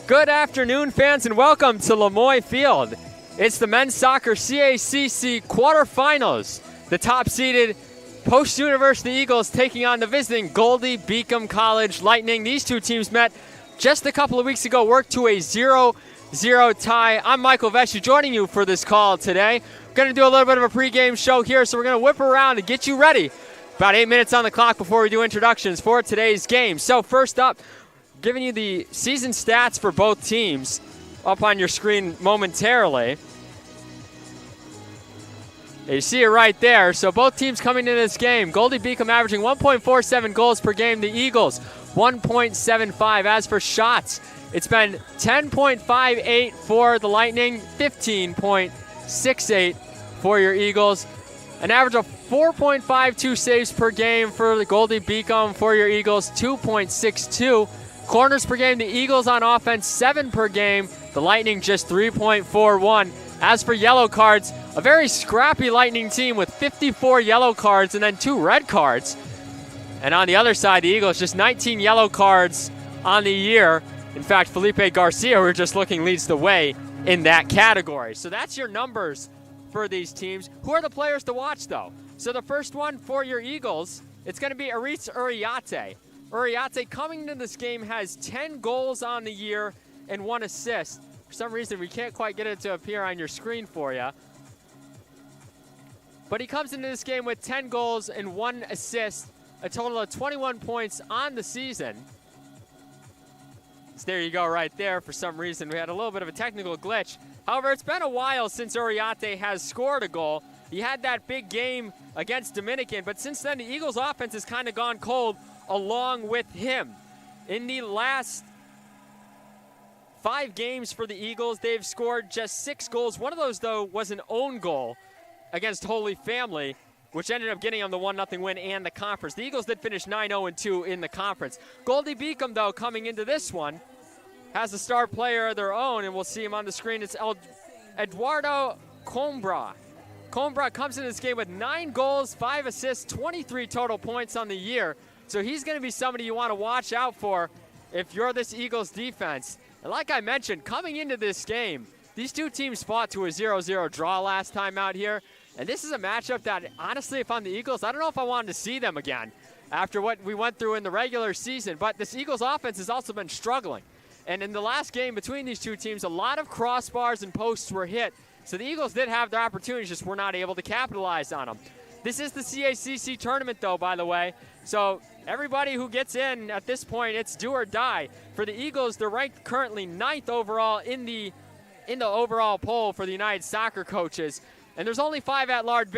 Good afternoon, fans, and welcome to Lemoyne Field. It's the men's soccer CACC quarterfinals. The top-seeded post-university Eagles taking on the visiting Goldey-Beacom College Lightning. These two teams met just a couple of weeks ago, worked to a 0-0 tie. I'm Michael Vesci joining you for this call today. We're going to do a little bit of a pregame show here, so we're going to whip around and get you ready. About 8 minutes on the clock before we do introductions for today's game. So first up, giving you the season stats for both teams up on your screen momentarily. You see it right there. So both teams coming into this game. Goldey-Beacom averaging 1.47 goals per game. The Eagles, 1.75. As for shots, it's been 10.58 for the Lightning, 15.68 for your Eagles. An average of 4.52 saves per game for the Goldey-Beacom. For your Eagles, 2.62. Corners per game, the Eagles on offense, 7 per game. The Lightning just 3.41. As for yellow cards, a very scrappy Lightning team with 54 yellow cards and then 2 red cards. And on the other side, the Eagles just 19 yellow cards on the year. In fact, Felipe Garcia, we're just looking, leads the way in that category. So that's your numbers for these teams. Who are the players to watch, though? So the first one for your Eagles, it's going to be Aritz Uriarte. Uriarte coming into this game has 10 goals on the year and 1 assist. For some reason, we can't quite get it to appear on your screen for you. But he comes into this game with 10 goals and 1 assist, a total of 21 points on the season. So there you go right there. For some reason, we had a little bit of a technical glitch. However, it's been a while since Uriarte has scored a goal. He had that big game against Dominican, but since then, the Eagles' offense has kind of gone cold along with him. In the last 5 games for the Eagles, they've scored just 6 goals. One of those, though, was an own goal against Holy Family, which ended up getting them the 1-0 win and the conference. The Eagles did finish 9-0-2 in the conference. Goldey-Beacom, though, coming into this one, has a star player of their own, and we'll see him on the screen. It's Eduardo Coimbra. Coimbra comes into this game with 9 goals, 5 assists, 23 total points on the year. So he's going to be somebody you want to watch out for if you're this Eagles defense. And like I mentioned, coming into this game, these two teams fought to a 0-0 draw last time out here. And this is a matchup that, honestly, if I'm the Eagles, I don't know if I wanted to see them again after what we went through in the regular season. But this Eagles offense has also been struggling. And in the last game between these two teams, a lot of crossbars and posts were hit. So the Eagles did have their opportunities, just were not able to capitalize on them. This is the CACC tournament, though, by the way. So everybody who gets in at this point, it's do or die. For the Eagles, they're ranked currently 9th overall in the overall poll for the United Soccer Coaches. And there's only 5 at-large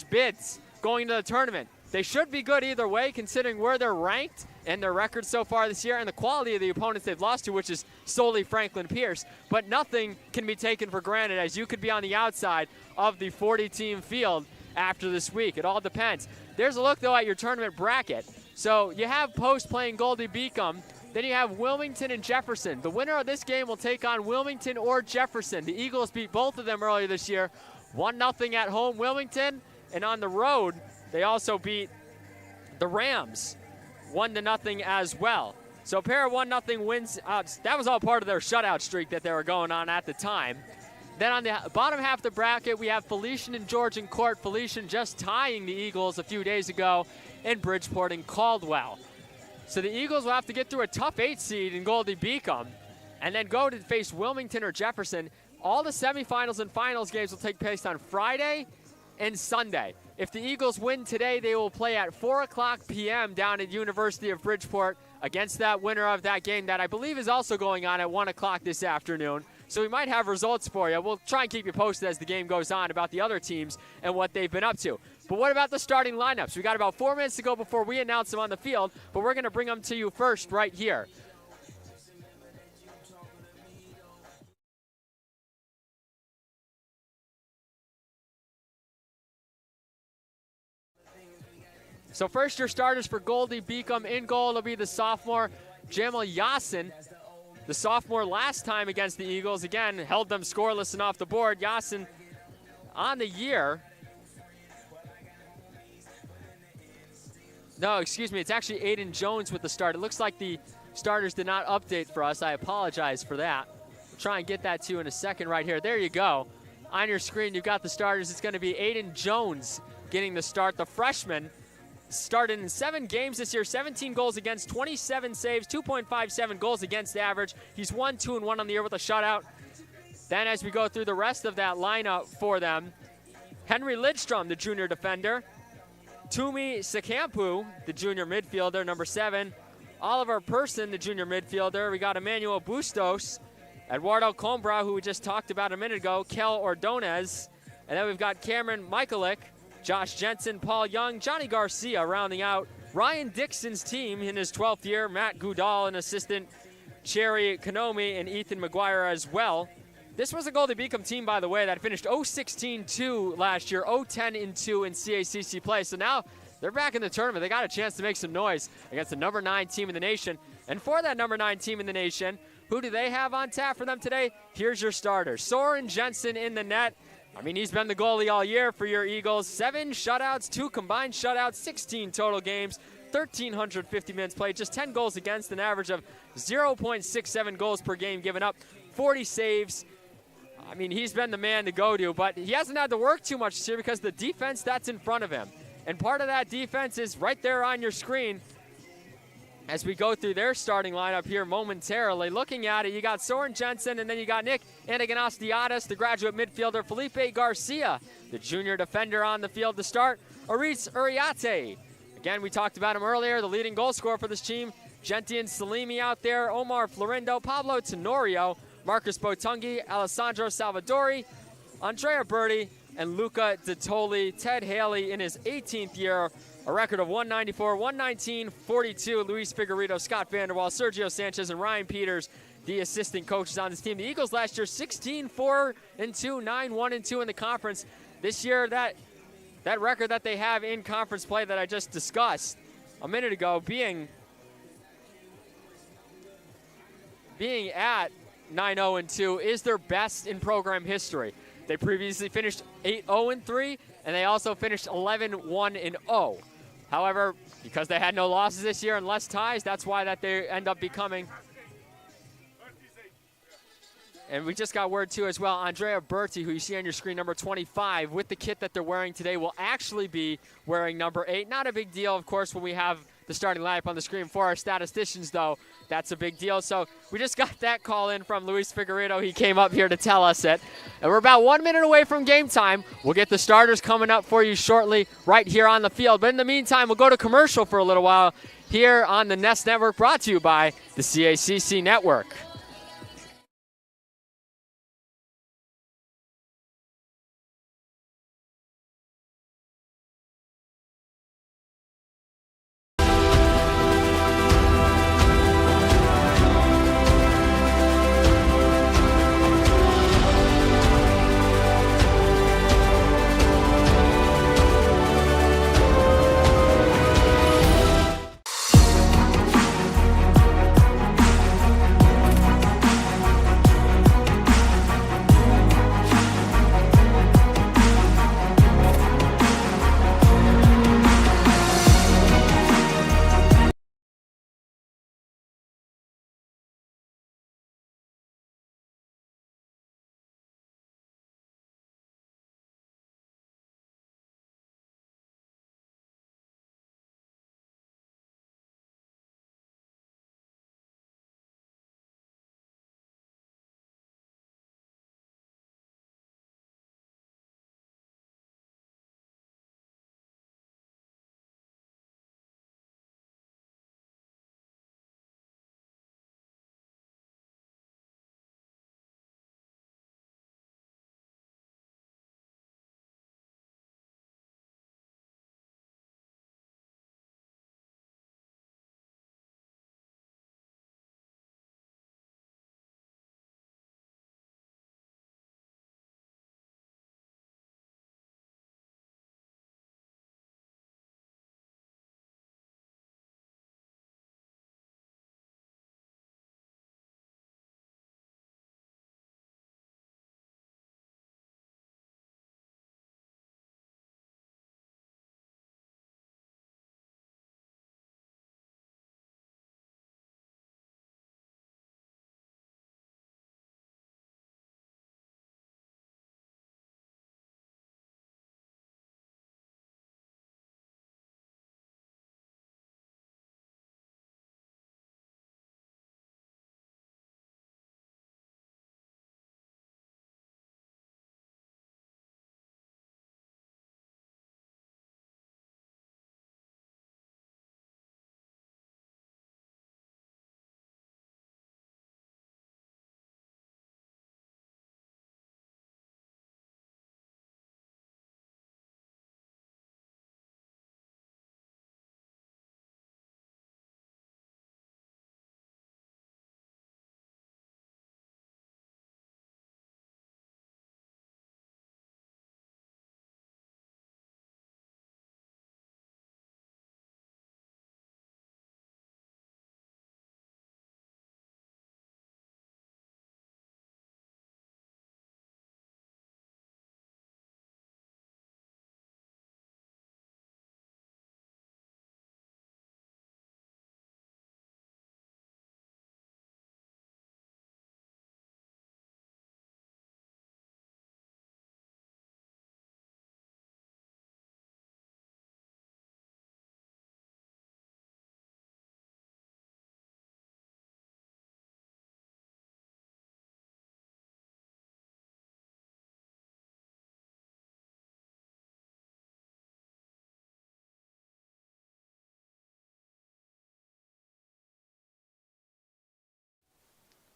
bids going into the tournament. They should be good either way, considering where they're ranked and their record so far this year and the quality of the opponents they've lost to, which is solely Franklin Pierce. But nothing can be taken for granted, as you could be on the outside of the 40-team field after this week. It all depends. There's a look, though, at your tournament bracket. So you have Post playing Goldey-Beacom. Then you have Wilmington and Jefferson. The winner of this game will take on Wilmington or Jefferson. The Eagles beat both of them earlier this year. 1-0 at home, Wilmington. And on the road, they also beat the Rams 1-0 as well. So a pair of 1-0 wins. That was all part of their shutout streak that they were going on at the time. Then on the bottom half of the bracket, we have Felician and Georgian Court. Felician just tying the Eagles a few days ago, and Bridgeport and Caldwell. So the Eagles will have to get through a tough 8 seed in Goldey-Beacom and then go to face Wilmington or Jefferson. All the semifinals and finals games will take place on Friday and Sunday. If the Eagles win today, they will play at 4:00 p.m. down at University of Bridgeport against that winner of that game that I believe is also going on at 1 o'clock this afternoon. So we might have results for you. We'll try and keep you posted as the game goes on about the other teams and what they've been up to. But what about the starting lineups? We got about 4 minutes to go before we announce them on the field, but we're going to bring them to you first right here. So first, your starters for Goldey-Beacom. In goal will be the sophomore Jamal Yassin. The sophomore last time against the Eagles, again, held them scoreless and off the board. Yassin on the year. No, excuse me, it's actually Aiden Jones with the start. It looks like the starters did not update for us. I apologize for that. I'll try and get that to you in a second right here. There you go. On your screen, you've got the starters. It's going to be Aiden Jones getting the start. The freshman started in 7 games this year, 17 goals against, 27 saves, 2.57 goals against average. He's 1-2-1 on the year with a shutout. Then as we go through the rest of that lineup for them, Henry Lidstrom, the junior defender. Tumi Sekampu, the junior midfielder, number 7. Oliver Person, the junior midfielder. We got Emmanuel Bustos, Eduardo Combra, who we just talked about a minute ago, Kel Ordonez. And then we've got Cameron Michalik, Josh Jensen, Paul Young, Johnny Garcia rounding out Ryan Dixon's team in his 12th year, Matt Goudal, an assistant, Cherry Konomi, and Ethan McGuire as well. This was a Goldey-Beacom team, by the way, that finished 0-16-2 last year, 0-10-2 in CACC play. So now they're back in the tournament. They got a chance to make some noise against the number 9 team in the nation. And for that number 9 team in the nation, who do they have on tap for them today? Here's your starters. Soren Jensen in the net. I mean, he's been the goalie all year for your Eagles. 7 shutouts, 2 combined shutouts, 16 total games, 1,350 minutes played, just 10 goals against, an average of 0.67 goals per game given up, 40 saves. I mean, he's been the man to go to, but he hasn't had to work too much this year because the defense that's in front of him. And part of that defense is right there on your screen as we go through their starting lineup here momentarily. Looking at it, you got Soren Jensen, and then you got Nick Anaganastiadis, the graduate midfielder, Felipe Garcia, the junior defender on the field to start, Aris Uriate. Again, we talked about him earlier, the leading goal scorer for this team, Gentian Salimi out there, Omar Florindo, Pablo Tenorio, Marcus Botungi, Alessandro Salvadori, Andrea Berti, and Luca Dettoli. Ted Haley in his 18th year, a record of 194, 119, 42. Luis Figueredo, Scott Vanderwall, Sergio Sanchez, and Ryan Peters, the assistant coaches on this team. The Eagles last year, 16-4-2, 9-1-2 in the conference. This year, that record that they have in conference play that I just discussed a minute ago, being at 9-0-2 is their best in program history. They previously finished 8-0-3, and they also finished 11-1-0. However, because they had no losses this year and less ties, that's why that they end up becoming. And we just got word, too, as well. Andrea Berti, who you see on your screen, number 25, with the kit that they're wearing today, will actually be wearing number 8. Not a big deal, of course, when we have the starting lineup on the screen. For our statisticians, though, that's a big deal. So we just got that call in from Luis Figueredo. He came up here to tell us it. And we're about 1 minute away from game time. We'll get the starters coming up for you shortly right here on the field. But in the meantime, we'll go to commercial for a little while here on the Nest Network, brought to you by the CACC Network.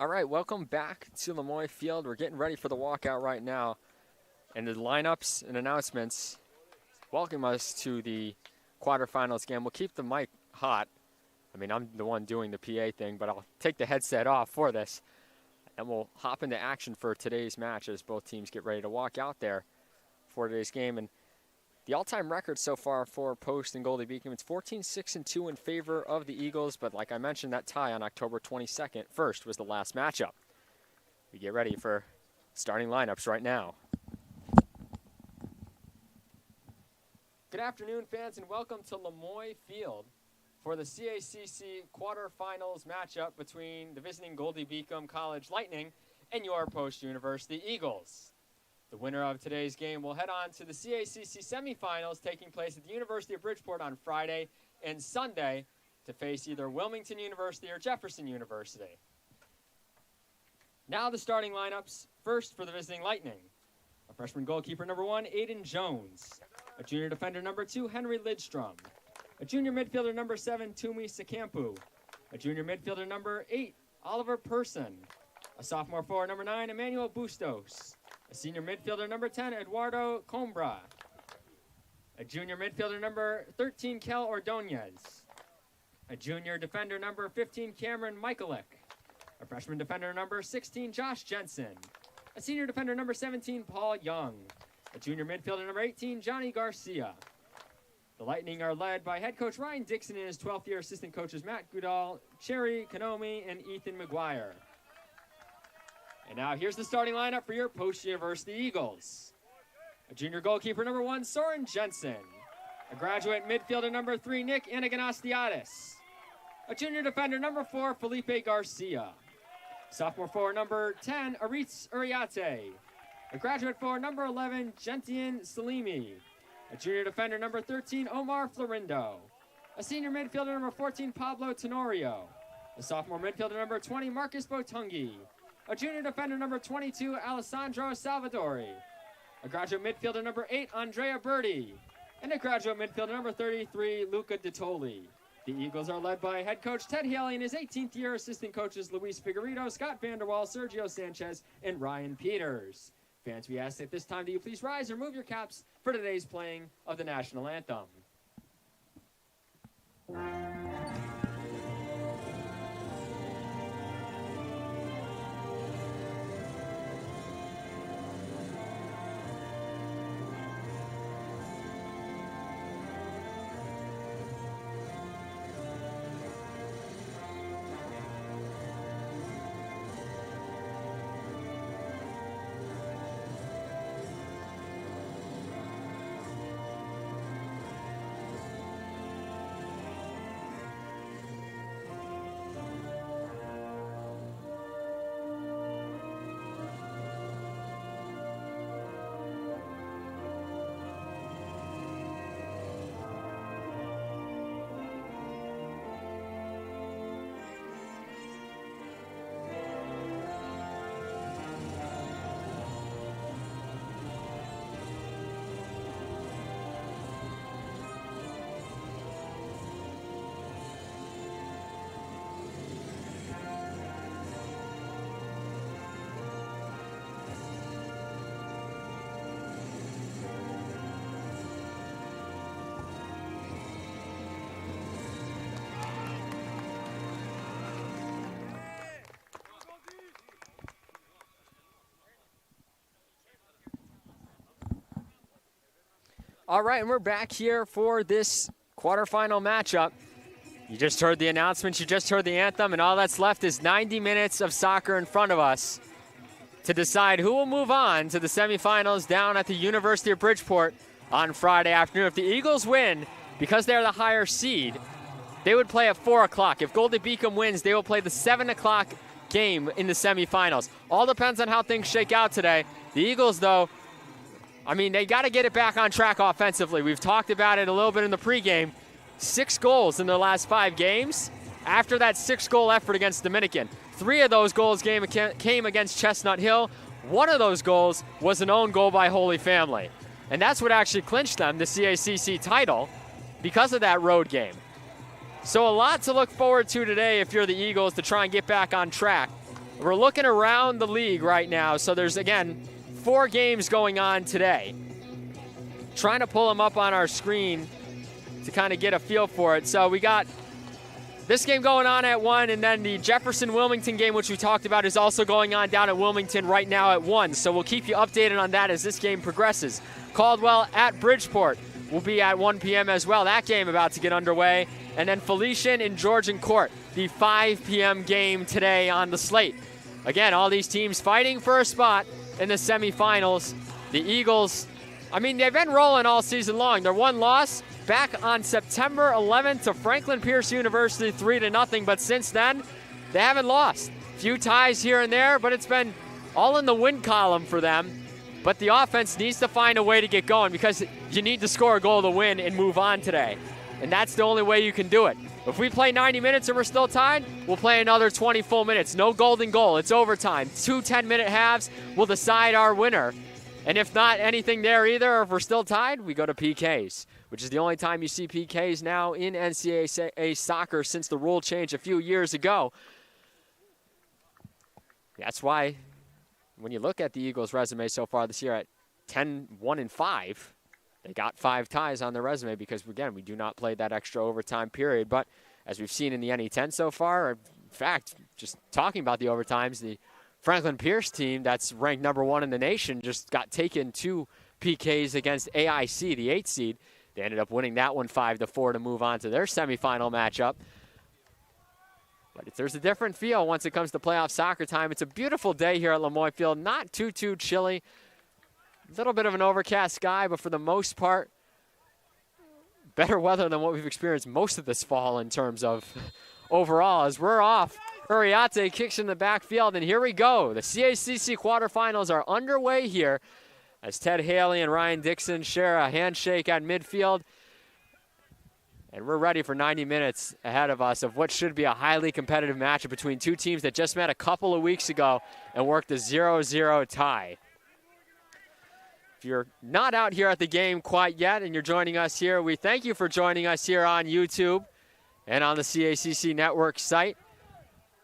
All right, welcome back to Lemoyne Field. We're getting ready for the walkout right now. And the lineups and announcements welcome us to the quarterfinals game. We'll keep the mic hot. I mean, I'm the one doing the PA thing, but I'll take the headset off for this. And we'll hop into action for today's match as both teams get ready to walk out there for today's game. And the all-time record so far for Post and Goldey-Beacom, it's 14-6-2 in favor of the Eagles. But like I mentioned, that tie on October 22nd, first was the last matchup. We get ready for starting lineups right now. Good afternoon, fans, and welcome to Lemoyne Field for the CACC quarterfinals matchup between the visiting Goldey-Beacom College Lightning and your Post University Eagles. The winner of today's game will head on to the CACC semifinals taking place at the University of Bridgeport on Friday and Sunday to face either Wilmington University or Jefferson University. Now the starting lineups. First for the visiting Lightning. A freshman goalkeeper number 1, Aiden Jones. A junior defender number 2, Henry Lidstrom. A junior midfielder number 7, Tumi Sakampu. A junior midfielder number 8, Oliver Person. A sophomore forward number 9, Emmanuel Bustos. A senior midfielder number 10, Eduardo Combra. A junior midfielder number 13, Kel Ordonez. A junior defender number 15, Cameron Michaelek. A freshman defender number 16, Josh Jensen. A senior defender number 17, Paul Young. A junior midfielder number 18, Johnny Garcia. The Lightning are led by head coach Ryan Dixon and his 12th year assistant coaches Matt Goodall, Cherry Kanomi, and Ethan McGuire. And now here's the starting lineup for your Post University Eagles. A junior goalkeeper number 1, Soren Jensen. A graduate midfielder number 3, Nick Anaganastiadis. A junior defender number 4, Felipe Garcia. Sophomore forward number 10, Aritz Uriate. A graduate forward number 11, Gentian Salimi. A junior defender number 13, Omar Florindo. A senior midfielder number 14, Pablo Tenorio. A sophomore midfielder number 20, Marcus Botungi. A junior defender number 22, Alessandro Salvadori. A graduate midfielder number 8, Andrea Berti. And a graduate midfielder number 33, Luca Ditoli. The Eagles are led by head coach Ted Haley and his 18th year assistant coaches Luis Figueredo, Scott Vanderwall, Sergio Sanchez, and Ryan Peters. Fans, we ask at this time, do you please rise or move your caps for today's playing of the national anthem. All right, and we're back here for this quarterfinal matchup. You just heard the announcements, you just heard the anthem, and all that's left is 90 minutes of soccer in front of us to decide who will move on to the semifinals down at the University of Bridgeport on Friday afternoon. If the Eagles win, because they're the higher seed, they would play at 4 o'clock. If Goldey-Beacom wins, they will play the 7 o'clock game in the semifinals. All depends on how things shake out today. The Eagles, though, I mean, they got to get it back on track offensively. We've talked about it a little bit in the pregame. 6 goals in their last 5 games after that 6-goal effort against Dominican. 3 of those goals came against Chestnut Hill. 1 of those goals was an own goal by Holy Family. And that's what actually clinched them the CACC title because of that road game. So a lot to look forward to today if you're the Eagles to try and get back on track. We're looking around the league right now. So there's, again, 4 games going on today. Trying to pull them up on our screen to kind of get a feel for it. So we got this game going on at 1, and then the Jefferson-Wilmington game, which we talked about, is also going on down at Wilmington right now at 1. So we'll keep you updated on that as this game progresses. Caldwell at Bridgeport will be at 1 p.m. as well. That game about to get underway. And then Felician and Georgian Court, the 5 p.m. game today on the slate. Again, all these teams fighting for a spot in the semifinals. The Eagles, I mean, they've been rolling all season long. Their one loss back on September 11th to Franklin Pierce University, 3-0. But since then, they haven't lost. Few ties here and there, but it's been all in the win column for them. But the offense needs to find a way to get going because you need to score a goal to win and move on today. And that's the only way you can do it. If we play 90 minutes and we're still tied, we'll play another 20 full minutes. No golden goal. It's overtime. 2 10-minute halves will decide our winner. And if not anything there either, or if we're still tied, we go to PKs, which is the only time you see PKs now in NCAA soccer since the rule change a few years ago. That's why when you look at the Eagles' resume so far this year at 10-1-5, they got 5 ties on their resume because, again, we do not play that extra overtime period. But as we've seen in the NE10 so far, or in fact, just talking about the overtimes, the Franklin Pierce team that's ranked number 1 in the nation just got taken 2 PKs against AIC, the 8th seed. They ended up winning that one 5-4 to move on to their semifinal matchup. But there's a different feel once it comes to playoff soccer time. It's a beautiful day here at Lemoyne Field, not too chilly. A little bit of an overcast sky, but for the most part, better weather than what we've experienced most of this fall in terms of overall. As we're off, Uriarte kicks in the backfield, and here we go. The CACC quarterfinals are underway here as Ted Haley and Ryan Dixon share a handshake at midfield. And we're ready for 90 minutes ahead of us of what should be a highly competitive matchup between 2 teams that just met a couple of weeks ago and worked a 0-0 tie. If you're not out here at the game quite yet and you're joining us here, we thank you for joining us here on YouTube and on the CACC Network site.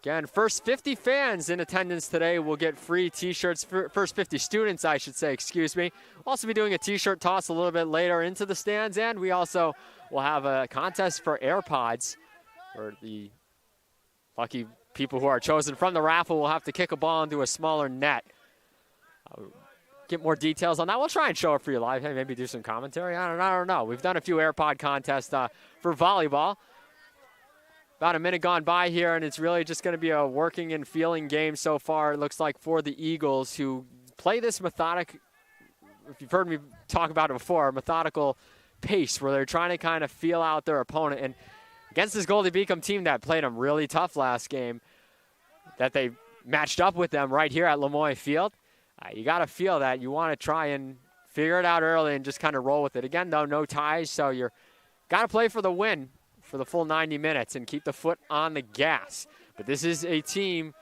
Again, first 50 fans in attendance today will get free T-shirts. First 50 students, I should say, excuse me. We'll also be doing a T-shirt toss a little bit later into the stands, and we also will have a contest for AirPods, where the lucky people who are chosen from the raffle will have to kick a ball into a smaller net. Get more details on that. We'll try and show it for you live. Hey, maybe do some commentary. I don't know. We've done a few AirPod contests for volleyball. About a minute gone by here, and it's really just going to be a working and feeling game so far, it looks like, for the Eagles, who play this methodic, if you've heard me talk about it before, methodical pace where they're trying to kind of feel out their opponent. And against this Goldey-Beacom team that played them really tough last game, that they matched up with them right here at Lemoyne Field, you got to feel that. You want to try and figure it out early and just kind of roll with it. Again, though, no ties, so you're got to play for the win for the full 90 minutes and keep the foot on the gas. But this is a team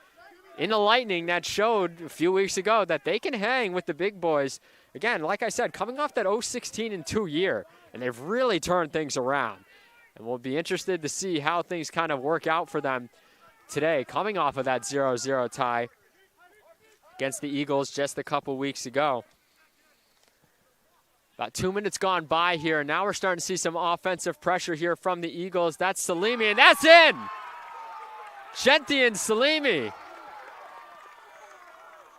in the Lightning that showed a few weeks ago that they can hang with the big boys. Again, like I said, coming off that 0-16-2 year, and they've really turned things around. And we'll be interested to see how things kind of work out for them today, coming off of that 0-0 tie against the Eagles just a couple weeks ago. About 2 minutes gone by here, and now we're starting to see some offensive pressure here from the Eagles. That's Salimi, and that's in! Genti and Salimi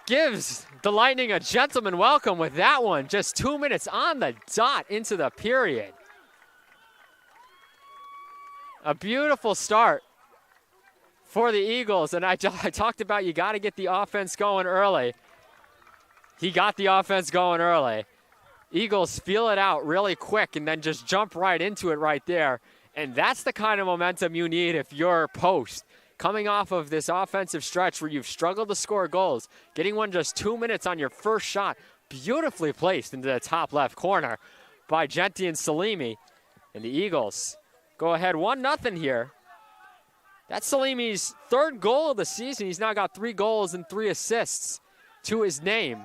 gives the Lightning a gentleman welcome with that one. Just 2 minutes on the dot into the period. A beautiful start for the Eagles, and I talked about you got to get the offense going early. He got the offense going early. Eagles feel it out really quick and then just jump right into it right there. And that's the kind of momentum you need if you're post. Coming off of this offensive stretch where you've struggled to score goals, getting one just 2 minutes on your first shot, beautifully placed into the top left corner by Genti and Salimi. And the Eagles go ahead 1-0 here. That's Salimi's third goal of the season. He's now got 3 goals and 3 assists to his name.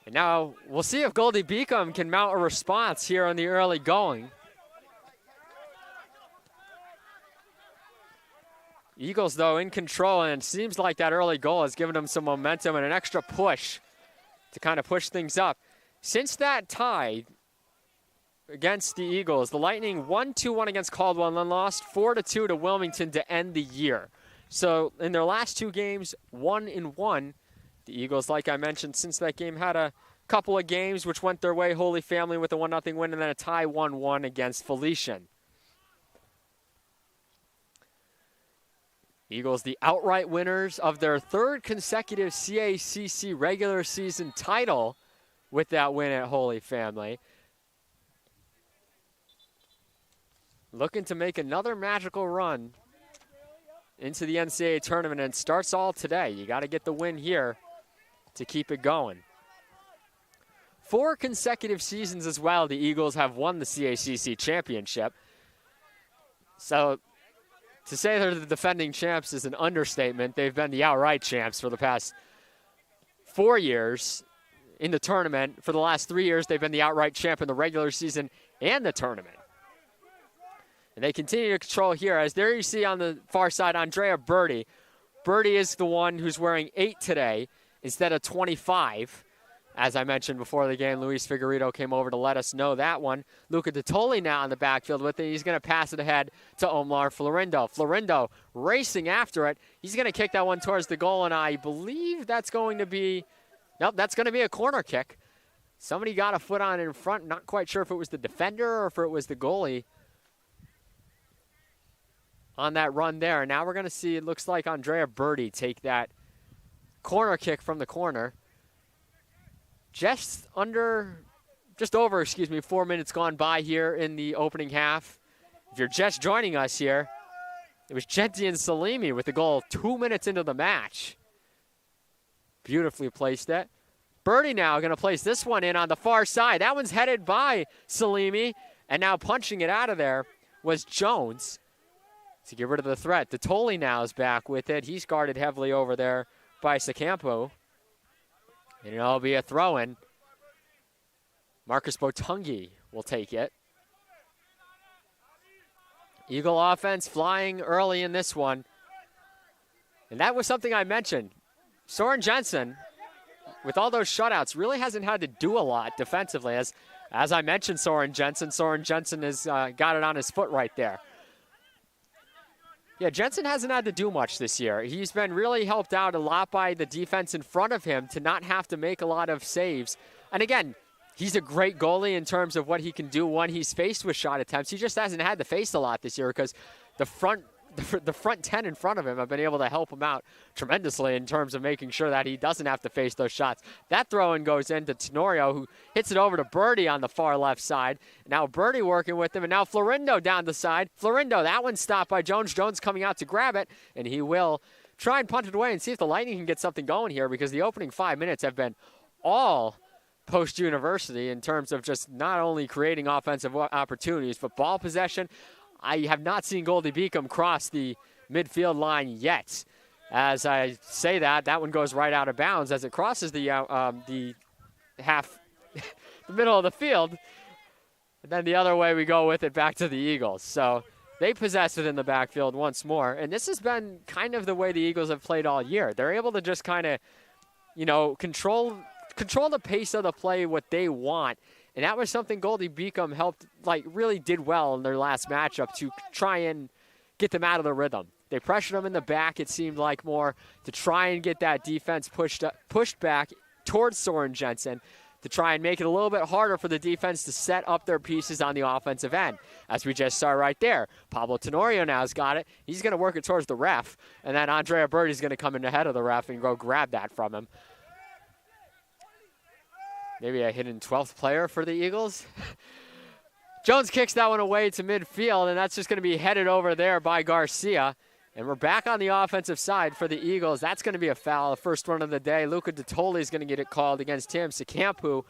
And now we'll see if Goldey-Beacom can mount a response here on the early going. Eagles, though, in control, and it seems like that early goal has given them some momentum and an extra push to kind of push things up. Since that tie against the Eagles, the Lightning won 2-1 against Caldwell and then lost 4-2 to Wilmington to end the year. So in their last 2 games, 1-1. The Eagles, like I mentioned, since that game had a couple of games which went their way. Holy Family with a 1-0 win and then a tie 1-1 against Felician. Eagles, the outright winners of their 3rd consecutive CACC regular season title with that win at Holy Family. Looking to make another magical run into the NCAA tournament, and it starts all today. You got to get the win here to keep it going. 4 consecutive seasons as well, the Eagles have won the CACC championship. So to say they're the defending champs is an understatement. They've been the outright champs for the past 4 years in the tournament. For the last 3 years, they've been the outright champ in the regular season and the tournament. And they continue to control here. As there you see on the far side, Andrea Birdie. Birdie is the one who's wearing 8 today instead of 25. As I mentioned before the game, Luis Figueredo came over to let us know that one. Luca Detoli now in the backfield with it. He's going to pass it ahead to Omar Florindo. Florindo racing after it. He's going to kick that one towards the goal, and I believe that's going to be, nope, that's going to be a corner kick. Somebody got a foot on it in front. Not quite sure if it was the defender or if it was the goalie on that run there. Now we're going to see, it looks like Andrea Birdie take that corner kick from the corner. Just over 4 minutes gone by here in the opening half. If you're just joining us here, it was Gentian Salimi with the goal 2 minutes into the match. Beautifully placed it. Birdie now going to place this one in on the far side. That one's headed by Salimi, and now punching it out of there was Jones to get rid of the threat. Detoli now is back with it. He's guarded heavily over there by Secampo. And it'll be a throw-in. Marcus Botungi will take it. Eagle offense flying early in this one. And that was something I mentioned. Soren Jensen, with all those shutouts, really hasn't had to do a lot defensively. As I mentioned, Soren Jensen has got it on his foot right there. Yeah, Jensen hasn't had to do much this year. He's been really helped out a lot by the defense in front of him to not have to make a lot of saves. And again, he's a great goalie in terms of what he can do when he's faced with shot attempts. He just hasn't had to face a lot this year because the front 10 in front of him have been able to help him out tremendously in terms of making sure that he doesn't have to face those shots. That throw-in goes into Tenorio, who hits it over to Birdie on the far left side. Now Birdie working with him, and now Florindo down the side. Florindo, that one's stopped by Jones. Jones coming out to grab it, and he will try and punt it away and see if the Lightning can get something going here, because the opening 5 minutes have been all post-university in terms of just not only creating offensive opportunities, but ball possession. I have not seen Goldey-Beacom cross the midfield line yet. As I say that, that one goes right out of bounds as it crosses the half, the middle of the field. And then the other way we go with it back to the Eagles. So they possess it in the backfield once more. And this has been kind of the way the Eagles have played all year. They're able to just kind of, control the pace of the play, what they want. And that was something Goldey-Beacom really did well in their last matchup to try and get them out of the rhythm. They pressured them in the back, it seemed like, more to try and get that defense pushed back towards Soren Jensen to try and make it a little bit harder for the defense to set up their pieces on the offensive end. As we just saw right there, Pablo Tenorio now has got it. He's going to work it towards the ref, and then Andrea Birdie's going to come in ahead of the ref and go grab that from him. Maybe a hidden 12th player for the Eagles. Jones kicks that one away to midfield, and that's just going to be headed over there by Garcia. And we're back on the offensive side for the Eagles. That's going to be a foul, the first one of the day. Luca Detoli is going to get it called against Tim Secampo.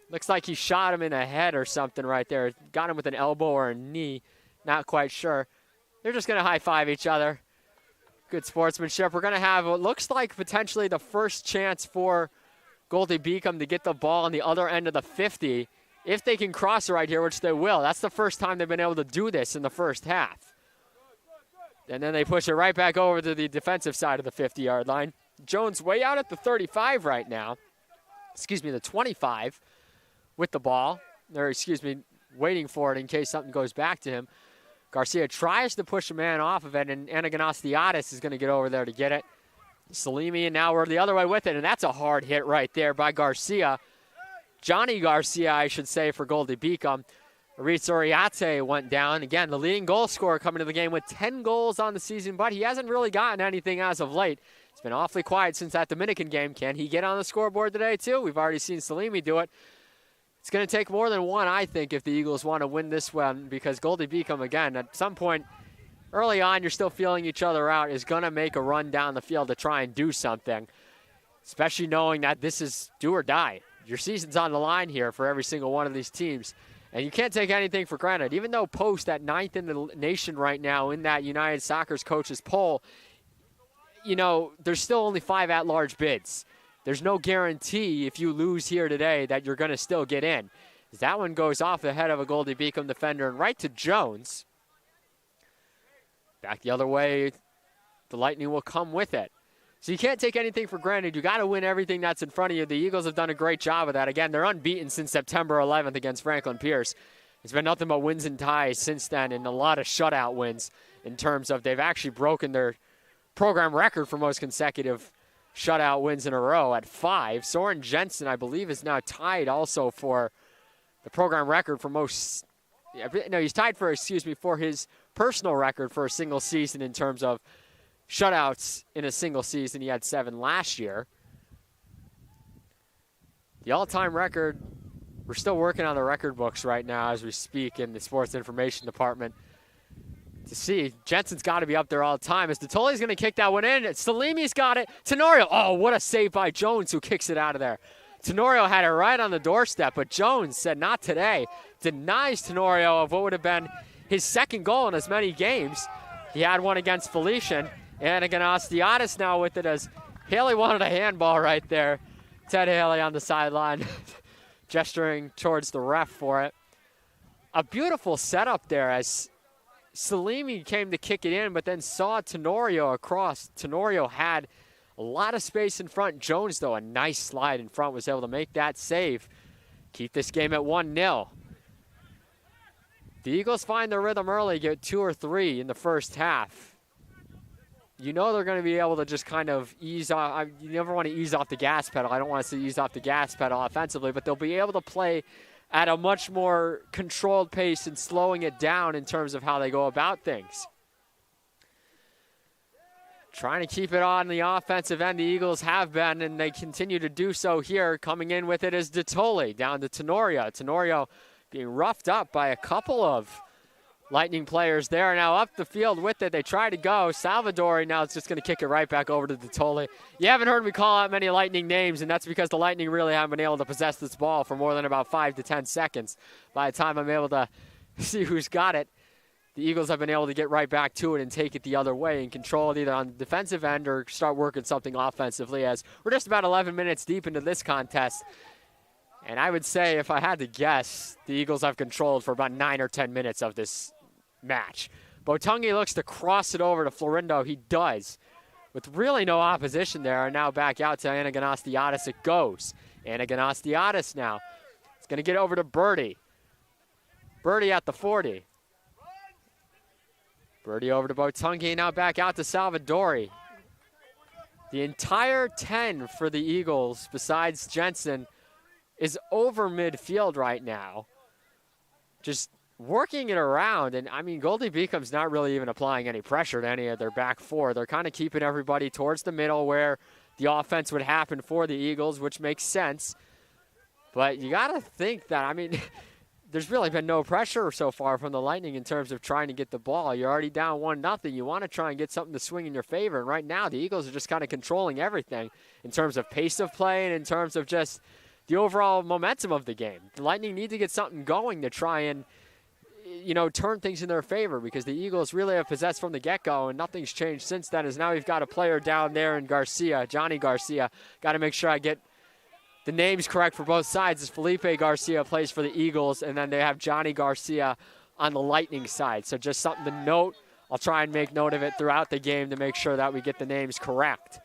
Looks like he shot him in the head or something right there. Got him with an elbow or a knee. Not quite sure. They're just going to high-five each other. Good sportsmanship. We're going to have what looks like potentially the first chance for Goldey-Beacom to get the ball on the other end of the 50. If they can cross it right here, which they will. That's the first time they've been able to do this in the first half. And then they push it right back over to the defensive side of the 50-yard line. Jones way out at the 35 right now. Excuse me, the 25 with the ball. Or, excuse me, waiting for it in case something goes back to him. Garcia tries to push a man off of it, and Anagnostiadis is going to get over there to get it. Salimi, and now we're the other way with it, and that's a hard hit right there by Garcia. Johnny Garcia, I should say, for Goldey-Beacom. Aritz Oriate went down. Again, the leading goal scorer coming to the game with 10 goals on the season, but he hasn't really gotten anything as of late. It's been awfully quiet since that Dominican game. Can he get on the scoreboard today, too? We've already seen Salimi do it. It's going to take more than one, I think, if the Eagles want to win this one, because Goldey-Beacom, again, at some point early on, you're still feeling each other out, is going to make a run down the field to try and do something, especially knowing that this is do or die. Your season's on the line here for every single one of these teams. And you can't take anything for granted. Even though Post at 9th in the nation right now in that United Soccer's coaches poll, you know, there's still only 5 at-large bids. There's no guarantee if you lose here today that you're going to still get in. That one goes off the head of a Goldey-Beacom defender and right to Jones. Back the other way, the Lightning will come with it. So you can't take anything for granted. You got to win everything that's in front of you. The Eagles have done a great job of that. Again, they're unbeaten since September 11th against Franklin Pierce. It's been nothing but wins and ties since then, and a lot of shutout wins in terms of they've actually broken their program record for most consecutive shutout wins in a row at 5. Soren Jensen, I believe, is now tied also for the program record for most. No, he's tied for, for his personal record for a single season in terms of shutouts in a single season. He had 7 last year. The all-time record, we're still working on the record books right now as we speak in the sports information department to see. Jensen's got to be up there all the time as Detoli's going to kick that one in. Salimi's got it. Tenorio, oh, what a save by Jones, who kicks it out of there. Tenorio had it right on the doorstep, but Jones said not today. Denies Tenorio of what would have been his second goal in as many games. He had one against Felician. And Anagnostiadis now with it as Haley wanted a handball right there. Ted Haley on the sideline gesturing towards the ref for it. A beautiful setup there as Salimi came to kick it in, but then saw Tenorio across. Tenorio had a lot of space in front. Jones, though, a nice slide in front, was able to make that save. Keep this game at 1-0. The Eagles find their rhythm early, get 2 or 3 in the first half. You know they're going to be able to just kind of ease off. You never want to ease off the gas pedal. I don't want to say ease off the gas pedal offensively, but they'll be able to play at a much more controlled pace and slowing it down in terms of how they go about things. Trying to keep it on the offensive end, the Eagles have been, and they continue to do so here. Coming in with it is Detoli, down to Tenorio. Tenorio being roughed up by a couple of Lightning players there. Now up the field with it. They try to go. Salvadori now is just going to kick it right back over to Detoli. You haven't heard me call out many Lightning names, and that's because the Lightning really haven't been able to possess this ball for more than about 5 to 10 seconds. By the time I'm able to see who's got it, the Eagles have been able to get right back to it and take it the other way and control it either on the defensive end or start working something offensively, as we're just about 11 minutes deep into this contest. And I would say, if I had to guess, the Eagles have controlled for about 9 or 10 minutes of this match. Botungi looks to cross it over to Florindo. He does, with really no opposition there. And now back out to Anagnostiadis it goes. Anagnostiadis now. It's going to get over to Birdie. Birdie at the 40. Birdie over to Botungi. Now back out to Salvadori. The entire 10 for the Eagles, besides Jensen, is over midfield right now. Just working it around, and I mean, Goldey-Beacom's not really even applying any pressure to any of their back 4. They're kind of keeping everybody towards the middle where the offense would happen for the Eagles, which makes sense. But you got to think that, I mean, there's really been no pressure so far from the Lightning in terms of trying to get the ball. You're already down 1-0. You want to try and get something to swing in your favor. And right now, the Eagles are just kind of controlling everything in terms of pace of play and in terms of just the overall momentum of the game. The Lightning need to get something going to try and, you know, turn things in their favor, because the Eagles really have possessed from the get-go, and nothing's changed since then, as now we've got a player down there in Garcia, Johnny Garcia. Got to make sure I get the names correct for both sides, as Felipe Garcia plays for the Eagles, and then they have Johnny Garcia on the Lightning side. So just something to note I'll try and make note of it throughout the game to make sure that we get the names correct.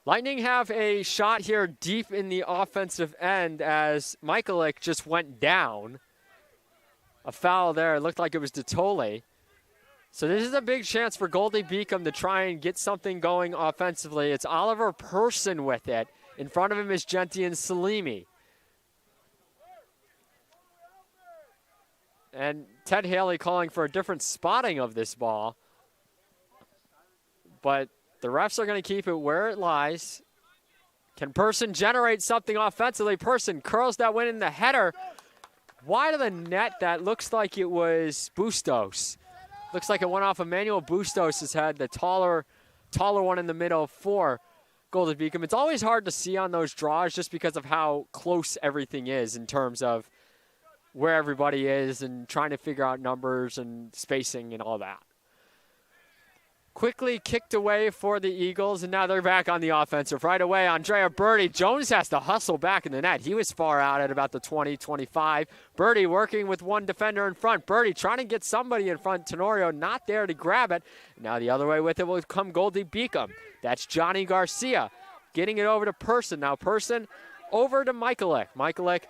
Lightning have a shot here deep in the offensive end as Michaelik just went down. A foul there. It looked like it was DeTole. So this is a big chance for Goldey-Beacom to try and get something going offensively. It's Oliver Person with it. In front of him is Gentian Salimi. And Ted Haley calling for a different spotting of this ball. But the refs are going to keep it where it lies. Can Person generate something offensively? Person curls that one in the header. Wide of the net, that looks like it was Bustos. Looks like it went off Emmanuel Bustos' head, the taller one in the middle for Goldey-Beacom. It's always hard to see on those draws just because of how close everything is in terms of where everybody is and trying to figure out numbers and spacing and all that. Quickly kicked away for the Eagles, and now they're back on the offensive. Right away, Andrea Birdie. Jones has to hustle back in the net. He was far out at about the 20-25. Birdie working with one defender in front. Birdie trying to get somebody in front. Tenorio not there to grab it. Now the other way with it will come Goldey-Beacom. That's Johnny Garcia getting it over to Person. Now Person over to Michaelik. Michaelik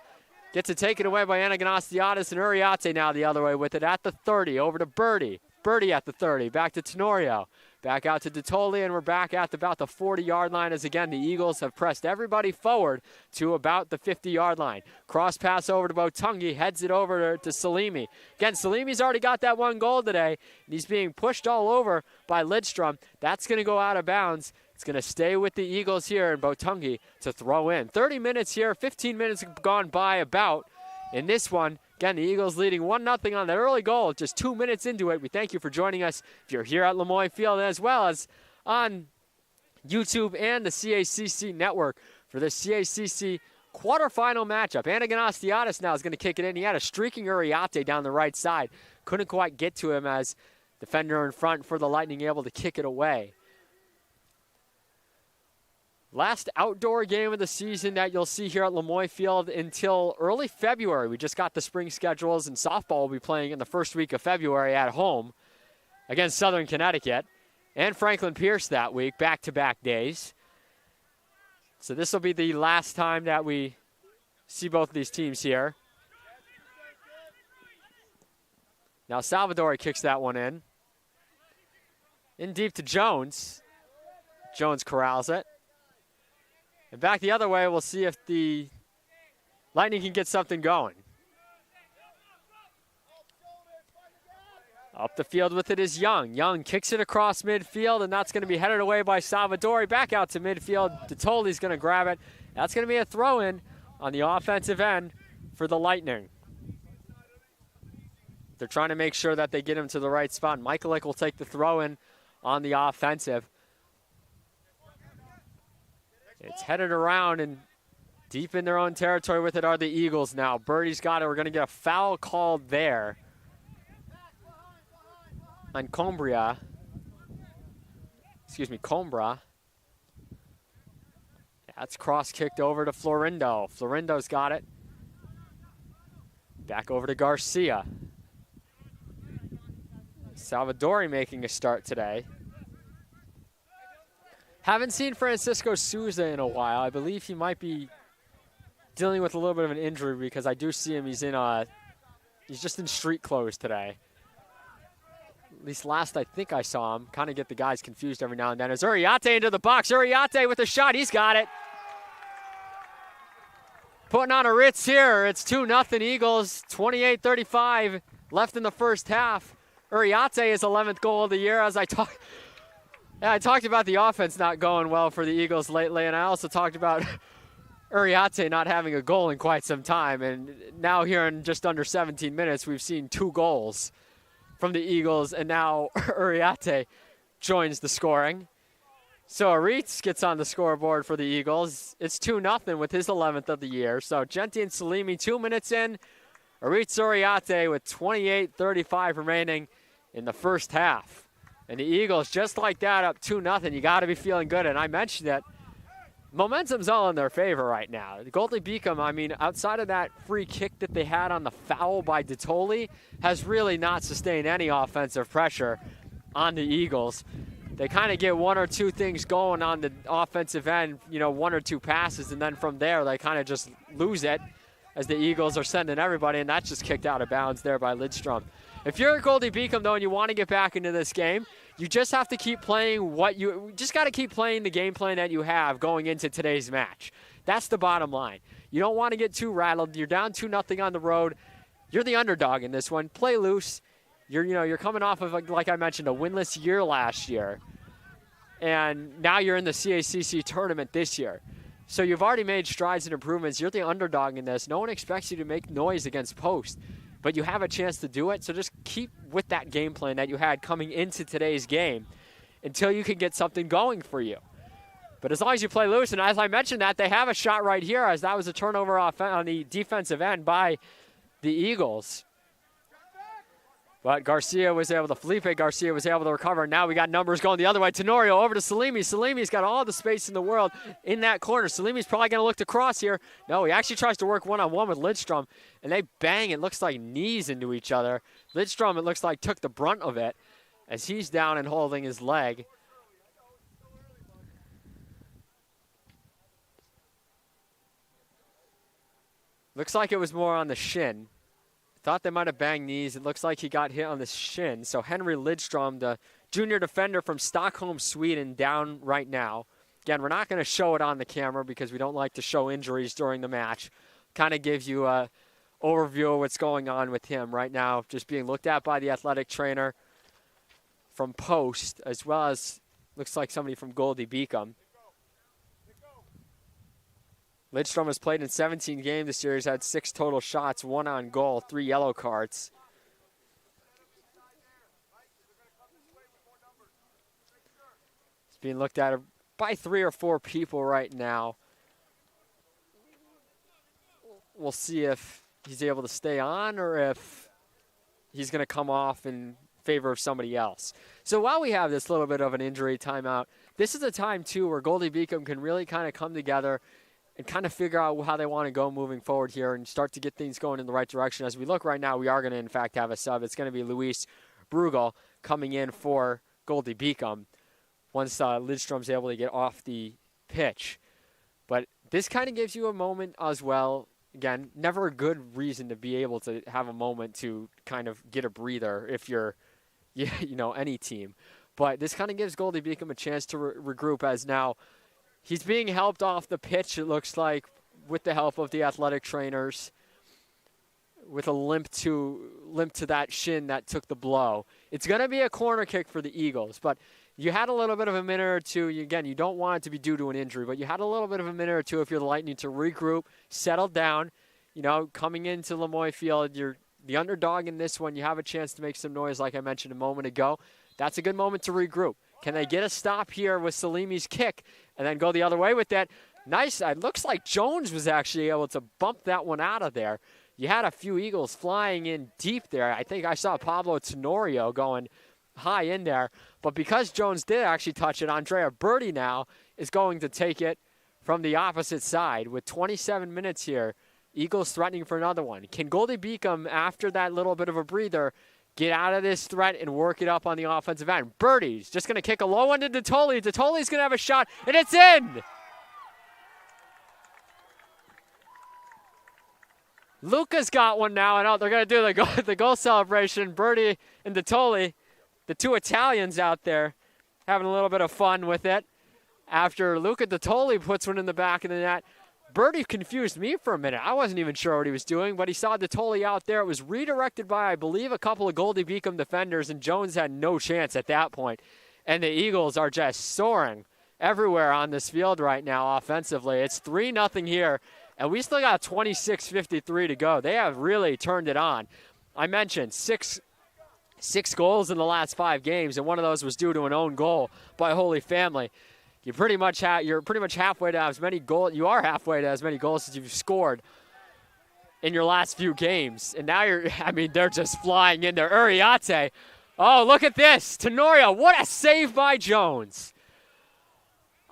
gets it taken away by Anagnostiadis, and Uriarte now the other way with it at the 30. Over to Birdie. Birdie at the 30, back to Tenorio, back out to DeTole, and we're back at about the 40-yard line as, again, the Eagles have pressed everybody forward to about the 50-yard line. Cross pass over to Botungi, heads it over to Salimi. Again, Salimi's already got that one goal today, and he's being pushed all over by Lidstrom. That's going to go out of bounds. It's going to stay with the Eagles here, and Botungi to throw in. 30 minutes here, 15 minutes have gone by about in this one. Again, the Eagles leading 1-0 on that early goal, just 2 minutes into it. We thank you for joining us if you're here at Lemoyne Field as well as on YouTube and the CACC network for the CACC quarterfinal matchup. Anagnostiadis now is going to kick it in. He had a streaking Uriarte down the right side. Couldn't quite get to him as defender in front for the Lightning able to kick it away. Last outdoor game of the season that you'll see here at Lemoyne Field until early February. We just got the spring schedules, and softball will be playing in the first week of February at home against Southern Connecticut and Franklin Pierce that week, back-to-back days. So this will be the last time that we see both of these teams here. Now Salvadori kicks that one in. In deep to Jones. Jones corrals it. And back the other way, we'll see if the Lightning can get something going. Up the field with it is Young. Young kicks it across midfield, and that's going to be headed away by Salvadori. Back out to midfield. DeTole's going to grab it. That's going to be a throw-in on the offensive end for the Lightning. They're trying to make sure that they get him to the right spot. Michaelik will take the throw-in on the offensive. It's headed around, and deep in their own territory with it are the Eagles now. Birdie's got it. We're going to get a foul called there on Combra. That's cross-kicked over to Florindo. Florindo's got it. Back over to Garcia. Salvadori making a start today. Haven't seen Francisco Souza in a while. I believe he might be dealing with a little bit of an injury because I do see him. He's just in street clothes today. At least last I think I saw him. Kind of get the guys confused every now and then. As Uriarte into the box. Uriarte with a shot. He's got it. Putting on a Ritz here. It's 2-0 Eagles. 28-35 left in the first half. Uriarte is 11th goal of the year. As I talked about the offense not going well for the Eagles lately, and I also talked about Uriarte not having a goal in quite some time. And now here in just under 17 minutes, we've seen 2 goals from the Eagles, and now Uriarte joins the scoring. So Aritz gets on the scoreboard for the Eagles. It's 2-0 with his 11th of the year. So Gentian Salimi 2 minutes in. Aritz Uriarte with 28-35 remaining in the first half. And the Eagles, just like that, up 2-0. You got to be feeling good. And I mentioned that Momentum's all in their favor right now. Goldey-Beacom, I mean, outside of that free kick that they had on the foul by Detoli, has really not sustained any offensive pressure on the Eagles. They kind of get one or two things going on the offensive end, you know, one or two passes, and then from there they kind of just lose it as the Eagles are sending everybody, and that's just kicked out of bounds there by Lidstrom. If you're Goldey-Beacom, though, and you want to get back into this game, you just have to keep playing the game plan that you have going into today's match. That's the bottom line. You don't want to get too rattled. You're down 2-0 on the road. You're the underdog in this one. Play loose. You're coming off of, like I mentioned, a winless year last year. And now you're in the CACC tournament this year. So you've already made strides and improvements. You're the underdog in this. No one expects you to make noise against post, but you have a chance to do it. So just keep with that game plan that you had coming into today's game until you can get something going for you. But as long as you play loose, and as I mentioned that, they have a shot right here as that was a turnover on the defensive end by the Eagles. But Felipe Garcia was able to recover. Now we got numbers going the other way. Tenorio over to Salimi. Salimi's got all the space in the world in that corner. Salimi's probably going to look to cross here. No, he actually tries to work one-on-one with Lidstrom, and they bang, it looks like, knees into each other. Lidstrom, it looks like, took the brunt of it as he's down and holding his leg. Looks like it was more on the shin. Thought they might have banged knees. It looks like he got hit on the shin. So Henry Lidstrom, the junior defender from Stockholm, Sweden, down right now. Again, we're not going to show it on the camera because we don't like to show injuries during the match. Kind of gives you an overview of what's going on with him right now. Just being looked at by the athletic trainer from post, as well as looks like somebody from Goldey-Beacom. Lidstrom has played in 17 games this year. He's had 6 total shots, 1 on goal, 3 yellow cards. He's being looked at by 3 or 4 people right now. We'll see if he's able to stay on or if he's going to come off in favor of somebody else. So while we have this little bit of an injury timeout, this is a time, too, where Goldey-Beacom can really kind of come together and kind of figure out how they want to go moving forward here and start to get things going in the right direction. As we look right now, we are going to, in fact, have a sub. It's going to be Luis Bruegel coming in for Goldey-Beacom once Lidstrom's able to get off the pitch. But this kind of gives you a moment as well. Again, never a good reason to be able to have a moment to kind of get a breather if you're, any team. But this kind of gives Goldey-Beacom a chance to regroup as now he's being helped off the pitch, it looks like, with the help of the athletic trainers, with a limp to that shin that took the blow. It's going to be a corner kick for the Eagles, but you had a little bit of a minute or two. Again, you don't want it to be due to an injury, but you had a little bit of a minute or two if you're the Lightning to regroup, settle down. Coming into Lemoy Field, you're the underdog in this one. You have a chance to make some noise, like I mentioned a moment ago. That's a good moment to regroup. Can they get a stop here with Salimi's kick and then go the other way with that? Nice. It looks like Jones was actually able to bump that one out of there. You had a few Eagles flying in deep there. I think I saw Pablo Tenorio going high in there. But because Jones did actually touch it, Andrea Berti now is going to take it from the opposite side with 27 minutes here. Eagles threatening for another one. Can Goldey-Beacom, after that little bit of a breather, get out of this threat and work it up on the offensive end? Berti's just going to kick a low one to Detoli. Detoli's going to have a shot, and it's in! Luca's got one now, and they're going to do the goal celebration. Berti and Detoli, the 2 Italians out there, having a little bit of fun with it. After Luca Detoli puts one in the back of the net, Berti confused me for a minute. I wasn't even sure what he was doing, but he saw Detoli out there. It was redirected by, I believe, a couple of Goldey-Beacom defenders, and Jones had no chance at that point. And the Eagles are just soaring everywhere on this field right now offensively. It's 3-0 here, and we still got 26:53 to go. They have really turned it on. I mentioned six goals in the last 5 games, and one of those was due to an own goal by Holy Family. You're pretty much halfway to as many goals. You are halfway to as many goals as you've scored in your last few games. And now they're just flying in there. Uriarte. Oh, look at this. Tenorio, what a save by Jones.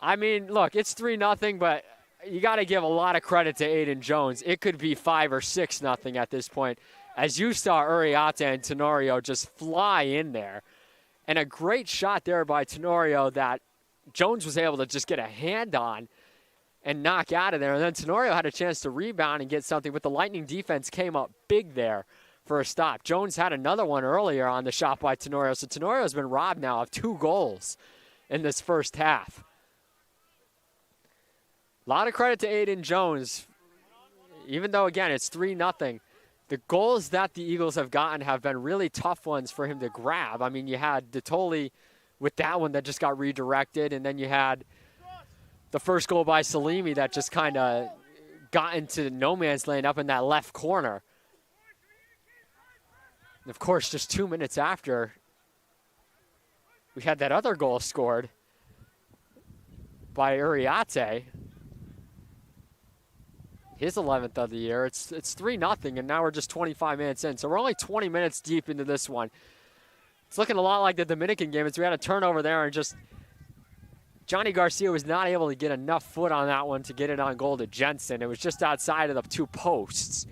I mean, look, it's 3-0, but you got to give a lot of credit to Aiden Jones. It could be 5 or 6-0 at this point. As you saw Uriarte and Tenorio just fly in there. And a great shot there by Tenorio that Jones was able to just get a hand on and knock out of there. And then Tenorio had a chance to rebound and get something, but the Lightning defense came up big there for a stop. Jones had another one earlier on the shot by Tenorio, so Tenorio's been robbed now of 2 goals in this first half. A lot of credit to Aiden Jones, even though, again, it's 3-0. The goals that the Eagles have gotten have been really tough ones for him to grab. I mean, you had Detoli with that one that just got redirected, and then you had the first goal by Salimi that just kind of got into no man's land up in that left corner. And, of course, just 2 minutes after, we had that other goal scored by Uriarte. His 11th of the year. It's 3-0, and now we're just 25 minutes in. So we're only 20 minutes deep into this one. It's looking a lot like the Dominican game. We had a turnover there, and just Johnny Garcia was not able to get enough foot on that one to get it on goal to Jensen. It was just outside of the 2 posts.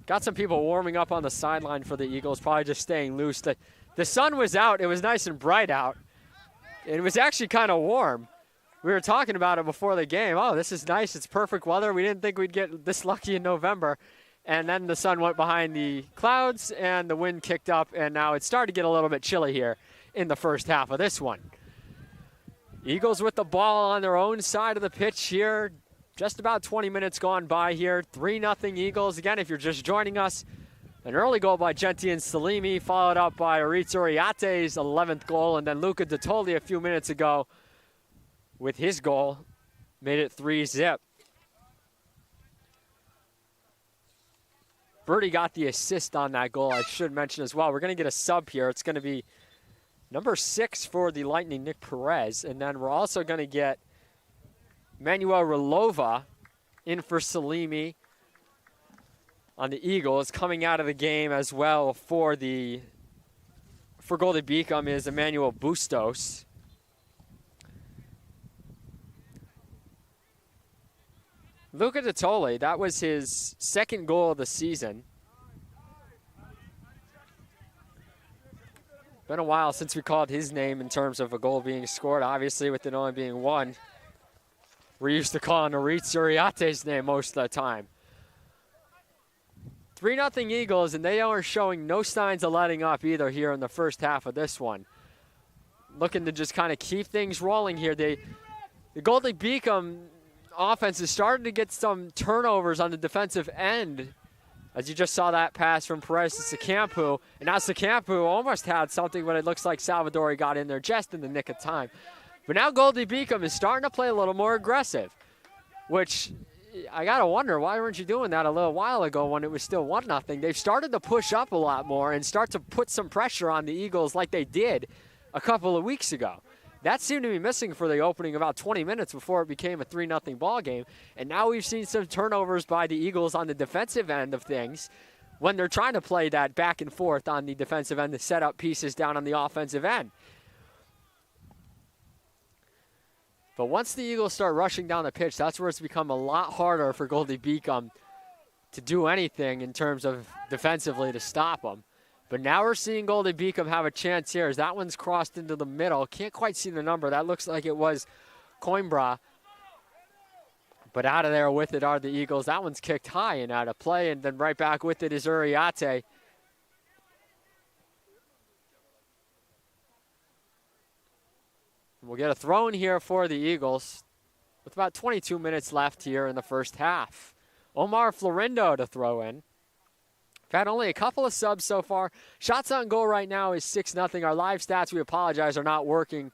Got some people warming up on the sideline for the Eagles, probably just staying loose. The sun was out. It was nice and bright out. It was actually kind of warm. We were talking about it before the game. Oh, this is nice. It's perfect weather. We didn't think we'd get this lucky in November. And then the sun went behind the clouds, and the wind kicked up, and now it's starting to get a little bit chilly here in the first half of this one. Eagles with the ball on their own side of the pitch here. Just about 20 minutes gone by here. 3-0 Eagles. Again, if you're just joining us, an early goal by Genti and Salimi, followed up by Aritz Uriarte's 11th goal, and then Luca Detoli a few minutes ago with his goal, made it 3-0. Birdie got the assist on that goal, I should mention as well. We're going to get a sub here. It's going to be number 6 for the Lightning, Nick Perez. And then we're also going to get Manuel Relova in for Salimi on the Eagles. Coming out of the game as well for Goldey-Beacom is Emmanuel Bustos. Luca Detoli, that was his 2nd goal of the season. Been a while since we called his name in terms of a goal being scored, obviously with it only being 1. We're used to calling Aritz Uriarte's name most of the time. 3-0 Eagles, and they are showing no signs of letting up either here in the first half of this one. Looking to just kind of keep things rolling here. The Goldey-Beacom offense is starting to get some turnovers on the defensive end, as you just saw that pass from Perez to Secampo. And now Secampo almost had something, but it looks like Salvadori got in there just in the nick of time. But now Goldey-Beacom is starting to play a little more aggressive, which I got to wonder, why weren't you doing that a little while ago when it was still 1-0? They've started to push up a lot more and start to put some pressure on the Eagles like they did a couple of weeks ago. That seemed to be missing for the opening about 20 minutes before it became a 3-0 ball game. And now we've seen some turnovers by the Eagles on the defensive end of things when they're trying to play that back and forth on the defensive end to set up pieces down on the offensive end. But once the Eagles start rushing down the pitch, that's where it's become a lot harder for Goldey-Beacom to do anything in terms of defensively to stop them. But now we're seeing Goldey-Beacom have a chance here as that one's crossed into the middle. Can't quite see the number. That looks like it was Coimbra. But out of there with it are the Eagles. That one's kicked high and out of play, and then right back with it is Uriarte. We'll get a throw in here for the Eagles with about 22 minutes left here in the first half. Omar Florindo to throw in. We've had only a couple of subs so far. Shots on goal right now is 6-0. Our live stats, we apologize, are not working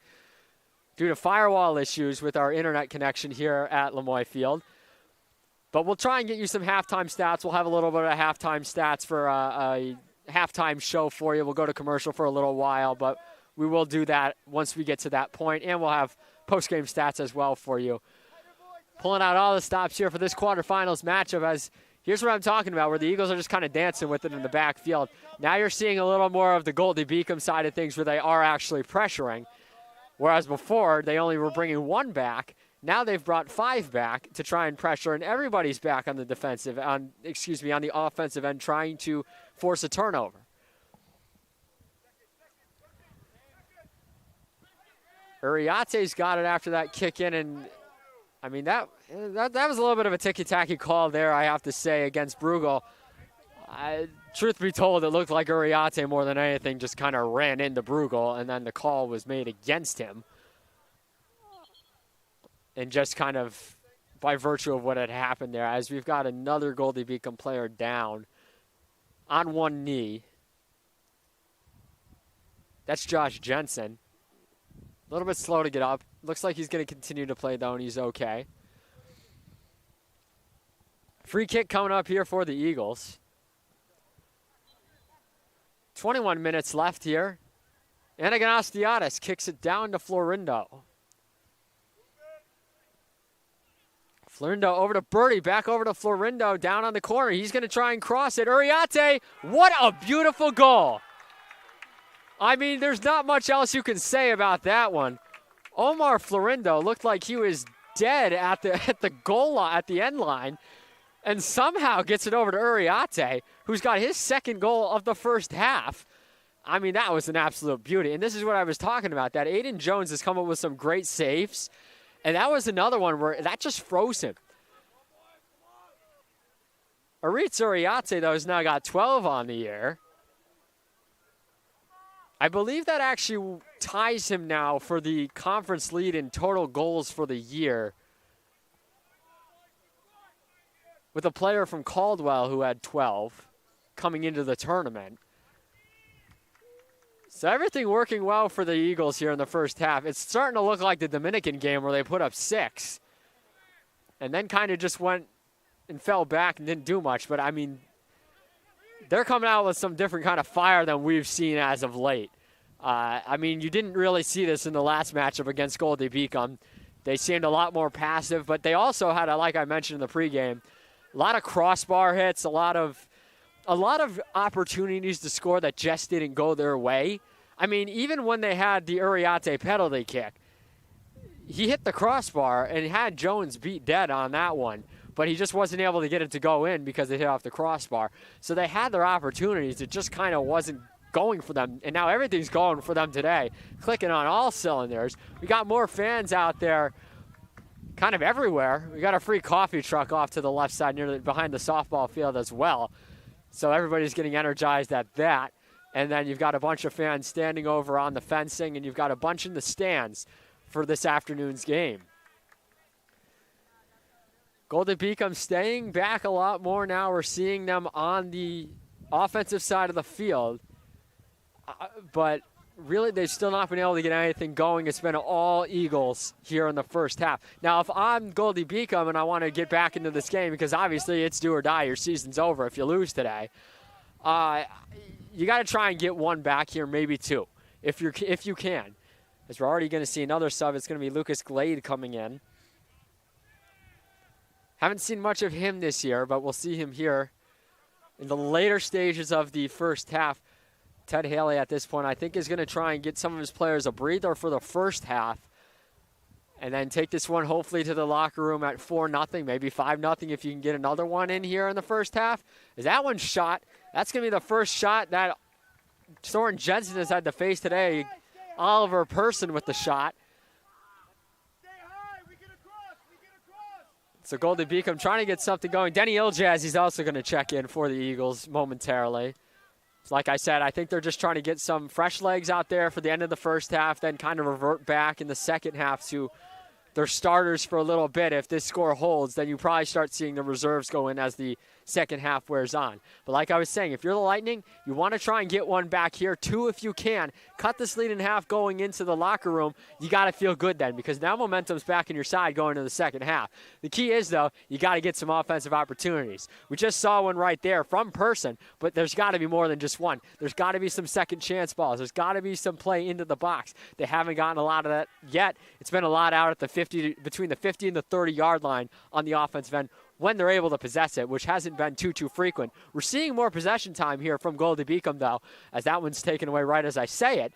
due to firewall issues with our internet connection here at Lemoy Field. But we'll try and get you some halftime stats. We'll have a little bit of halftime stats for a halftime show for you. We'll go to commercial for a little while, but we will do that once we get to that point, and we'll have post-game stats as well for you. Pulling out all the stops here for this quarterfinals matchup, as here's what I'm talking about, where the Eagles are just kind of dancing with it in the backfield. Now you're seeing a little more of the Goldey-Beacom side of things where they are actually pressuring. Whereas before, they only were bringing one back. Now they've brought 5 back to try and pressure, and everybody's back on the on the offensive end trying to force a turnover. Uriarte's got it after that kick in, and I mean, that was a little bit of a ticky-tacky call there, I have to say, against Bruegel. Truth be told, it looked like Uriarte more than anything just kind of ran into Bruegel, and then the call was made against him. And just kind of by virtue of what had happened there, as we've got another Goldey-Beacom player down on one knee. That's Josh Jensen. A little bit slow to get up. Looks like he's going to continue to play, though, and he's okay. Free kick coming up here for the Eagles. 21 minutes left here. Anaganastiadis kicks it down to Florindo. Florindo over to Birdie, back over to Florindo, down on the corner. He's going to try and cross it. Uriarte, what a beautiful goal. I mean, there's not much else you can say about that one. Omar Florindo looked like he was dead at the goal line, at the end line, and somehow gets it over to Uriarte, who's got his second goal of the first half. I mean, that was an absolute beauty. And this is what I was talking about, that Aiden Jones has come up with some great saves. And that was another one where that just froze him. Aritz Uriarte, though, has now got 12 on the year. I believe that actually ties him now for the conference lead in total goals for the year, with a player from Caldwell who had 12 coming into the tournament. So everything working well for the Eagles here in the first half. It's starting to look like the Dominican game where they put up 6 and then kind of just went and fell back and didn't do much. But, I mean, they're coming out with some different kind of fire than we've seen as of late. I mean, you didn't really see this in the last matchup against Goldey-Beacom. They seemed a lot more passive, but they also had, like I mentioned in the pregame, a lot of crossbar hits, a lot of opportunities to score that just didn't go their way. I mean, even when they had the Uriarte penalty kick, he hit the crossbar and had Jones beat dead on that one, but he just wasn't able to get it to go in because it hit off the crossbar. So they had their opportunities. It just kind of wasn't going for them, and now everything's going for them today, clicking on all cylinders. We got more fans out there kind of everywhere. We got a free coffee truck off to the left side behind the softball field as well. So everybody's getting energized at that. And then you've got a bunch of fans standing over on the fencing, and you've got a bunch in the stands for this afternoon's game. Goldey-Beacom staying back a lot more now. We're seeing them on the offensive side of the field. But really, they've still not been able to get anything going. It's been all Eagles here in the first half. Now, if I'm Goldey-Beacom and I want to get back into this game, because obviously it's do or die, your season's over if you lose today, you got to try and get one back here, maybe 2, if you can. As we're already going to see another sub, it's going to be Lucas Glade coming in. Haven't seen much of him this year, but we'll see him here in the later stages of the first half. Ted Haley at this point, I think, is going to try and get some of his players a breather for the first half and then take this one hopefully to the locker room at 4-0, maybe 5-0 if you can get another one in here in the first half. Is that one shot? That's going to be the first shot that Soren Jensen has had to face today. Oliver Person with the shot. So Goldey-Beacom trying to get something going. Denny Iljaz, he's also going to check in for the Eagles momentarily. Like I said, I think they're just trying to get some fresh legs out there for the end of the first half, then kind of revert back in the second half to their starters for a little bit. If this score holds, then you probably start seeing the reserves go in as the second half wears on. But like I was saying, if you're the Lightning, you want to try and get one back here, 2 if you can. Cut this lead in half going into the locker room. You got to feel good then, because now momentum's back in your side going into the second half. The key is, though, you got to get some offensive opportunities. We just saw one right there from Person, but there's got to be more than just one. There's got to be some second chance balls. There's got to be some play into the box. They haven't gotten a lot of that yet. It's been a lot out at the between the 50 and the 30-yard line on the offensive end when they're able to possess it, which hasn't been too frequent. We're seeing more possession time here from Goldey-Beacom, though, as that one's taken away right as I say it.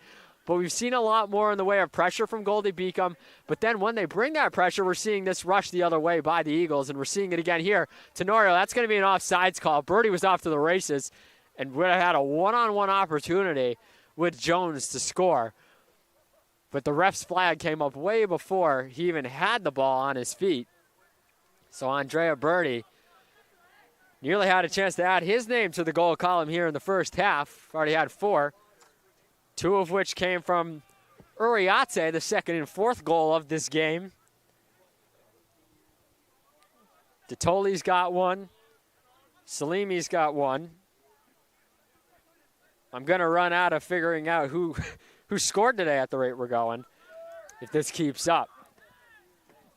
but we've seen a lot more in the way of pressure from Goldey-Beacom. But then when they bring that pressure, we're seeing this rush the other way by the Eagles, and we're seeing it again here. Tenorio, that's going to be an offsides call. Birdie was off to the races and would have had a one-on-one opportunity with Jones to score. But the ref's flag came up way before he even had the ball on his feet. So Andrea Birdie nearly had a chance to add his name to the goal column here in the first half. Already had 4, 2 of which came from Uriarte, the second and fourth goal of this game. Detoli's got 1. Salimi's got 1. I'm going to run out of figuring out who scored today at the rate we're going if this keeps up.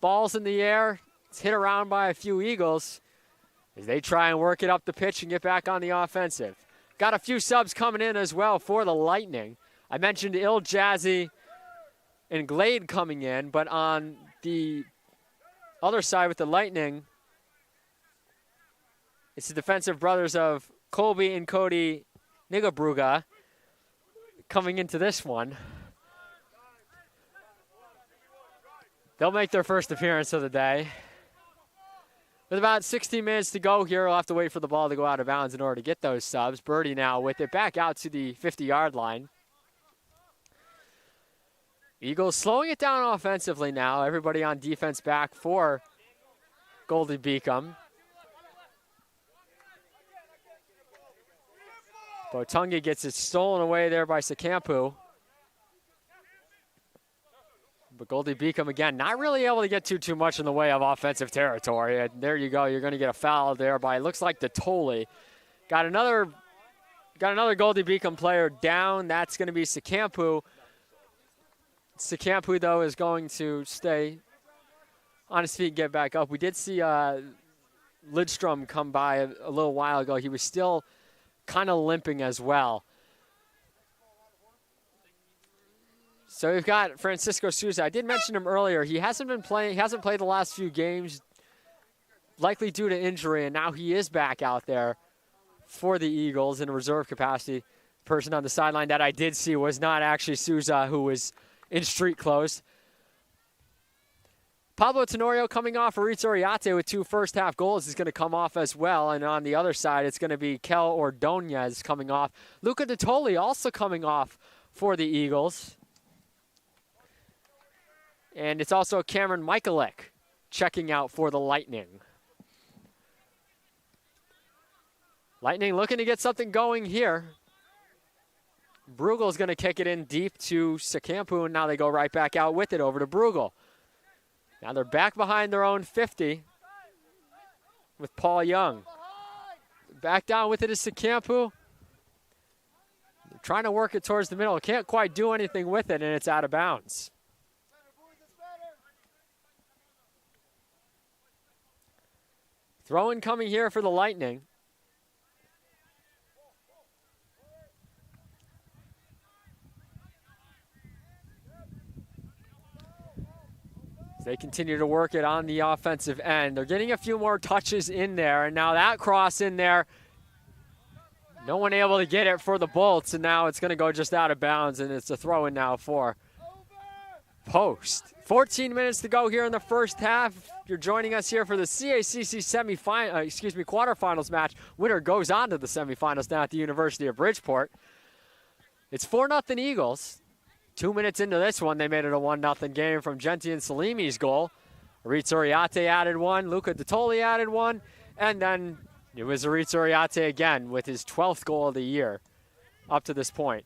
Ball's in the air. It's hit around by a few Eagles as they try and work it up the pitch and get back on the offensive. Got a few subs coming in as well for the Lightning. I mentioned Il Jazzy and Glade coming in, but on the other side with the Lightning, it's the defensive brothers of Colby and Cody Nigabruga coming into this one. They'll make their first appearance of the day. With about 16 minutes to go here, we'll have to wait for the ball to go out of bounds in order to get those subs. Birdie now with it back out to the 50-yard line. Eagles slowing it down offensively now. Everybody on defense back for Goldey-Beacom. Botunga gets it stolen away there by Sekampu. But Goldey-Beacom, again, not really able to get too much in the way of offensive territory. And there you go. You're going to get a foul there by, it looks like Detoli. Got another Goldey-Beacom player down. That's going to be Sekampu. Sekampu, though, is going to stay on his feet and get back up. We did see Lidstrom come by a little while ago. He was still kind of limping as well. So we've got Francisco Souza. I did mention him earlier. He hasn't been playing. He hasn't played the last few games, likely due to injury, and now he is back out there for the Eagles in a reserve capacity. Person on the sideline that I did see was not actually Souza, who was in street clothes. Pablo Tenorio coming off. Aritz Uriarte with 2 first-half goals is going to come off as well. And on the other side, it's going to be Kel Ordonez coming off. Luca Detoli also coming off for the Eagles. And it's also Cameron Michaelek checking out for the Lightning. Lightning looking to get something going here. Bruegel's going to kick it in deep to Sekampu, and now they go right back out with it over to Bruegel. Now they're back behind their own 50 with Paul Young. Back down with it is Sekampu. They're trying to work it towards the middle. Can't quite do anything with it, and it's out of bounds. Throw-in coming here for the Lightning. They continue to work it on the offensive end. They're getting a few more touches in there, and now that cross in there, no one able to get it for the Bolts, and now it's going to go just out of bounds, and it's a throw-in now for Post. 14 minutes to go here in the first half. You're joining us here for the CACC quarterfinals match. Winner goes on to the semifinals now at the University of Bridgeport. It's 4-0 Eagles. 2 minutes into this one, they made it a 1-0 game from Genti and Salimi's goal. Aritz Uriarte added 1, Luca Detoli added 1, and then it was Aritz Uriarte again with his 12th goal of the year up to this point.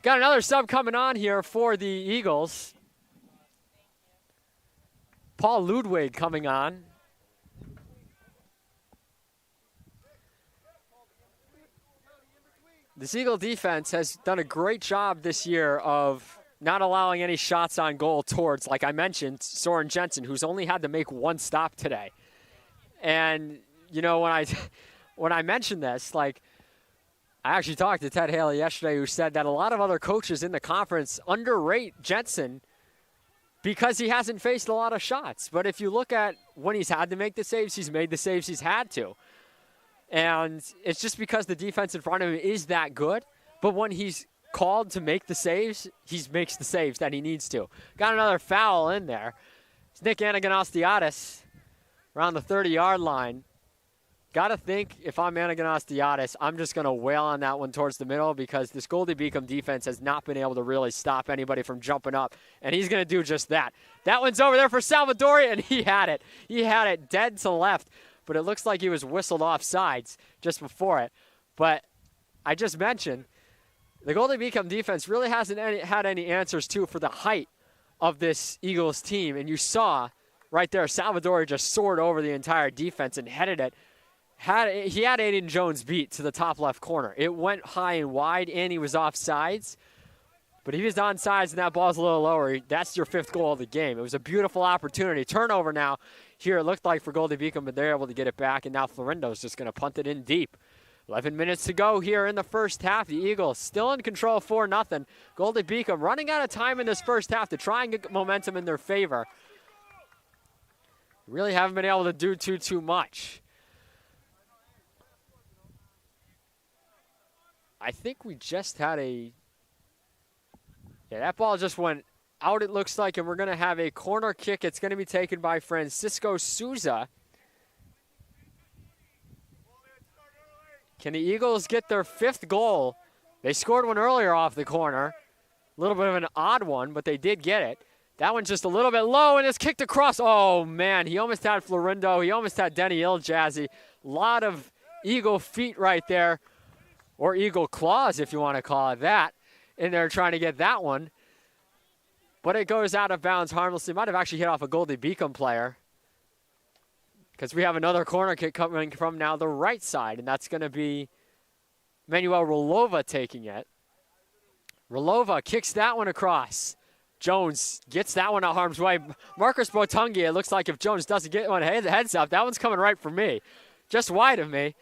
Got another sub coming on here for the Eagles. Paul Ludwig coming on. This Eagle defense has done a great job this year of not allowing any shots on goal towards, like I mentioned, Soren Jensen, who's only had to make 1 stop today. And, you know, when I mentioned this, like, I actually talked to Ted Haley yesterday, who said that a lot of other coaches in the conference underrate Jensen because he hasn't faced a lot of shots. But if you look at when he's had to make the saves, he's made the saves he's had to. And it's just because the defense in front of him is that good. But when he's called to make the saves, he makes the saves that he needs to. Got another foul in there. It's Nick Anagnostiadis around the 30-yard line. Got to think, if I'm Anagnostiadis, I'm just going to wail on that one towards the middle, because this Goldey-Beacom defense has not been able to really stop anybody from jumping up, and he's going to do just that. That one's over there for Salvadori, and he had it. He had it dead to left, but it looks like he was whistled off sides just before it. But I just mentioned, the Goldey-Beacom defense really hasn't had any answers for the height of this Eagles team, and you saw right there, Salvadori just soared over the entire defense and headed it. He had Aiden Jones beat to the top left corner. It went high and wide, and he was off sides. But if he was on sides and that ball's a little lower, that's your 5th goal of the game. It was a beautiful opportunity. Turnover now here, it looked like, for Goldey-Beacom, but they're able to get it back, and now Florindo's just going to punt it in deep. 11 minutes to go here in the first half. The Eagles still in control, 4-0. Goldey-Beacom running out of time in this first half to try and get momentum in their favor. Really haven't been able to do too much. I think we just had that ball just went out, it looks like, and we're going to have a corner kick. It's going to be taken by Francisco Souza. Can the Eagles get their 5th goal? They scored one earlier off the corner. A little bit of an odd one, but they did get it. That one's just a little bit low, and it's kicked across. Oh, man, he almost had Florindo. He almost had Denny Iljazzy. A lot of Eagle feet right there, or Eagle claws, if you want to call it that, in there trying to get that one. But it goes out of bounds harmlessly. Might have actually hit off a Goldey-Beacom player, because we have another corner kick coming from now the right side, and that's going to be Manuel Rolova taking it. Rolova kicks that one across. Jones gets that one out harm's way. Marcus Botungi, it looks like if Jones doesn't get one heads up, that one's coming right for me. Just wide of me.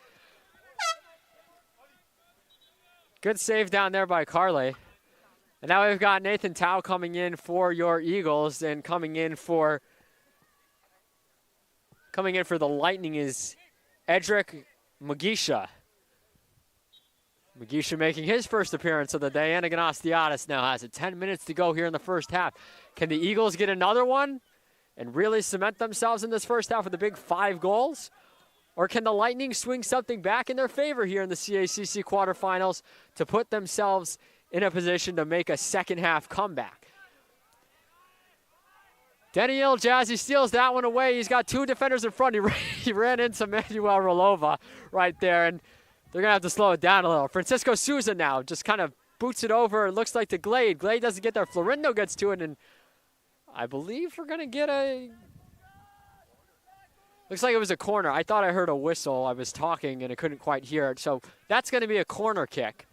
Good save down there by Carley. And now we've got Nathan Tao coming in for your Eagles, and coming in for the Lightning is Edric Mugisha. Mugisha making his first appearance of the day. Anagnostiadis now has it. 10 minutes to go here in the first half. Can the Eagles get another one and really cement themselves in this first half with a big 5 goals? Or can the Lightning swing something back in their favor here in the CACC quarterfinals to put themselves in a position to make a second half comeback? Denny Iljazzy steals that one away. He's got 2 defenders in front. He ran into Manuel Rolova right there, and they're going to have to slow it down a little. Francisco Souza now just kind of boots it over. It looks like to Glade. Glade doesn't get there. Florindo gets to it, and I believe we're going to get a... Looks like it was a corner. I thought I heard a whistle. I was talking, and I couldn't quite hear it. So that's going to be a corner kick.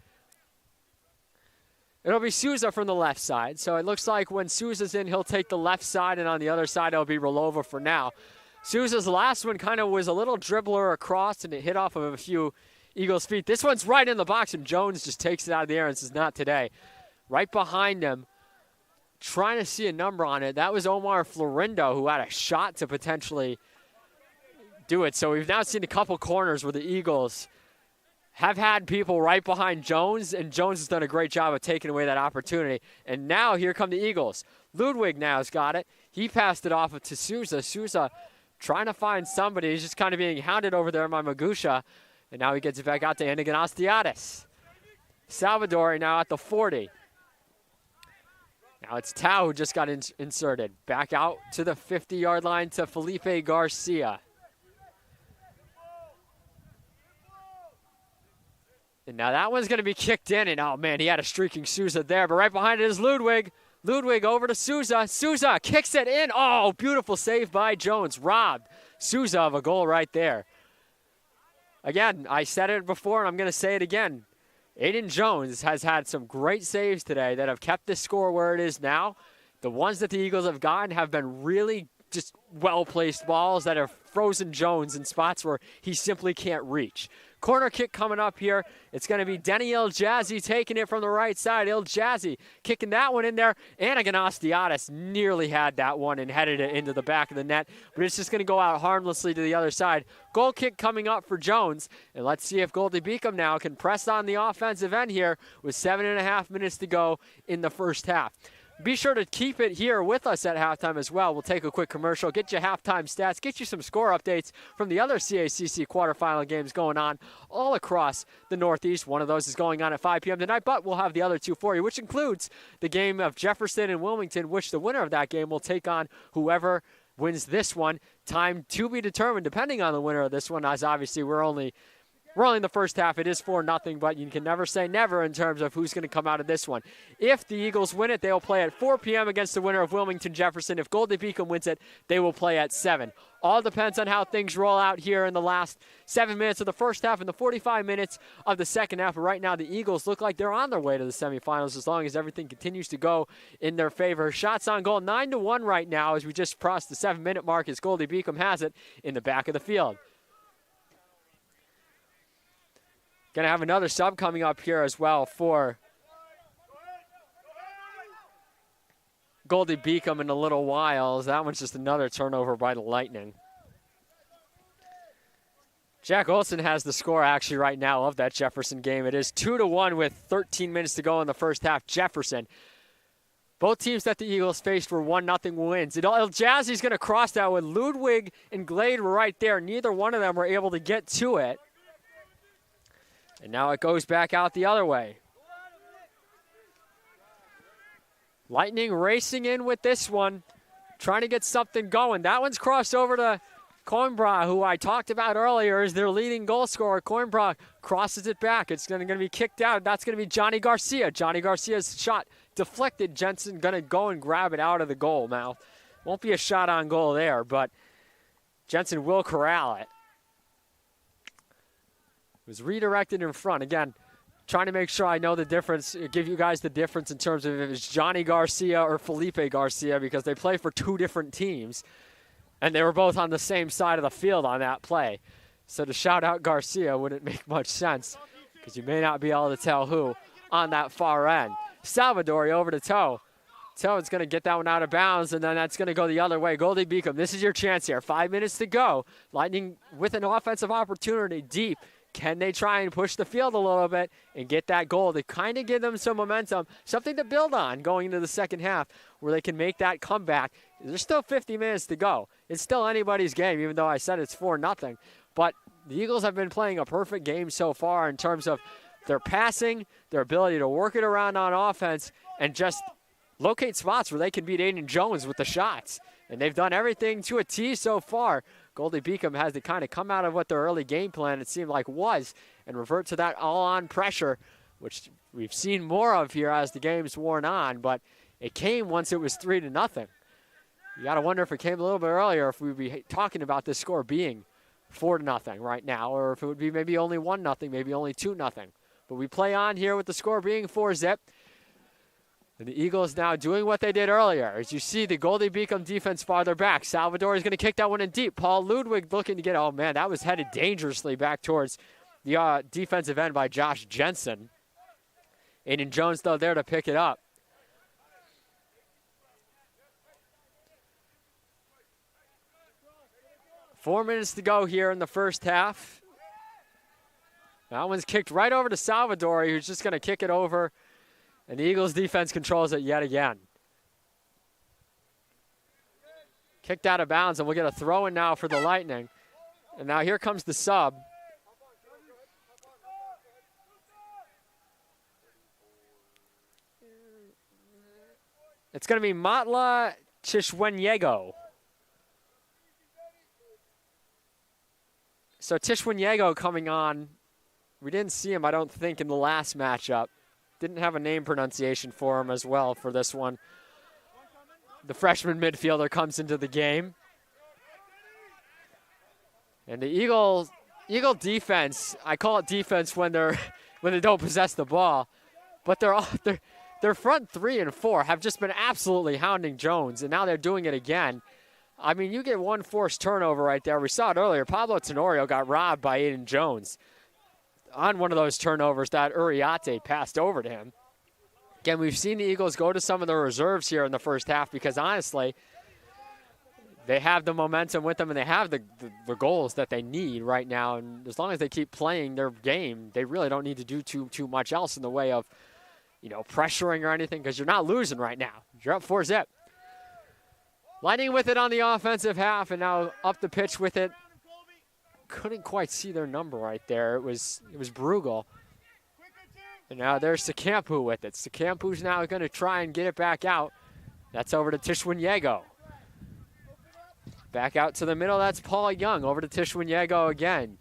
It'll be Souza from the left side. So it looks like when Souza's in, he'll take the left side, and on the other side, it'll be Rolova for now. Souza's last one kind of was a little dribbler across, and it hit off of a few Eagles' feet. This one's right in the box, and Jones just takes it out of the air and says, not today. Right behind him, trying to see a number on it. That was Omar Florindo, who had a shot to potentially do it. So we've now seen a couple corners where the Eagles have had people right behind Jones, and Jones has done a great job of taking away that opportunity. And now here come the Eagles. Ludwig now has got it. He passed it off to Souza. Souza trying to find somebody. He's just kind of being hounded over there by Magusha. And now he gets it back out to Anagnostiadis. Salvadori now at the 40. Now it's Tao who just got inserted. Back out to the 50-yard line to Felipe Garcia. And now that one's going to be kicked in, and oh man, he had a streaking Souza there, but right behind it is Ludwig. Ludwig over to Souza. Souza kicks it in. Oh, beautiful save by Jones. Robbed Souza of a goal right there. Again, I said it before, and I'm going to say it again. Aiden Jones has had some great saves today that have kept this score where it is now. The ones that the Eagles have gotten have been really just well-placed balls that have frozen Jones in spots where he simply can't reach. Corner kick coming up here. It's going to be Denny Iljazzy taking it from the right side. Iljazzy kicking that one in there. Anaganastiadis nearly had that one and headed it into the back of the net, but it's just going to go out harmlessly to the other side. Goal kick coming up for Jones, and let's see if Goldey-Beacom now can press on the offensive end here with 7.5 minutes to go in the first half. Be sure to keep it here with us at halftime as well. We'll take a quick commercial, get you halftime stats, get you some score updates from the other CACC quarterfinal games going on all across the Northeast. One of those is going on at 5 p.m. tonight, but we'll have the other two for you, which includes the game of Jefferson and Wilmington, which the winner of that game will take on whoever wins this one. Time to be determined depending on the winner of this one, as obviously we're only in the first half. It is 4-0, but you can never say never in terms of who's going to come out of this one. If the Eagles win it, they'll play at 4 p.m. against the winner of Wilmington-Jefferson. If Goldey-Beacom wins it, they will play at 7. All depends on how things roll out here in the last 7 minutes of the first half and the 45 minutes of the second half. But right now, the Eagles look like they're on their way to the semifinals as long as everything continues to go in their favor. Shots on goal, 9-1 right now as we just crossed the 7-minute mark as Goldey-Beacom has it in the back of the field. Going to have another sub coming up here as well for Goldey-Beacom in a little while. That one's just another turnover by the Lightning. Jack Olson has the score actually right now of that Jefferson game. It is 2-1 with 13 minutes to go in the first half. Jefferson. Both teams that the Eagles faced were 1-0 wins. Iljazzy's going to cross that with Ludwig and Glade were right there. Neither one of them were able to get to it. And now it goes back out the other way. Lightning racing in with this one, trying to get something going. That one's crossed over to Coimbra, who I talked about earlier is their leading goal scorer. Coimbra crosses it back. It's going to be kicked out. That's going to be Johnny Garcia. Johnny Garcia's shot deflected. Jensen going to go and grab it out of the goal now. Won't be a shot on goal there, but Jensen will corral it. It was redirected in front. Again, trying to make sure I know the difference, give you guys the difference in terms of if it's Johnny Garcia or Felipe Garcia, because they play for two different teams, and they were both on the same side of the field on that play. So to shout out Garcia wouldn't make much sense, because you may not be able to tell who on that far end. Salvadori over to Toe. Toe is going to get that one out of bounds, and then that's going to go the other way. Goldey-Beacom, this is your chance here. 5 minutes to go. Lightning with an offensive opportunity deep. Can they try and push the field a little bit and get that goal to kind of give them some momentum, something to build on going into the second half where they can make that comeback? There's still 50 minutes to go. It's still anybody's game, even though I said it's 4-0. But the Eagles have been playing a perfect game so far in terms of their passing, their ability to work it around on offense, and just locate spots where they can beat Aiden Jones with the shots. And they've done everything to a T so far. Goldey-Beacom has to kind of come out of what their early game plan, it seemed like, was and revert to that all-on pressure, which we've seen more of here as the game's worn on, but it came once it was 3-0. You got to wonder if it came a little bit earlier, if we'd be talking about this score being 4-0 right now, or if it would be maybe only 1-0, maybe only 2-0. But we play on here with the score being 4-0. And the Eagles now doing what they did earlier. As you see the Goldey-Beacom defense farther back. Salvador is going to kick that one in deep. Paul Ludwig looking to get, oh man, that was headed dangerously back towards the defensive end by Josh Jensen. Aiden Jones, though, there to pick it up. Four minutes to go here in the first half. That one's kicked right over to Salvador, who's just going to kick it over. And the Eagles defense controls it yet again. Kicked out of bounds, and we'll get a throw in now for the Lightning. And now here comes the sub. It's going to be Matla Tishwenyego. So Tishwenyego coming on. We didn't see him, I don't think, in the last matchup. Didn't have a name pronunciation for him as well for this one. The freshman midfielder comes into the game. And the Eagle defense, I call it defense when they don't possess the ball, but their front 3 and 4 have just been absolutely hounding Jones, and now they're doing it again. I mean, you get one forced turnover right there. We saw it earlier. Pablo Tenorio got robbed by Aiden Jones. on one of those turnovers that Uriarte passed over to him. Again, we've seen the Eagles go to some of the reserves here in the first half because, honestly, they have the momentum with them and they have the goals that they need right now. And as long as they keep playing their game, they really don't need to do too much else in the way of, pressuring or anything because you're not losing right now. You're up 4-0. Lightning with it on the offensive half and now up the pitch with it. Couldn't quite see their number right there. It was Bruegel. And now there's Secampu with it. Secampu's now going to try and get it back out. That's over to Tishwanyego. Back out to the middle, that's Paul Young. Over to Tishwanyego again.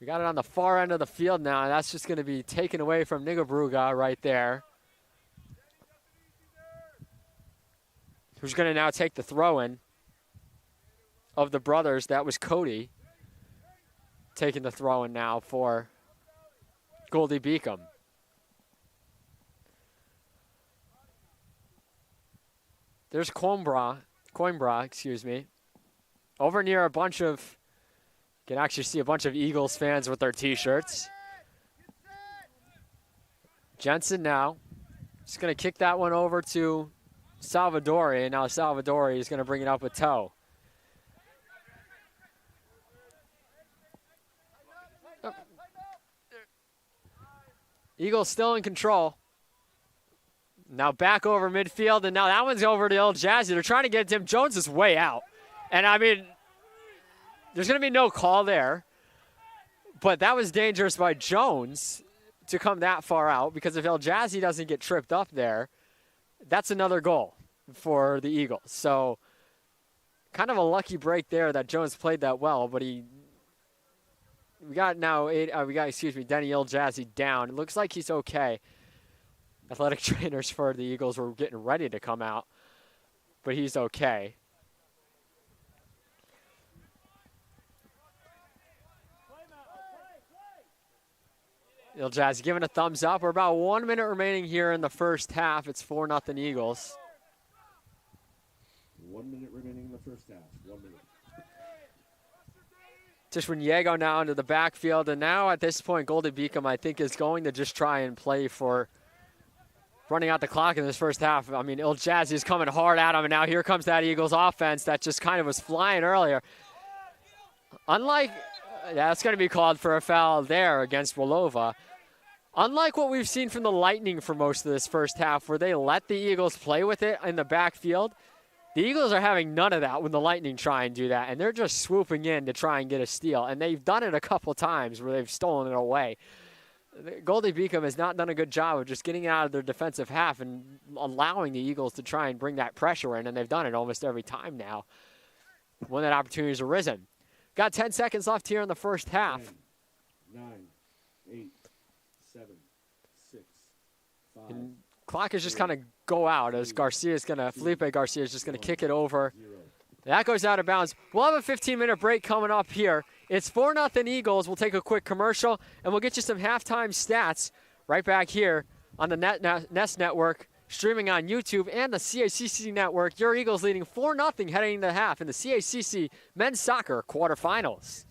We got it on the far end of the field now, and that's just going to be taken away from Nigabruga right there. Who's going to now take the throw-in of the brothers. That was Cody taking the throw-in now for Goldey-Beacom. There's Coimbra, excuse me. Over near a bunch of, you can actually see a bunch of Eagles fans with their T-shirts. Jensen now, just going to kick that one over to Salvadori, and now Salvadori is going to bring it up with Toe. Oh. Eagles still in control. Now back over midfield, and now that one's over to old Jazzy. They're trying to get Tim Jones' way out. And, I mean, there's going to be no call there. But that was dangerous by Jones to come that far out because if El Jazzy doesn't get tripped up there, that's another goal for the Eagles. So kind of a lucky break there that Jones played that well, but we got Denny El Jazzy down. It looks like he's okay. Athletic trainers for the Eagles were getting ready to come out, but he's okay. El Jazzy giving a thumbs up. We're about 1 minute remaining here in the first half. It's 4-0 Eagles. 1 minute remaining in the first half. 1 minute. Tishwanyego now into the backfield, and now at this point, Goldey-Beacom, I think, is going to just try and play for running out the clock in this first half. I mean, Il Jazzy is coming hard at him, and now here comes that Eagles offense that just kind of was flying earlier. That's going to be called for a foul there against Wolova. Unlike what we've seen from the Lightning for most of this first half, where they let the Eagles play with it in the backfield, the Eagles are having none of that when the Lightning try and do that, and they're just swooping in to try and get a steal, and they've done it a couple times where they've stolen it away. Goldey-Beacom has not done a good job of just getting out of their defensive half and allowing the Eagles to try and bring that pressure in, and they've done it almost every time now when that opportunity's arisen. Got 10 seconds left here in the first half. 10, 9, 8, 7, 6, 5. And clock is just kind of go out as Felipe Garcia is just going to kick it over. 0. That goes out of bounds. We'll have a 15-minute break coming up here. It's 4-0 Eagles. We'll take a quick commercial, and we'll get you some halftime stats right back here on the Nest Network, streaming on YouTube and the CACC Network. Your Eagles leading 4-0 heading into the half in the CACC Men's Soccer Quarterfinals.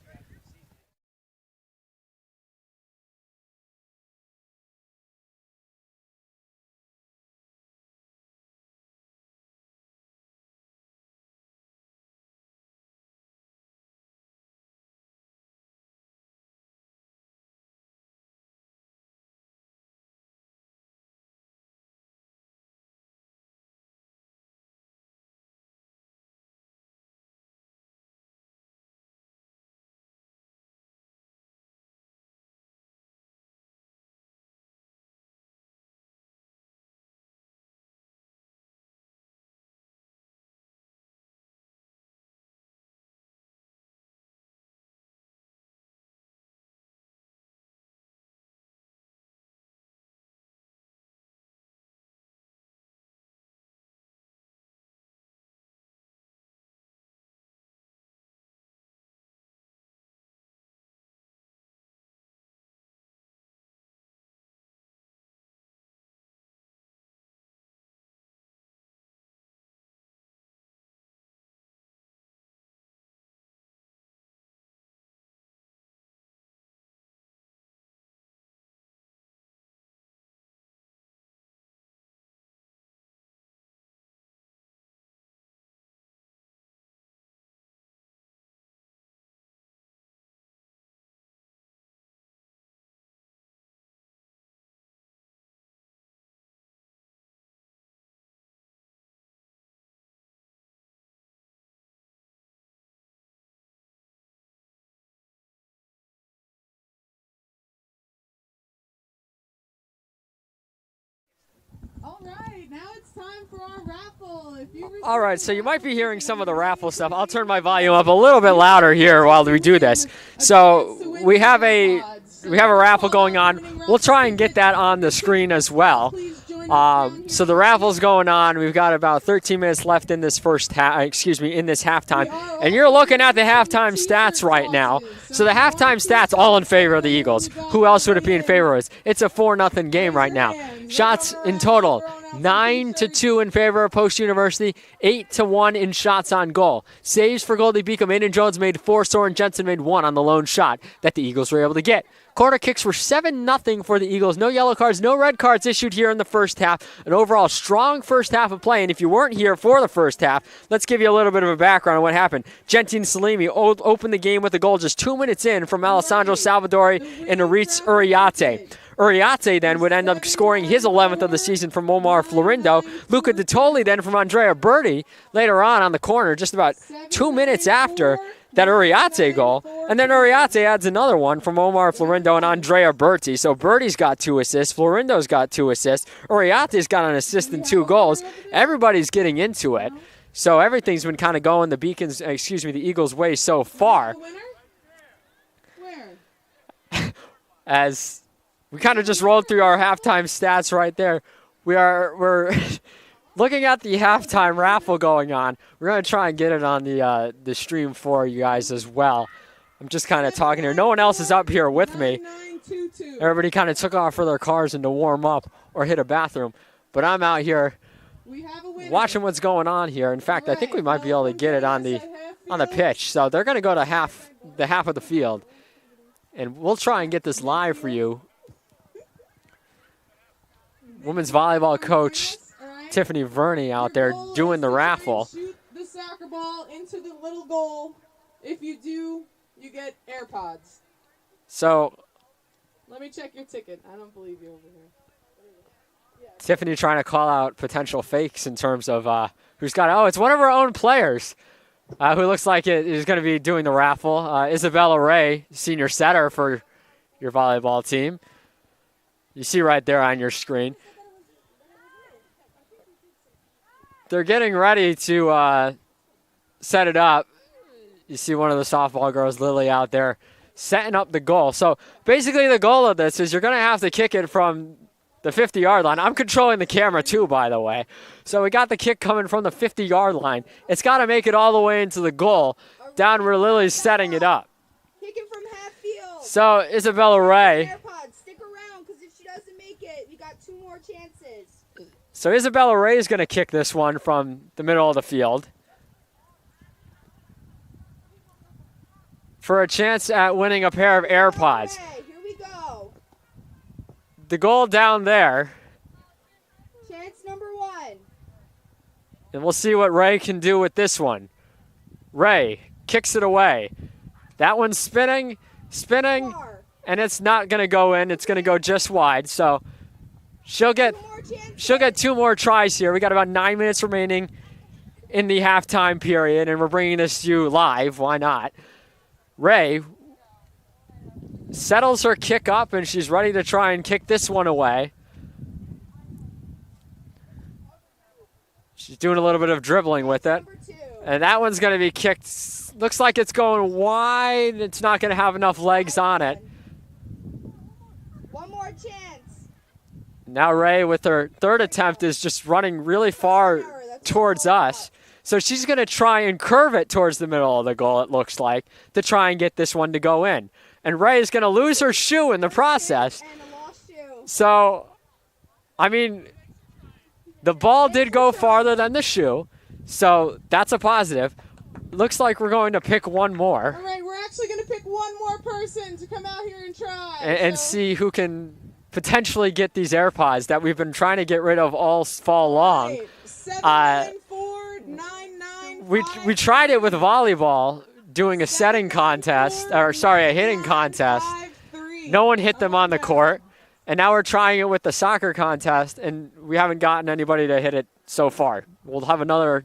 right, now it's time for our raffle. If you All right, so you might be hearing some of the raffle stuff. I'll turn my volume up a little bit louder here while we do this. So we have a raffle going on. We'll try and get that on the screen as well. So the raffle's going on. We've got about 13 minutes left in this in this halftime. And you're looking at the halftime stats right now. So the halftime stats all in favor of the Eagles. Who else would it be in favor of? It's a 4-0 game right now. Shots in total, 9-2 in favor of Post University, 8-1 in shots on goal. Saves for Goldey-Beacom. Aiden Jones made 4, Soren Jensen made 1 on the lone shot that the Eagles were able to get. Corner kicks were 7-0 for the Eagles. No yellow cards, no red cards issued here in the first half. An overall strong first half of play. And if you weren't here for the first half, let's give you a little bit of a background on what happened. Gentin Salimi opened the game with a goal just 2 minutes in from Alessandro Salvadori and Aritz Uriate. Uriate then would end up scoring his 11th of the season from Omar Florindo. Luca Dettoli then from Andrea Berti later on the corner, just about 2 minutes after that Uriate goal. And then Uriate adds another one from Omar Florindo and Andrea Berti. So Berti's got 2 assists. Florindo's got 2 assists. Uriate's got an assist and 2 goals. Everybody's getting into it. So everything's been kind of going the Eagles' way so far. As we kind of just rolled through our halftime stats right there. We're looking at the halftime raffle going on. We're going to try and get it on the stream for you guys as well. I'm just kind of talking here. No one else is up here with me. Everybody kind of took off for their cars and to warm up or hit a bathroom. But I'm out here watching what's going on here. In fact, I think we might be able to get it on the pitch. So they're going to go to the half of the field. And we'll try and get this live for you. Women's volleyball coach Tiffany Verney out there doing the raffle. Shoot the soccer ball into the little goal. If you do, you get AirPods. So let me check your ticket. I don't believe you over here. Tiffany trying to call out potential fakes in terms of who's got. It's one of our own players who looks like it is going to be doing the raffle. Isabella Ray, senior setter for your volleyball team. You see right there on your screen. They're getting ready to set it up. You see one of the softball girls, Lily, out there setting up the goal. So basically the goal of this is you're going to have to kick it from the 50-yard line. I'm controlling the camera too, by the way. So we got the kick coming from the 50-yard line. It's got to make it all the way into the goal, down where Lily's setting it up. Kick it from half field. So Isabella Ray. Stick around, because if she doesn't make it, you got 2 more chances. So Isabella Ray is going to kick this one from the middle of the field for a chance at winning a pair of AirPods. Okay, here we go. The goal down there. Chance number 1. And we'll see what Ray can do with this one. Ray kicks it away. That one's spinning, and it's not going to go in. It's going to go just wide. So she'll get 2 more tries here. We got about 9 minutes remaining in the halftime period, and we're bringing this to you live. Why not? Ray settles her kick up, and she's ready to try and kick this one away. She's doing a little bit of dribbling with it. And that one's going to be kicked. Looks like it's going wide. It's not going to have enough legs on it. 1 more chance. Now Ray, with her 3rd attempt, is just running really far towards us. So she's going to try and curve it towards the middle of the goal, it looks like, to try and get this one to go in. And Ray is going to lose her shoe in the process. So, I mean, the ball did go farther than the shoe. So that's a positive. Looks like we're going to pick one more. All right, we're actually going to pick one more person to come out here and try. And see who can potentially get these AirPods that we've been trying to get rid of all fall long. Right. 794-9953. We tried it with volleyball, doing a setting contest, a hitting contest. No one hit them on the court. And now we're trying it with the soccer contest, and we haven't gotten anybody to hit it so far. We'll have another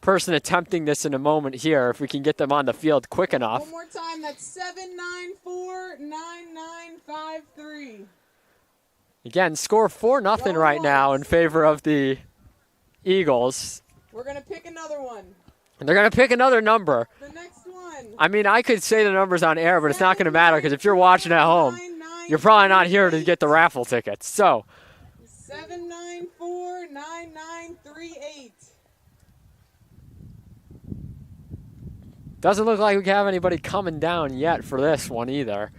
person attempting this in a moment here if we can get them on the field quick enough. One more time, that's 794-9953. Again, score 4-0 right now in favor of the Eagles. We're going to pick another one. And they're going to pick another number. The next one. I mean, I could say the numbers on air, but it's not going to matter because if you're watching at home, you're probably not here to get the raffle tickets. So 7949938. doesn't look like we have anybody coming down yet for this one either.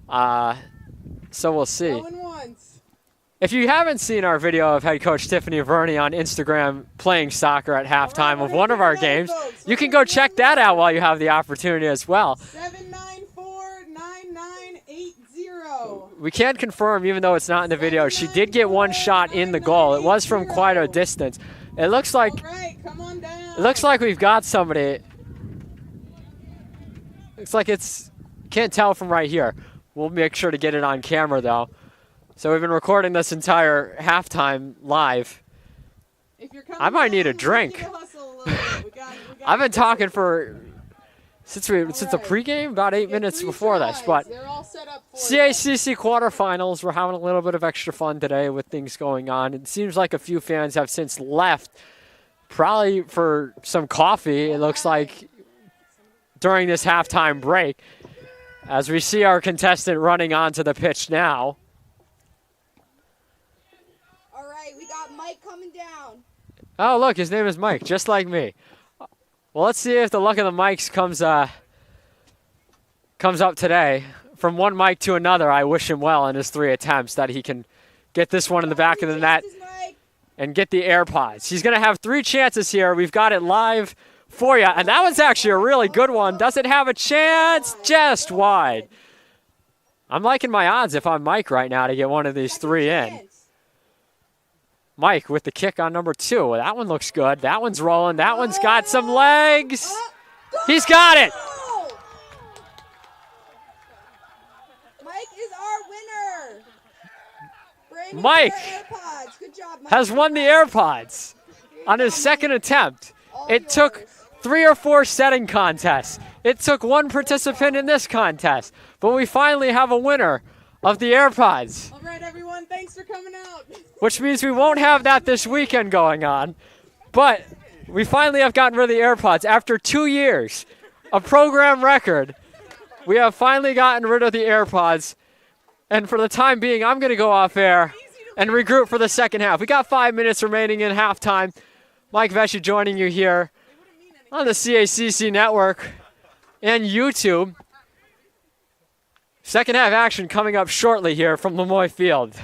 So we'll see. Going once. If you haven't seen our video of head coach Tiffany Verney on Instagram playing soccer at halftime of one of our games, you can go check that out while you have the opportunity as well. 7949980. We can confirm, even though it's not in the video, she did get one shot in the goal. It was from quite a distance. It looks like All right, come on down. it looks like we've got somebody. Looks like it's can't tell from right here. We'll make sure to get it on camera though. So we've been recording this entire halftime live. If you're coming I might need a down, drink. we need to hustle a little bit. We got I've been talking for since the right. pregame, about 8 Get minutes 3 before this. tries. But They're all set up for CACC quarterfinals, we're having a little bit of extra fun today with things going on. It seems like a few fans have since left, probably for some coffee, it looks like, during this halftime break. As we see our contestant running onto the pitch now. All right, we got Mike coming down. Oh, look, his name is Mike, just like me. Well, let's see if the luck of the Mikes comes up today. From one Mike to another, I wish him well in his 3 attempts that he can get this one in the back of the net and get the AirPods. He's going to have 3 chances here. We've got it live for you. And that was actually a really good one. Does it have a chance? Just wide. I'm liking my odds if I'm Mike right now to get one of these 3 in. Mike with the kick on number 2. That one looks good. That one's rolling. That one's got some legs. He's got it. Mike is our winner. Brandon Mike AirPods. Good job, Mike. has won the AirPods on his second attempt. It took 3 or 4 setting contests. It took 1 participant in this contest. But we finally have a winner of the AirPods. All right, everyone, thanks for coming out. Which means we won't have that this weekend going on. But we finally have gotten rid of the AirPods. After 2 years, a program record, we have finally gotten rid of the AirPods. And for the time being, I'm going to go off air and regroup for the second half. We got 5 minutes remaining in halftime. Mike Vesci joining you here on the CACC network and YouTube. Second half action coming up shortly here from Lemoy Field.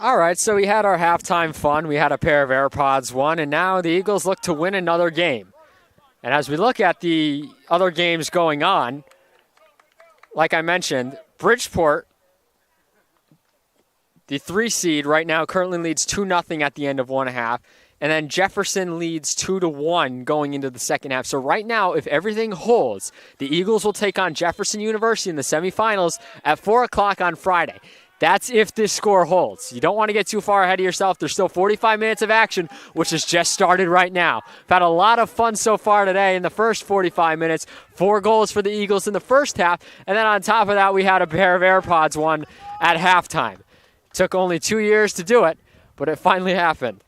All right, so we had our halftime fun. We had a pair of AirPods won, and now the Eagles look to win another game. And as we look at the other games going on, like I mentioned, Bridgeport, the 3 seed right now, currently leads 2-0 at the end of 1/2. And then Jefferson leads 2-1 going into the second half. So right now, if everything holds, the Eagles will take on Jefferson University in the semifinals at 4 o'clock on Friday. That's if this score holds. You don't want to get too far ahead of yourself. There's still 45 minutes of action, which has just started right now. We've had a lot of fun so far today in the first 45 minutes. 4 goals for the Eagles in the first half. And then on top of that, we had a pair of AirPods won at halftime. Took only 2 years to do it, but it finally happened.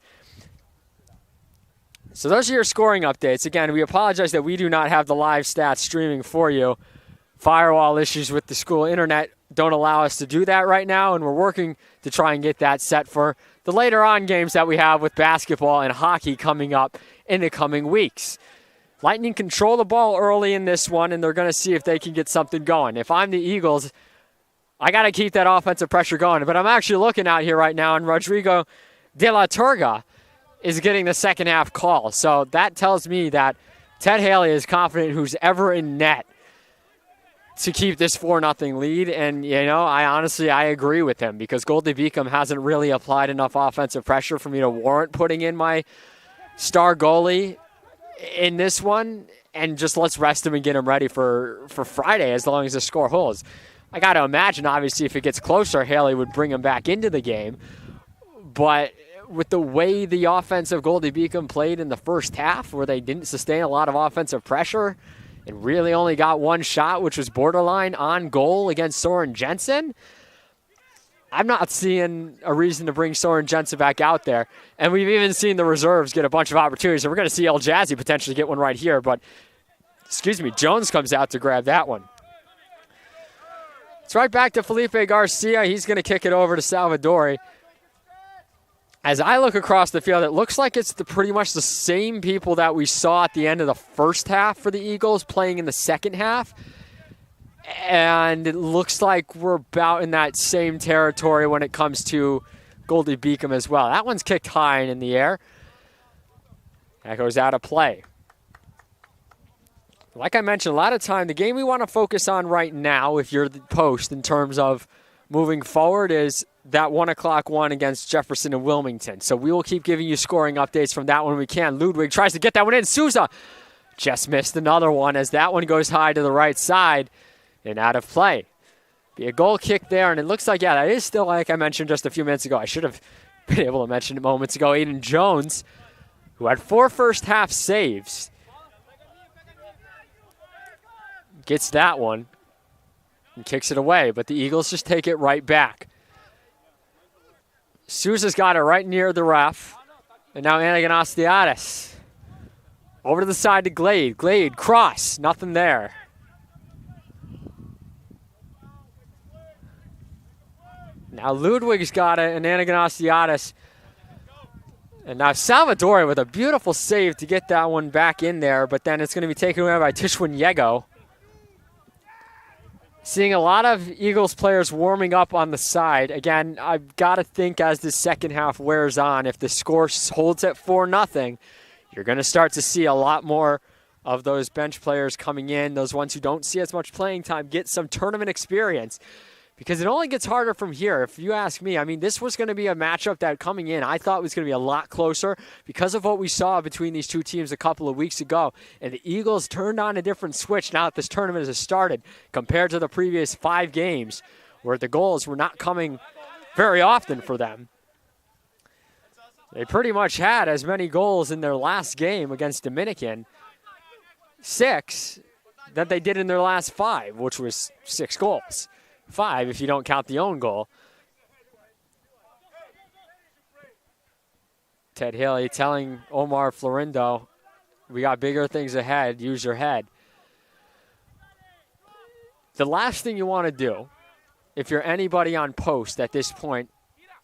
So those are your scoring updates. Again, we apologize that we do not have the live stats streaming for you. Firewall issues with the school internet don't allow us to do that right now, and we're working to try and get that set for the later on games that we have with basketball and hockey coming up in the coming weeks. Lightning control the ball early in this one, and they're going to see if they can get something going. If I'm the Eagles, I got to keep that offensive pressure going. But I'm actually looking out here right now, and Rodrigo de la Turga is getting the second half call. So that tells me that Ted Haley is confident who's ever in net to keep this 4-0 lead. And, you know, I agree with him because Goldey-Beacom hasn't really applied enough offensive pressure for me to warrant putting in my star goalie in this one. And just let's rest him and get him ready for Friday as long as the score holds. I got to imagine, obviously, if it gets closer, Haley would bring him back into the game. But with the way the offense of Goldey-Beacom played in the first half, where they didn't sustain a lot of offensive pressure and really only got one shot, which was borderline on goal against Soren Jensen, I'm not seeing a reason to bring Soren Jensen back out there. And we've even seen the reserves get a bunch of opportunities. So we're going to see El Jazzy potentially get one right here. But, Jones comes out to grab that one. It's right back to Felipe Garcia. He's going to kick it over to Salvadori. As I look across the field, it looks like it's pretty much the same people that we saw at the end of the first half for the Eagles playing in the second half. And it looks like we're about in that same territory when it comes to Goldey-Beacom as well. That one's kicked high and in the air. That goes out of play. Like I mentioned, a lot of time, the game we want to focus on right now, if you're the post in terms of moving forward, is that 1 o'clock one against Jefferson and Wilmington. So we will keep giving you scoring updates from that one when we can. Ludwig tries to get that one in. Souza just missed another one as that one goes high to the right side and out of play. Be a goal kick there, and it looks like, that is still, like I mentioned just a few minutes ago. I should have been able to mention it moments ago. Aiden Jones, who had 4 first half saves, gets that one and kicks it away, but the Eagles just take it right back. Souza's got it right near the ref. And now Anaganastiadis. Over to the side to Glade. Glade, cross. Nothing there. Now Ludwig's got it, and Anaganastiadis. And now Salvadori with a beautiful save to get that one back in there, but then it's going to be taken away by Tishwin Yego. Seeing a lot of Eagles players warming up on the side. Again, I've got to think as the second half wears on, if the score holds at 4-0, you're going to start to see a lot more of those bench players coming in, those ones who don't see as much playing time, get some tournament experience. Because it only gets harder from here, if you ask me. I mean, this was going to be a matchup that coming in I thought was going to be a lot closer because of what we saw between these two teams a couple of weeks ago. And the Eagles turned on a different switch now that this tournament has started compared to the previous 5 games where the goals were not coming very often for them. They pretty much had as many goals in their last game against Dominican, 6, that they did in their last 5, which was 6 goals. 5 if you don't count the own goal. Ted Haley telling Omar Florindo, we got bigger things ahead, use your head. The last thing you want to do, if you're anybody on post at this point,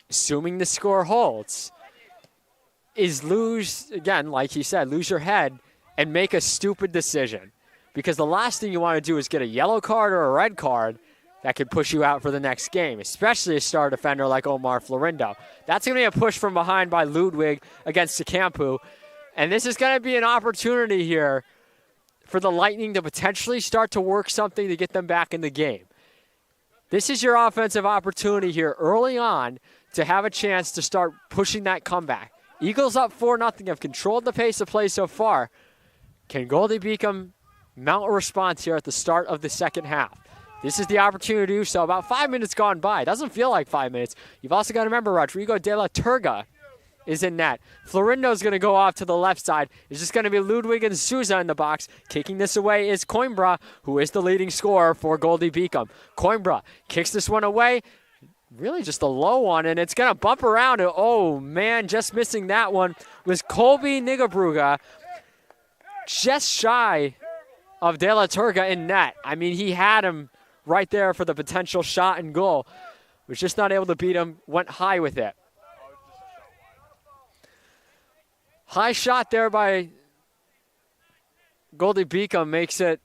assuming the score holds, is lose, again, like he said, lose your head and make a stupid decision. Because the last thing you want to do is get a yellow card or a red card that could push you out for the next game, especially a star defender like Omar Florindo. That's going to be a push from behind by Ludwig against Secampu. And this is going to be an opportunity here for the Lightning to potentially start to work something to get them back in the game. This is your offensive opportunity here early on to have a chance to start pushing that comeback. Eagles up 4-0, have controlled the pace of play so far. Can Goldey-Beacom mount a response here at the start of the second half? This is the opportunity to do so. About 5 minutes gone by. It doesn't feel like 5 minutes. You've also got to remember Rodrigo de la Turga is in net. Florindo's going to go off to the left side. It's just going to be Ludwig and Souza in the box. Kicking this away is Coimbra, who is the leading scorer for Goldey-Beacom. Coimbra kicks this one away. Really just a low one, and it's going to bump around. Oh, man, just missing that one was Colby Nigabruga. Just shy of De La Turga in net. I mean, he had him right there for the potential shot and goal. Was just not able to beat him, went high with it. High shot there by Goldey-Beacom makes it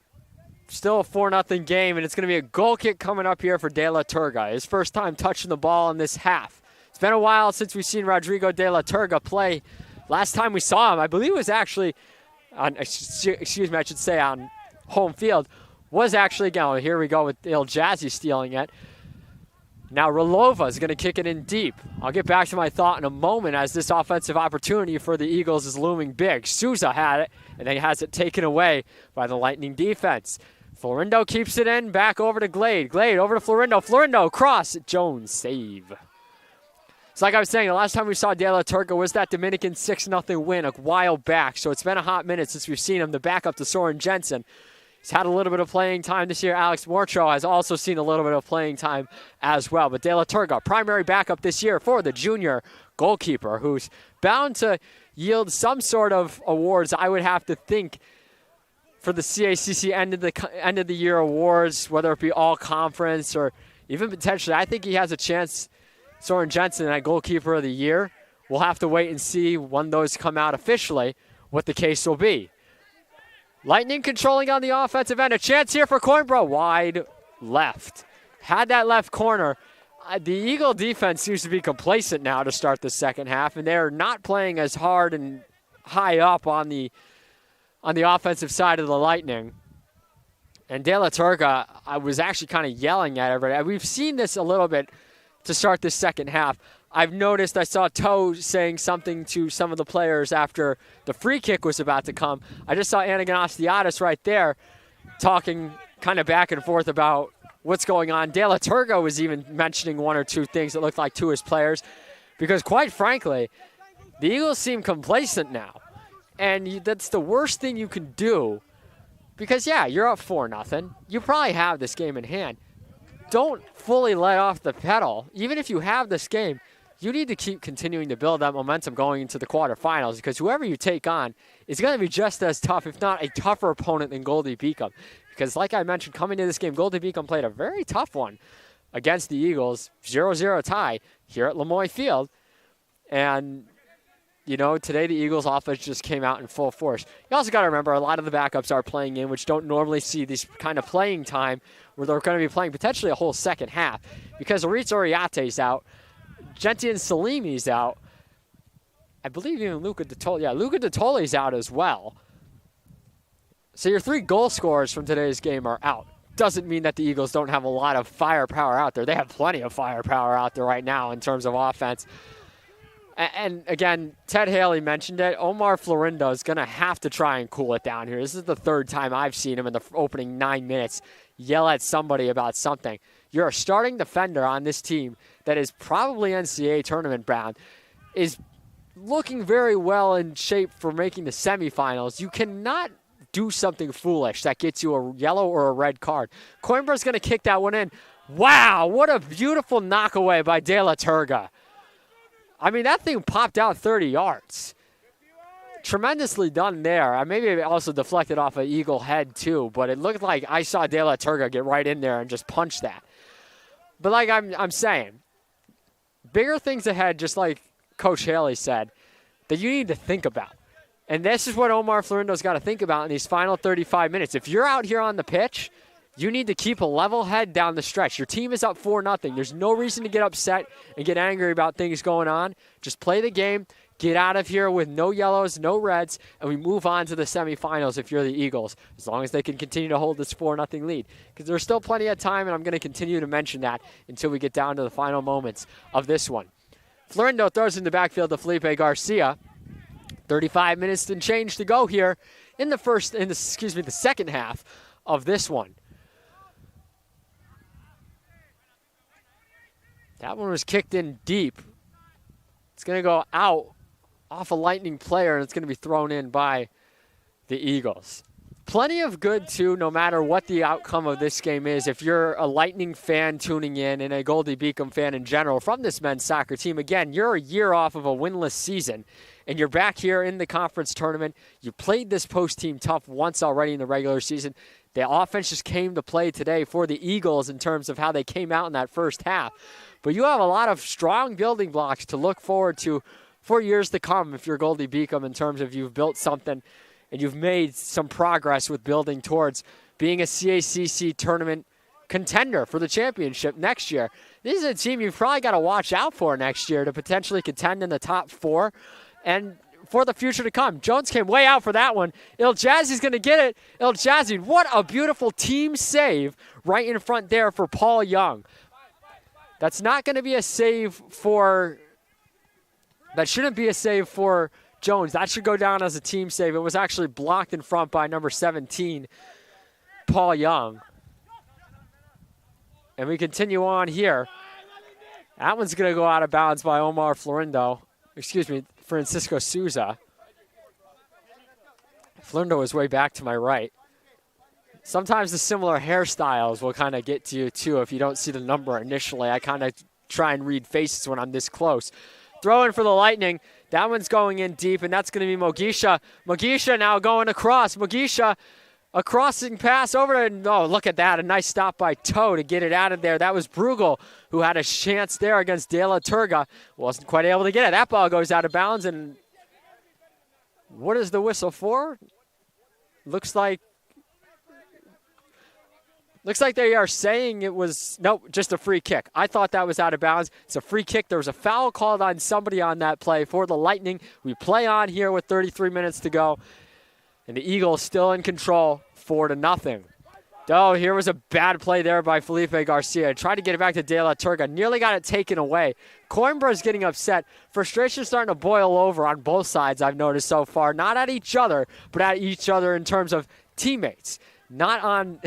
still a 4-0 game, and it's going to be a goal kick coming up here for De La Turga. His first time touching the ball in this half. It's been a while since we've seen Rodrigo de la Turga play. Last time we saw him, I believe it was actually on, excuse me, I should say on home field, was actually, again, here we go with Il Jazzy stealing it. Now Relova is going to kick it in deep. I'll get back to my thought in a moment as this offensive opportunity for the Eagles is looming big. Souza had it, and then has it taken away by the Lightning defense. Florindo keeps it in, back over to Glade. Glade over to Florindo. Florindo, cross. Jones, save. It's like I was saying, the last time we saw De La Turga was that Dominican 6-0 win a while back. So it's been a hot minute since we've seen him, the backup to Soren Jensen. He's had a little bit of playing time this year. Alex Morcho has also seen a little bit of playing time as well. But De La Turga, primary backup this year for the junior goalkeeper, who's bound to yield some sort of awards, I would have to think, for the CACC end of the year awards, whether it be all conference or even potentially. I think he has a chance, Soren Jensen, at goalkeeper of the year. We'll have to wait and see when those come out officially what the case will be. Lightning controlling on the offensive end. A chance here for Coimbra. Wide left. Had that left corner. The Eagle defense seems to be complacent now to start the second half, and they're not playing as hard and high up on the offensive side of the Lightning. And De La Turga, I was actually kind of yelling at everybody. We've seen this a little bit to start this second half. I've noticed, I saw Toe saying something to some of the players after the free kick was about to come. I just saw Anaganastiadis right there talking kind of back and forth about what's going on. De La Turga was even mentioning one or two things that looked like to his players, because quite frankly, the Eagles seem complacent now. And that's the worst thing you can do, because, yeah, you're up 4-0. You probably have this game in hand. Don't fully let off the pedal. Even if you have this game, you need to keep continuing to build that momentum going into the quarterfinals, because whoever you take on is going to be just as tough, if not a tougher opponent than Goldey-Beacom. Because like I mentioned, coming to this game, Goldey-Beacom played a very tough one against the Eagles, 0-0 tie here at Lemoy Field. And, you know, today the Eagles offense just came out in full force. You also got to remember a lot of the backups are playing in, which don't normally see this kind of playing time where they're going to be playing potentially a whole second half, because Aritz Oriate's out. Gentian Salimi's out. I believe even Luca Detoli. Yeah, Luca Detoli's out as well. So your three goal scorers from today's game are out. Doesn't mean that the Eagles don't have a lot of firepower out there. They have plenty of firepower out there right now in terms of offense. And again, Ted Haley mentioned it. Omar Florindo is going to have to try and cool it down here. This is the third time I've seen him in the opening 9 minutes yell at somebody about something. You're a starting defender on this team that is probably NCAA tournament bound, is looking very well in shape for making the semifinals. You cannot do something foolish that gets you a yellow or a red card. Coimbra's going to kick that one in. Wow, what a beautiful knockaway by De La Turga. I mean, that thing popped out 30 yards. Tremendously done there. Maybe it also deflected off an Eagle head too, but it looked like I saw De La Turga get right in there and just punch that. But like I'm saying, bigger things ahead, just like Coach Haley said, that you need to think about. And this is what Omar Florindo's got to think about in these final 35 minutes. If you're out here on the pitch, You need to keep a level head down the stretch. Your team is up 4-0. There's no reason to get upset and get angry about things going on. Just play the game, get out of here with no yellows, no reds, and we move on to the semifinals if you're the Eagles, as long as they can continue to hold this 4-0 lead. Because there's still plenty of time, and I'm going to continue to mention that until we get down to the final moments of this one. Florindo throws in the backfield to Felipe Garcia. 35 minutes and change to go here in the second half of this one. That one was kicked in deep. It's going to go out off a Lightning player, and it's going to be thrown in by the Eagles. Plenty of good, too, no matter what the outcome of this game is. If you're a Lightning fan tuning in and a Goldey-Beacom fan in general from this men's soccer team, again, you're a year off of a winless season, and you're back here in the conference tournament. You played this post team tough once already in the regular season. The offense just came to play today for the Eagles in terms of how they came out in that first half. But you have a lot of strong building blocks to look forward to for years to come if you're Goldey-Beacom, in terms of you've built something and you've made some progress with building towards being a CACC tournament contender for the championship next year. This is a team you've probably got to watch out for next year to potentially contend in the top 4 and for the future to come. Jones came way out for that one. Il Jazzy's going to get it. Il Jazzy, what a beautiful team save right in front there for Paul Young. That's not going to be a save for – that shouldn't be a save for Jones. That should go down as a team save. It was actually blocked in front by number 17, Paul Young. And we continue on here. That one's going to go out of bounds by Francisco Souza. Florindo is way back to my right. Sometimes the similar hairstyles will kind of get to you, too, if you don't see the number initially. I kind of try and read faces when I'm this close. Throw in for the Lightning. That one's going in deep, and that's going to be Mogisha. Mogisha now going across. Mogisha, a crossing pass over to, oh, look at that. A nice stop by Toe to get it out of there. That was Bruegel, who had a chance there against De La Turga. Wasn't quite able to get it. That ball goes out of bounds, and what is the whistle for? Looks like they are saying it was, nope, just a free kick. I thought that was out of bounds. It's a free kick. There was a foul called on somebody on that play for the Lightning. We play on here with 33 minutes to go. And the Eagles still in control, 4-0. Oh, here was a bad play there by Felipe Garcia. Tried to get it back to De La Turga. Nearly got it taken away. Coimbra's getting upset. Frustration starting to boil over on both sides, I've noticed so far. Not at each other, but at each other in terms of teammates. I'm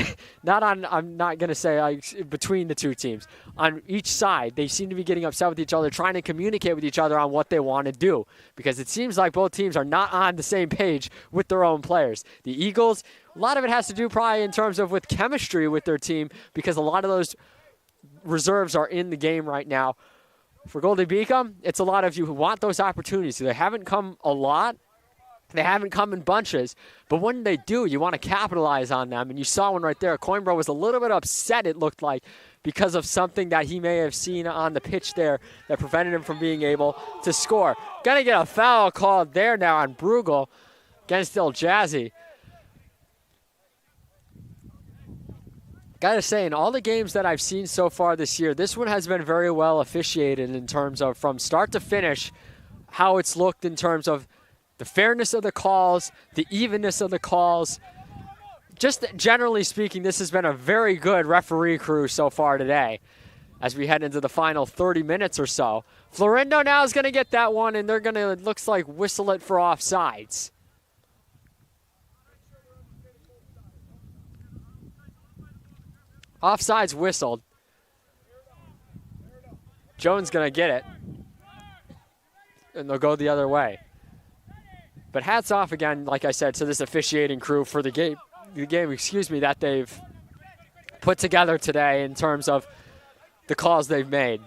not going to say between the two teams. On each side, they seem to be getting upset with each other, trying to communicate with each other on what they want to do, because it seems like both teams are not on the same page with their own players. The Eagles, a lot of it has to do probably in terms of with chemistry with their team, because a lot of those reserves are in the game right now. For Goldey-Beacom, it's a lot of you who want those opportunities. They haven't come a lot. They haven't come in bunches, but when they do, you want to capitalize on them. And you saw one right there. Coimbra was a little bit upset, it looked like, because of something that he may have seen on the pitch there that prevented him from being able to score. Going to get a foul called there now on Bruegel against Il Jazzy. Got to say, in all the games that I've seen so far this year, this one has been very well officiated in terms of from start to finish, how it's looked in terms of the fairness of the calls, the evenness of the calls. Just generally speaking, this has been a very good referee crew so far today as we head into the final 30 minutes or so. Florindo now is going to get that one, and they're going to, it looks like, whistle it for offsides. Offsides whistled. Jones going to get it, and they'll go the other way. But hats off again, like I said, to this officiating crew for the game that they've put together today in terms of the calls they've made.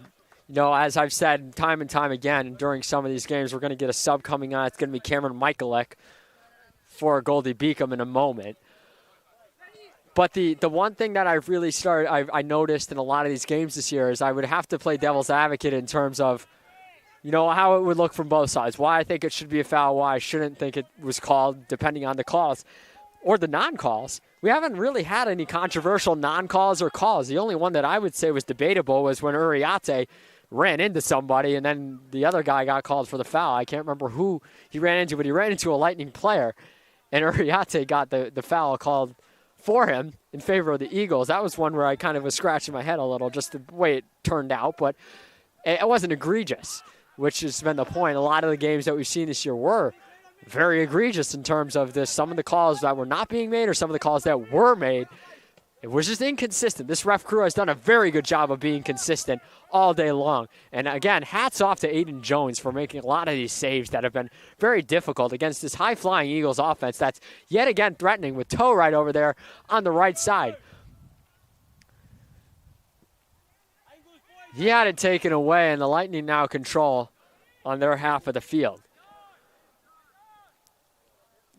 You know, as I've said time and time again, during some of these games, we're going to get a sub coming on. It's going to be Cameron Michalek for Goldey-Beacom in a moment. But the one thing that I've really I noticed in a lot of these games this year is I would have to play devil's advocate in terms of, you know, how it would look from both sides. Why I think it should be a foul, why I shouldn't think it was called, depending on the calls. or the non-calls. We haven't really had any controversial non-calls or calls. The only one that I would say was debatable was when Uriarte ran into somebody and then the other guy got called for the foul. I can't remember who he ran into, but he ran into a Lightning player, and Uriarte got the foul called for him in favor of the Eagles. That was one where I kind of was scratching my head a little, just the way it turned out, but it wasn't egregious, which has been the point. A lot of the games that we've seen this year were very egregious in terms of some of the calls that were not being made or some of the calls that were made. It was just inconsistent. This ref crew has done a very good job of being consistent all day long. And again, hats off to Aiden Jones for making a lot of these saves that have been very difficult against this high-flying Eagles offense that's yet again threatening with Toe right over there on the right side. He had it taken away, and the Lightning now control on their half of the field.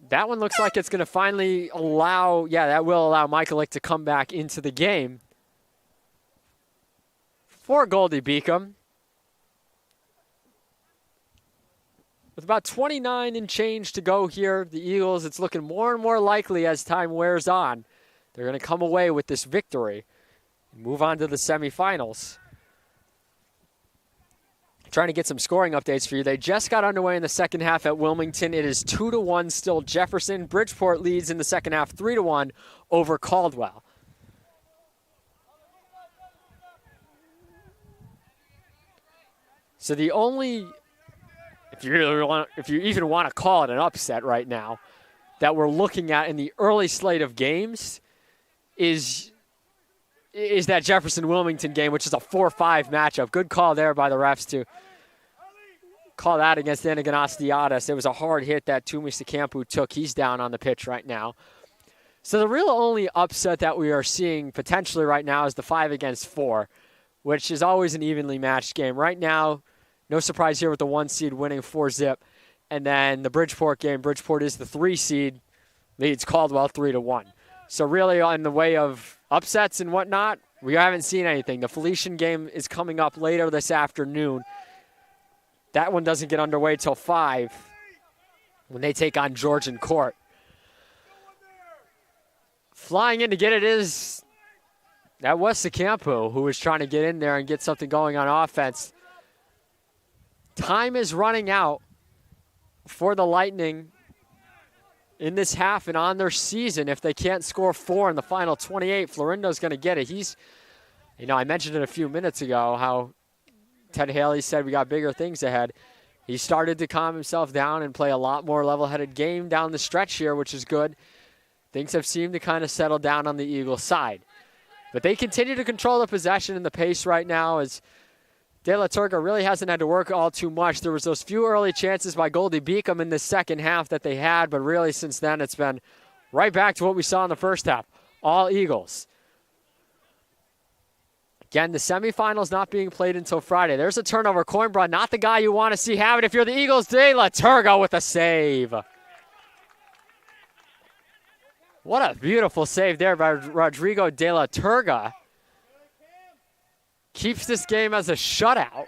That one looks like it's going to finally allow, that will allow Michaelic to come back into the game for Goldey-Beacom. With about 29 and change to go here, the Eagles, it's looking more and more likely as time wears on, they're going to come away with this victory and move on to the semifinals. Trying to get some scoring updates for you. They just got underway in the second half at Wilmington. It is 2-1 still Jefferson. Bridgeport leads in the second half 3-1 over Caldwell. So the only, if you even want to call it an upset right now, that we're looking at in the early slate of games is that Jefferson-Wilmington game, which is a 4-5 matchup. Good call there by the refs to call that against Anaganastiadis. It was a hard hit that Tumi Sekampu took. He's down on the pitch right now. So the real only upset that we are seeing potentially right now is the 5-against-4, which is always an evenly matched game. Right now, no surprise here with the 1 seed winning 4-zip. And then the Bridgeport game, Bridgeport is the 3 seed, leads Caldwell 3-1. So really on the way of upsets and whatnot, we haven't seen anything. The Felician game is coming up later this afternoon. That one doesn't get underway till 5 when they take on Georgian Court. Flying in to get it that was Sekampu, who was trying to get in there and get something going on offense. Time is running out for the Lightning in this half and on their season. If they can't score 4 in the final 28, Florindo's going to get it. I mentioned it a few minutes ago how Ted Haley said we got bigger things ahead. He started to calm himself down and play a lot more level-headed game down the stretch here, which is good. Things have seemed to kind of settle down on the Eagles' side. But they continue to control the possession and the pace right now as De La Turca really hasn't had to work all too much. There was those few early chances by Goldey-Beacom in the second half that they had, but really since then it's been right back to what we saw in the first half. All Eagles. Again, the semifinals not being played until Friday. There's a turnover. Coimbra, not the guy you want to see have it if you're the Eagles. De La Turca with a save. What a beautiful save there by Rodrigo De La Turca. Keeps this game as a shutout.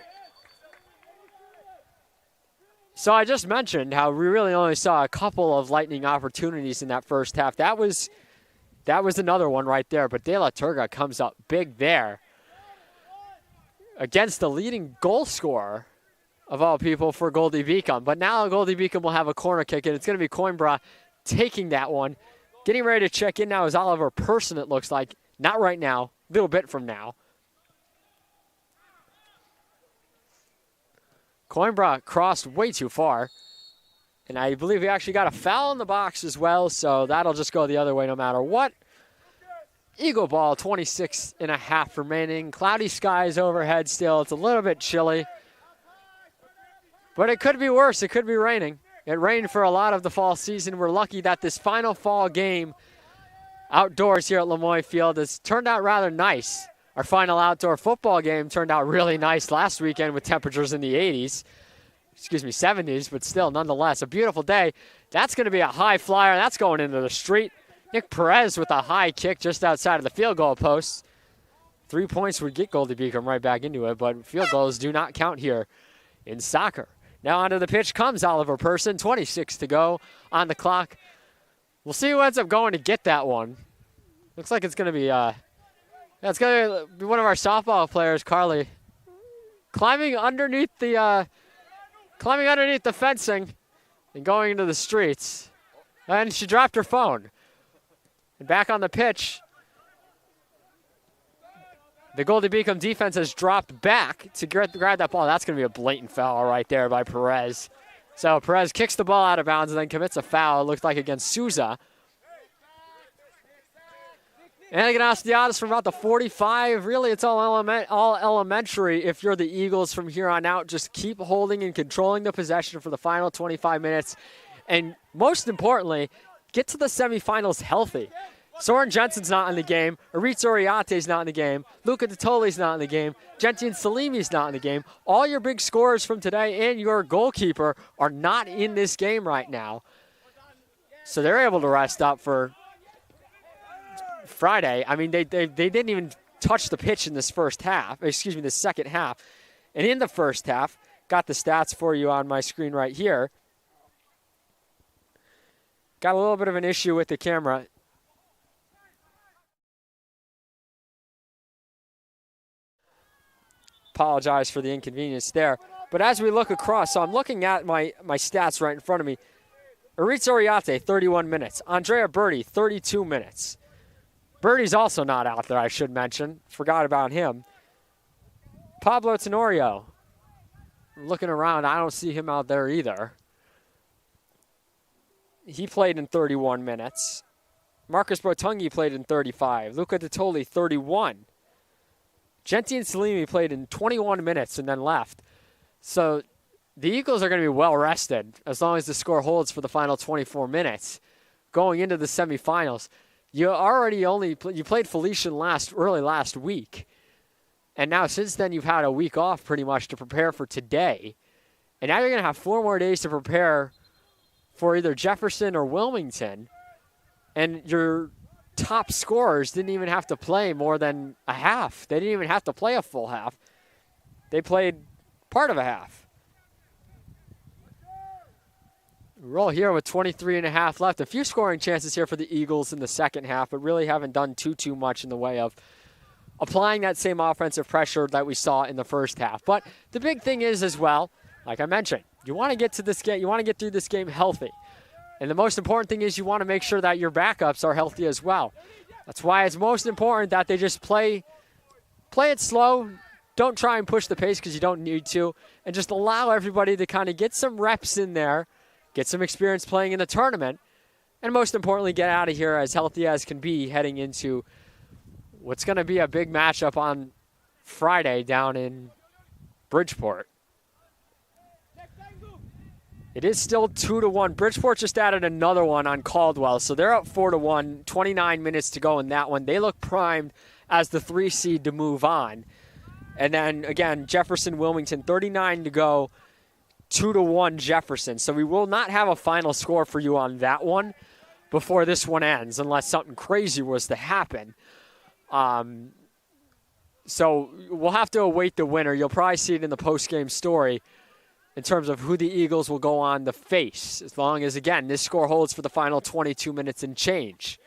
So I just mentioned how we really only saw a couple of Lightning opportunities in that first half. That was another one right there, but De La Turca comes up big there against the leading goal scorer of all people for Goldey-Beacom. But now Goldey-Beacom will have a corner kick, and it's going to be Coimbra taking that one. Getting ready to check in now is Oliver Person, it looks like. Not right now, a little bit from now. Coimbra crossed way too far. And I believe he actually got a foul in the box as well, so that'll just go the other way no matter what. Eagle ball, 26.5 remaining. Cloudy skies overhead still. It's a little bit chilly. But it could be worse. It could be raining. It rained for a lot of the fall season. We're lucky that this final fall game outdoors here at Lemoyne Field has turned out rather nice. Our final outdoor football game turned out really nice last weekend with temperatures in the 70s, but still, nonetheless, a beautiful day. That's going to be a high flyer. That's going into the street. Nick Perez with a high kick just outside of the field goal post. 3 points would get Goldey-Beacom right back into it, but field goals do not count here in soccer. Now onto the pitch comes Oliver Person, 26 to go on the clock. We'll see who ends up going to get that one. Looks like it's going to be, it's going to be one of our softball players, Carly, climbing underneath the fencing and going into the streets. And she dropped her phone. And back on the pitch, the Goldey-Beacom defense has dropped back to grab that ball. That's going to be a blatant foul right there by Perez. So Perez kicks the ball out of bounds and then commits a foul, it looks like against Souza. Anagnostiadis from about the 45. Really, it's all elementary if you're the Eagles from here on out. Just keep holding and controlling the possession for the final 25 minutes. And most importantly, get to the semifinals healthy. Soren Jensen's not in the game. Aritz Oriate's not in the game. Luca Totoli's not in the game. Gentine Salimi's not in the game. All your big scorers from today and your goalkeeper are not in this game right now. So they're able to rest up for Friday. I mean, they didn't even touch the pitch in this the second half. And in the first half, got the stats for you on my screen right here. Got a little bit of an issue with the camera. Apologize for the inconvenience there. But as we look across, so I'm looking at my stats right in front of me. Aritz Oriate, 31 minutes. Andrea Berti, 32 minutes. Berti's also not out there, I should mention. Forgot about him. Pablo Tenorio. Looking around, I don't see him out there either. He played in 31 minutes. Marcus Botungi played in 35. Luca Totoli, 31. Gentine Salimi played in 21 minutes and then left. So the Eagles are going to be well rested as long as the score holds for the final 24 minutes. Going into the semifinals, you played Felician early last week. And now since then you've had a week off pretty much to prepare for today. And now you're going to have 4 more days to prepare for either Jefferson or Wilmington. And your top scorers didn't even have to play more than a half. They didn't even have to play a full half. They played part of a half. We roll here with 23.5 left. A few scoring chances here for the Eagles in the second half, but really haven't done too much in the way of applying that same offensive pressure that we saw in the first half. But the big thing is as well, like I mentioned, you want to get to this game, you want to get through this game healthy. And the most important thing is you want to make sure that your backups are healthy as well. That's why it's most important that they just play it slow. Don't try and push the pace because you don't need to. And just allow everybody to kind of get some reps in there, get some experience playing in the tournament, and most importantly, get out of here as healthy as can be heading into what's going to be a big matchup on Friday down in Bridgeport. It is still 2-1. Bridgeport just added another one on Caldwell, so they're up 4-1, 29 minutes to go in that one. They look primed as the 3 seed to move on. And then, again, Jefferson, Wilmington, 39 to go, 2-1 Jefferson. So we will not have a final score for you on that one before this one ends, unless something crazy was to happen. So we'll have to await the winner. You'll probably see it in the post-game story in terms of who the Eagles will go on to face, as long as, again, this score holds for the final 22 minutes and change.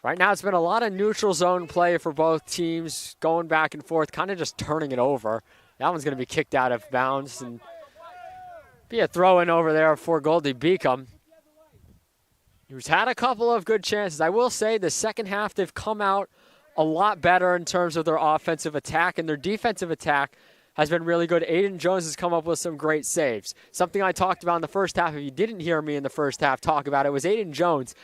Right now it's been a lot of neutral zone play for both teams, going back and forth, kind of just turning it over. That one's going to be kicked out of bounds and be a throw-in over there for Goldey-Beacom, who's had a couple of good chances. I will say the second half they've come out a lot better in terms of their offensive attack, and their defensive attack has been really good. Aiden Jones has come up with some great saves. Something I talked about in the first half, if you didn't hear me in the first half talk about it, was Aiden Jones.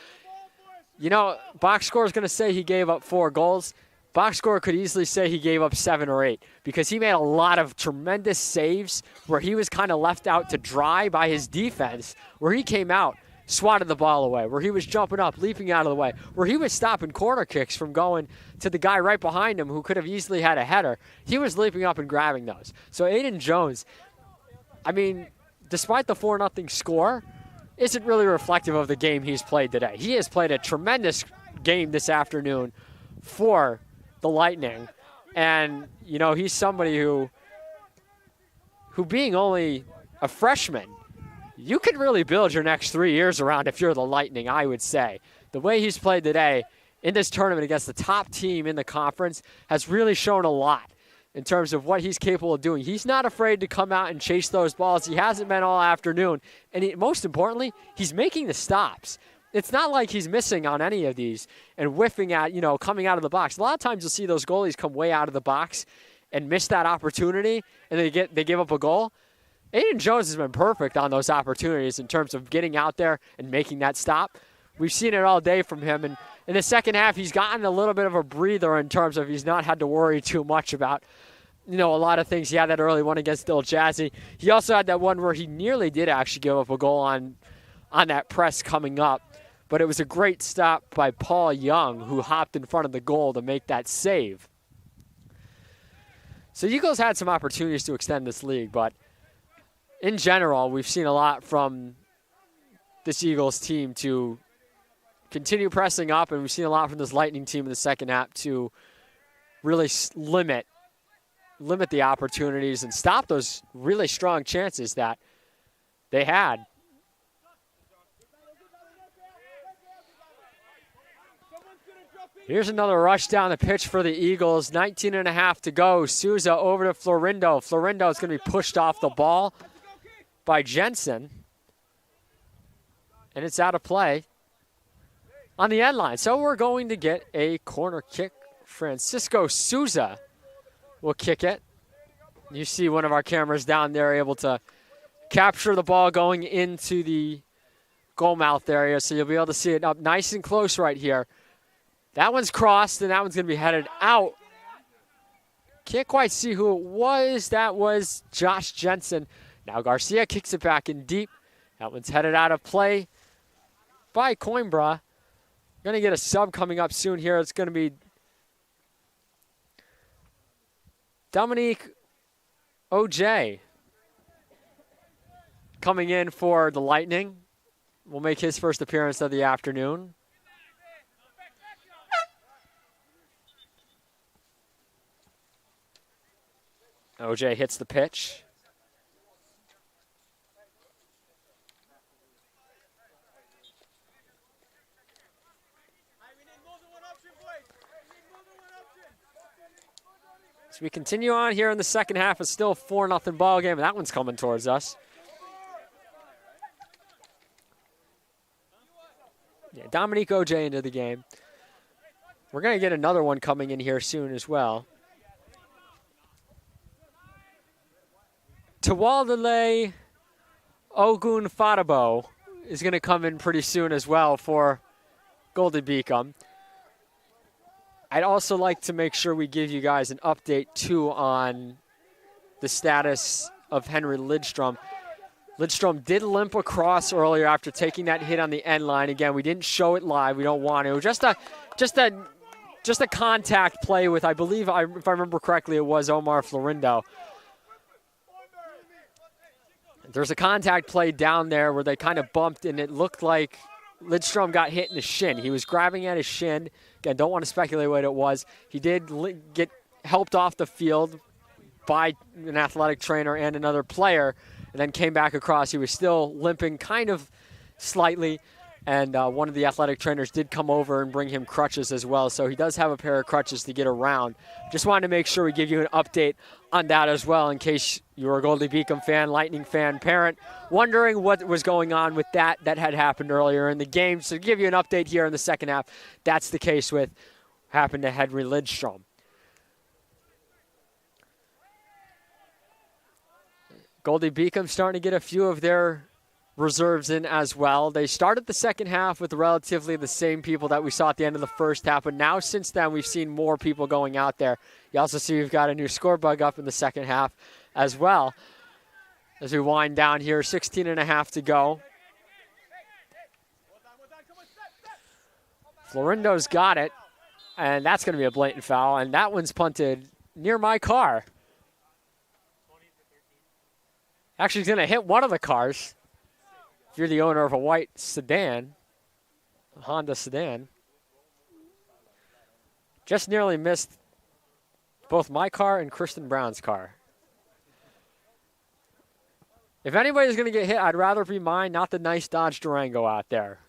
You know, box score is going to say he gave up 4 goals. Box score could easily say he gave up 7 or 8 because he made a lot of tremendous saves where he was kind of left out to dry by his defense, where he came out, swatted the ball away, where he was jumping up, leaping out of the way, where he was stopping corner kicks from going to the guy right behind him who could have easily had a header. He was leaping up and grabbing those. So Aiden Jones, I mean, despite the 4-0 score, isn't really reflective of the game he's played today. He has played a tremendous game this afternoon for the Lightning. And, you know, he's somebody who being only a freshman, you could really build your next 3 years around if you're the Lightning, I would say. The way he's played today in this tournament against the top team in the conference has really shown a lot in terms of what he's capable of doing. He's not afraid to come out and chase those balls. He hasn't been all afternoon. And most importantly, he's making the stops. It's not like he's missing on any of these and whiffing at, coming out of the box. A lot of times you'll see those goalies come way out of the box and miss that opportunity, and they give up a goal. Aiden Jones has been perfect on those opportunities in terms of getting out there and making that stop. We've seen it all day from him. And in the second half, he's gotten a little bit of a breather in terms of he's not had to worry too much about, a lot of things. He had that early one against Dill Jazzy. He also had that one where he nearly did actually give up a goal on that press coming up. But it was a great stop by Paul Young, who hopped in front of the goal to make that save. So Eagles had some opportunities to extend this league, but in general, we've seen a lot from this Eagles team to continue pressing up, and we've seen a lot from this Lightning team in the second half to really limit the opportunities and stop those really strong chances that they had. Here's another rush down the pitch for the Eagles. 19.5 to go. Souza over to Florindo. Florindo is going to be pushed off the ball by Jensen. And it's out of play on the end line. So we're going to get a corner kick. Francisco Souza will kick it. You see one of our cameras down there able to capture the ball going into the goal mouth area. So you'll be able to see it up nice and close right here. That one's crossed, and that one's going to be headed out. Can't quite see who it was. That was Josh Jensen. Now Garcia kicks it back in deep. That one's headed out of play by Coimbra. Going to get a sub coming up soon here. It's going to be Dominique OJ coming in for the Lightning. Will make his first appearance of the afternoon. OJ hits the pitch. So we continue on here in the second half. It's still 4-0 ball game, and that one's coming towards us. Yeah, Dominique OJ into the game. We're going to get another one coming in here soon as well. Tawaldele Ogun Fadabo is going to come in pretty soon as well for Goldey-Beacom. I'd also like to make sure we give you guys an update, too, on the status of Henry Lidstrom. Lidstrom did limp across earlier after taking that hit on the end line. Again, we didn't show it live. We don't want to. Just a contact play with, I believe, if I remember correctly, it was Omar Florindo. There's a contact play down there where they kind of bumped, and it looked like Lidstrom got hit in the shin. He was grabbing at his shin. Again, don't want to speculate what it was. He did get helped off the field by an athletic trainer and another player, and then came back across. He was still limping kind of slightly, and one of the athletic trainers did come over and bring him crutches as well. So he does have a pair of crutches to get around. Just wanted to make sure we give you an update on that as well in case you're a Goldey-Beacom fan, Lightning fan, parent, wondering what was going on with that had happened earlier in the game. So to give you an update here in the second half, that's the case with happened to Henry Lidstrom. Goldey-Beacom starting to get a few of their reserves in as well. They started the second half with relatively the same people that we saw at the end of the first half, but now since then we've seen more people going out there. You also see we've got a new score bug up in the second half as well. As we wind down here, 16.5 to go. Florindo's got it, and that's going to be a blatant foul, and that one's punted near my car. Actually, he's going to hit one of the cars. If you're the owner of a white sedan, a Honda sedan. Just nearly missed both my car and Kristen Brown's car. If anybody's going to get hit, I'd rather be mine, not the nice Dodge Durango out there.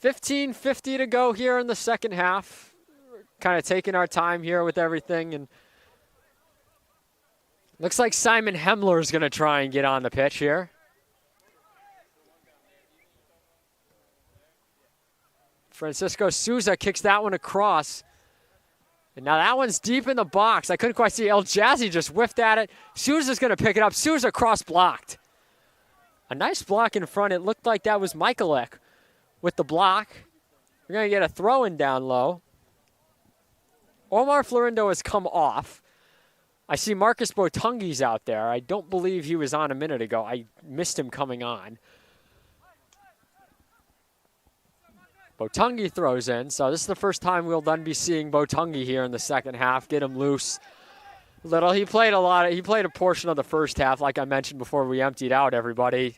15:50 to go here in the second half. Kind of taking our time here with everything. And looks like Simon Hemler is going to try and get on the pitch here. Francisco Souza kicks that one across. And now that one's deep in the box. I couldn't quite see. El Jazzy just whiffed at it. Souza's going to pick it up. Souza cross-blocked. A nice block in front. It looked like that was Michalek with the block. We're going to get a throw-in down low. Omar Florindo has come off. I see Marcus Botungi's out there. I don't believe he was on a minute ago. I missed him coming on. Botungi throws in, so this is the first time we'll then be seeing Botungi here in the second half. Get him loose a little. He played a portion of the first half, like I mentioned before we emptied out everybody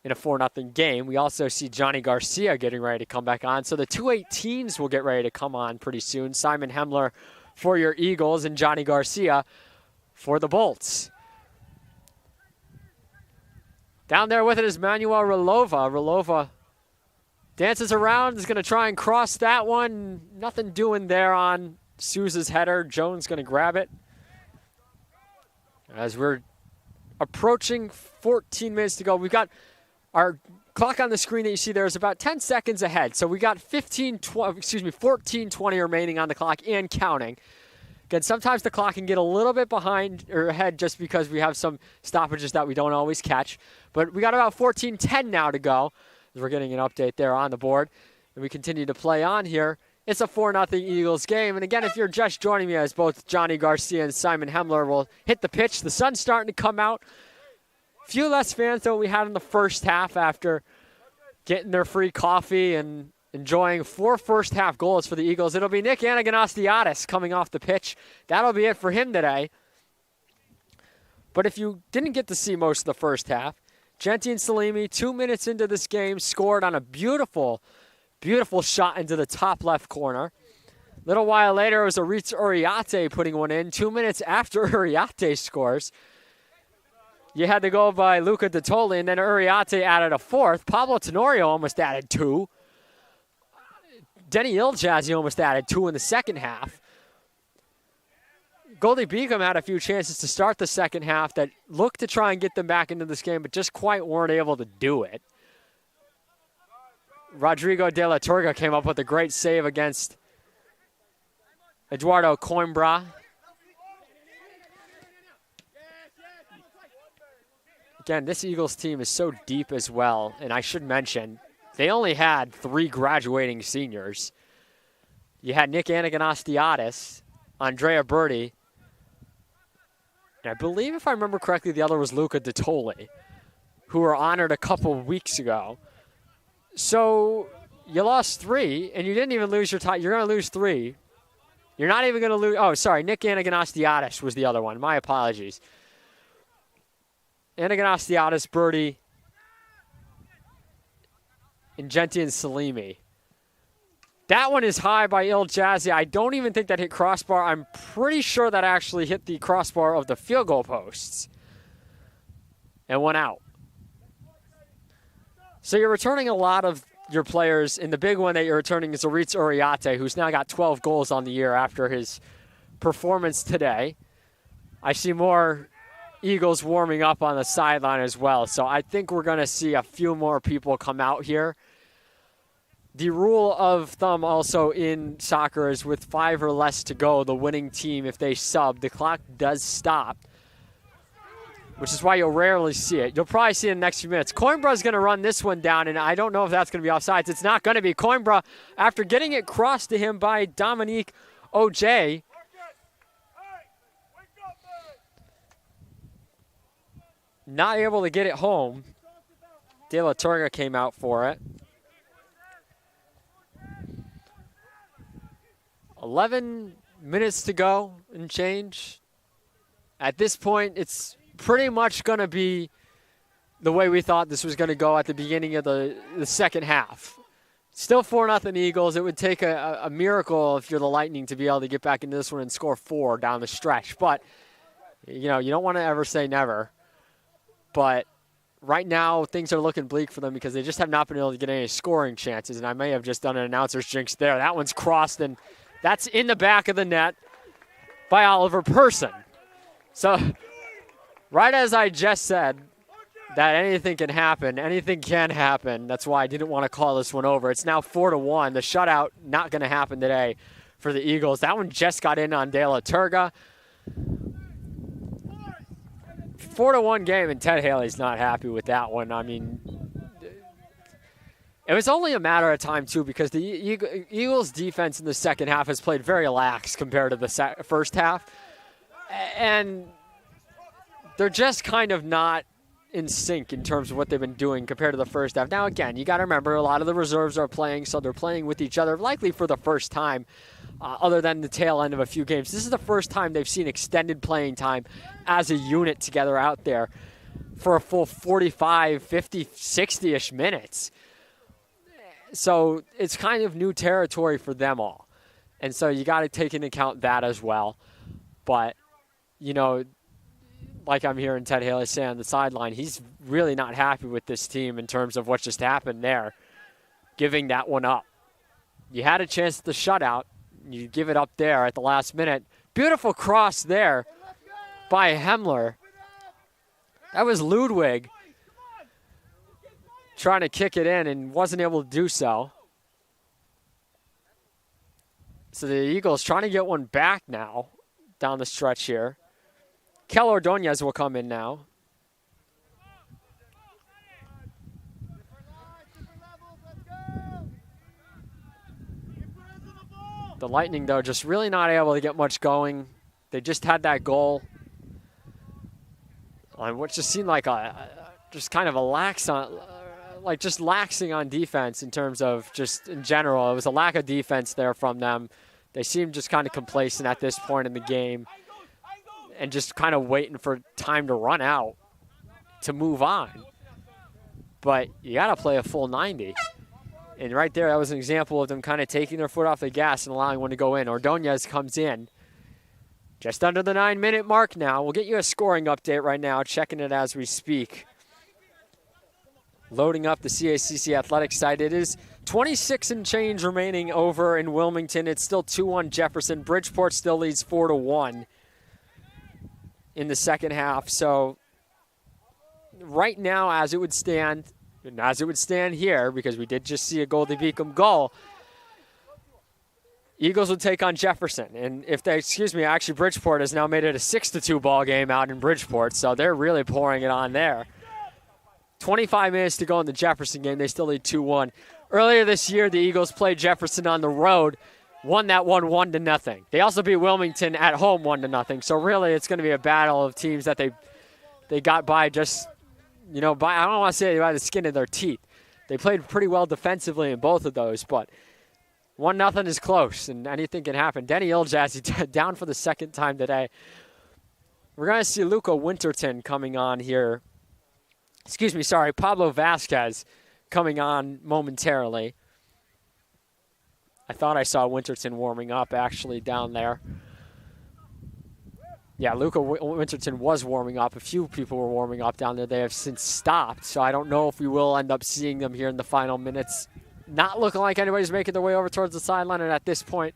in a 4-0 game. We also see Johnny Garcia getting ready to come back on. So the 218s will get ready to come on pretty soon. Simon Hemler for your Eagles and Johnny Garcia for the Bolts. Down there with it is Manuel Relova. Relova dances around, is going to try and cross that one. Nothing doing there on Souza's header. Jones going to grab it. As we're approaching 14 minutes to go, we've got our clock on the screen that you see there is about 10 seconds ahead. So we got 14:20 remaining on the clock and counting. Again, sometimes the clock can get a little bit behind or ahead just because we have some stoppages that we don't always catch. But we got about 14:10 now to go. We're getting an update there on the board. And we continue to play on here. It's a 4-0 Eagles game. And again, if you're just joining me as both Johnny Garcia and Simon Hemler will hit the pitch, the sun's starting to come out. Few less fans than we had in the first half after getting their free coffee and enjoying 4 first-half goals for the Eagles. It'll be Nick Anagnostiadis coming off the pitch. That'll be it for him today. But if you didn't get to see most of the first half, Gentine Salimi, 2 minutes into this game, scored on a beautiful, beautiful shot into the top left corner. A little while later, it was Aritz Uriarte putting one in. 2 minutes after Uriarte scores, you had the goal by Luca Dottoli, and then Uriarte added a fourth. Pablo Tenorio almost added 2. Denny Iljazzy almost added 2 in the second half. Goldey-Beacom had a few chances to start the second half that looked to try and get them back into this game, but just quite weren't able to do it. Rodrigo de la Torga came up with a great save against Eduardo Coimbra. Again, this Eagles team is so deep as well, and I should mention, they only had 3 graduating seniors. You had Nick Anagnostiadis, Andrea Berti, and I believe, if I remember correctly, the other was Luca Dottoli, who were honored a couple weeks ago. So you lost 3, and you didn't even lose your tie. You're going to lose 3. You're not even going to lose. Oh, sorry, Nick Anagnostiadis was the other one. My apologies. Anagnostiadis, Berti, and Gentine Salimi. That one is high by Iljazzy. I don't even think that hit crossbar. I'm pretty sure that actually hit the crossbar of the field goal posts and went out. So you're returning a lot of your players, and the big one that you're returning is Aritz Uriarte, who's now got 12 goals on the year after his performance today. I see more Eagles warming up on the sideline as well, so I think we're going to see a few more people come out here. The rule of thumb also in soccer is with 5 or less to go, the winning team, if they sub, the clock does stop, which is why you'll rarely see it. You'll probably see it in the next few minutes. Coimbra's going to run this one down, and I don't know if that's going to be offsides. It's not going to be. Coimbra, after getting it crossed to him by Dominique Oj, not able to get it home. De La Torga came out for it. 11 minutes to go and change. At this point, it's pretty much going to be the way we thought this was going to go at the beginning of the second half. Still 4-0 Eagles. It would take a miracle if you're the Lightning to be able to get back into this one and score 4 down the stretch. But You know, you don't want to ever say never. But right now, things are looking bleak for them because they just have not been able to get any scoring chances. And I may have just done an announcer's jinx there. That one's crossed, and that's in the back of the net by Oliver Person. So right as I just said that anything can happen, anything can happen. That's why I didn't want to call this one over. It's now 4-1. The shutout not going to happen today for the Eagles. That one just got in on De La Turga. 4-1 game, and Ted Haley's not happy with that one. I mean, it was only a matter of time, too, because the Eagles' defense in the second half has played very lax compared to the first half. And they're just kind of not in sync in terms of what they've been doing compared to the first half. Now, again, you got to remember a lot of the reserves are playing, so they're playing with each other, likely for the first time, other than the tail end of a few games. This is the first time they've seen extended playing time as a unit together out there for a full 45, 50, 60-ish minutes. So it's kind of new territory for them all. And so you got to take into account that as well. But, you know, like I'm hearing Ted Haley say on the sideline, he's really not happy with this team in terms of what just happened there, giving that one up. You had a chance at the shutout. You give it up there at the last minute. Beautiful cross there by Hemler. That was Ludwig trying to kick it in and wasn't able to do so. So the Eagles trying to get one back now down the stretch here. Kel Ordonez will come in now. The Lightning, though, just really not able to get much going. They just had that goal, which just seemed like just kind of a laxing on defense in terms of just in general. It was a lack of defense there from them. They seemed just kind of complacent at this point in the game and just kind of waiting for time to run out to move on. But you got to play a full 90. And right there, that was an example of them kind of taking their foot off the gas and allowing one to go in. Ordonez comes in just under the 9-minute mark now. We'll get you a scoring update right now, checking it as we speak. Loading up the CACC Athletics site. It is 26 and change remaining over in Wilmington. It's still 2-1 Jefferson. Bridgeport still leads 4-1 in the second half. So right now, as it would stand, and as it would stand here, because we did just see a Goldey-Beacom goal, Eagles would take on Jefferson. And if they, actually Bridgeport has now made it a 6-2 ball game out in Bridgeport, so they're really pouring it on there. 25 minutes to go in the Jefferson game. They still lead 2-1. Earlier this year, the Eagles played Jefferson on the road, won that one 1-0. They also beat Wilmington at home 1-0. So really, it's going to be a battle of teams that they got by just, I don't want to say by the skin of their teeth. They played pretty well defensively in both of those, but 1-0 is close, and anything can happen. Denny Iljazzy down for the second time today. We're going to see Luca Winterton coming on here. Pablo Vasquez coming on momentarily. I thought I saw Winterton warming up actually down there. Yeah, Luca Winterton was warming up. A few people were warming up down there. They have since stopped, so I don't know if we will end up seeing them here in the final minutes. Not looking like anybody's making their way over towards the sideline, and at this point,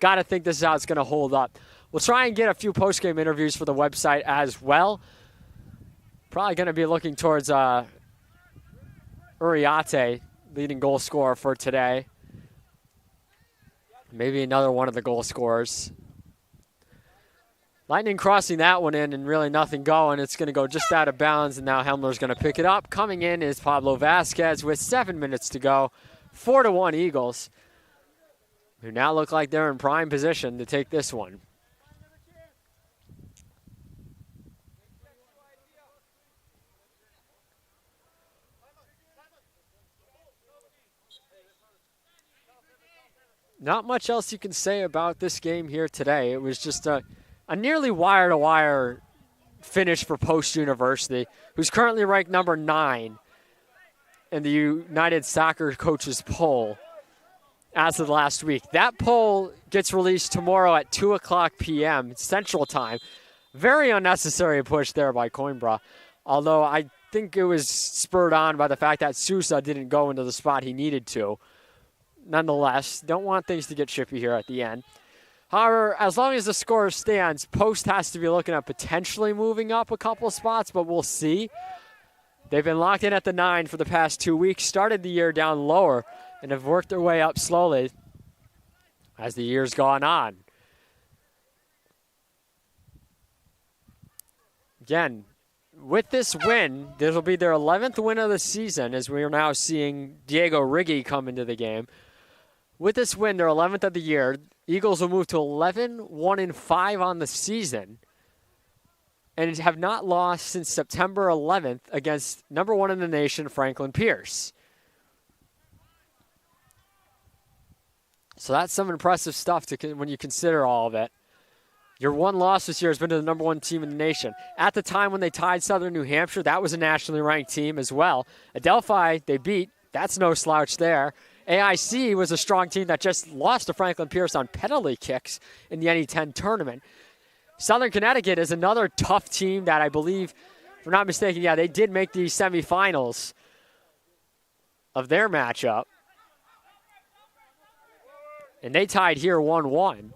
got to think this is how it's going to hold up. We'll try and get a few post-game interviews for the website as well. Probably going to be looking towards Uriarte, leading goal scorer for today. Maybe another one of the goal scorers. Lightning crossing that one in and really nothing going. It's going to go just out of bounds, and now Hemler's going to pick it up. Coming in is Pablo Vasquez with 7 minutes to go. 4-1 Eagles, who now look like they're in prime position to take this one. Not much else you can say about this game here today. It was just a nearly wire-to-wire finish for Post University, who's currently ranked number 9 in the United Soccer Coaches poll as of last week. That poll gets released tomorrow at 2 o'clock p.m. Central Time. Very unnecessary push there by Coimbra, although I think it was spurred on by the fact that Sousa didn't go into the spot he needed to. Nonetheless, don't want things to get chippy here at the end. However, as long as the score stands, Post has to be looking at potentially moving up a couple spots, but we'll see. They've been locked in at the 9 for the past 2 weeks, started the year down lower, and have worked their way up slowly as the year's gone on. Again, with this win, this will be their 11th win of the season, as we are now seeing Diego Riggi come into the game. With this win, their 11th of the year, Eagles will move to 11-1-5 on the season and have not lost since September 11th against number 1 in the nation, Franklin Pierce. So that's some impressive stuff when you consider all of it. Your one loss this year has been to the number 1 team in the nation. At the time when they tied Southern New Hampshire, that was a nationally ranked team as well. Adelphi, they beat. That's no slouch there. AIC was a strong team that just lost to Franklin Pierce on penalty kicks in the NE10 tournament. Southern Connecticut is another tough team that I believe, if I'm not mistaken, they did make the semifinals of their matchup. And they tied here 1-1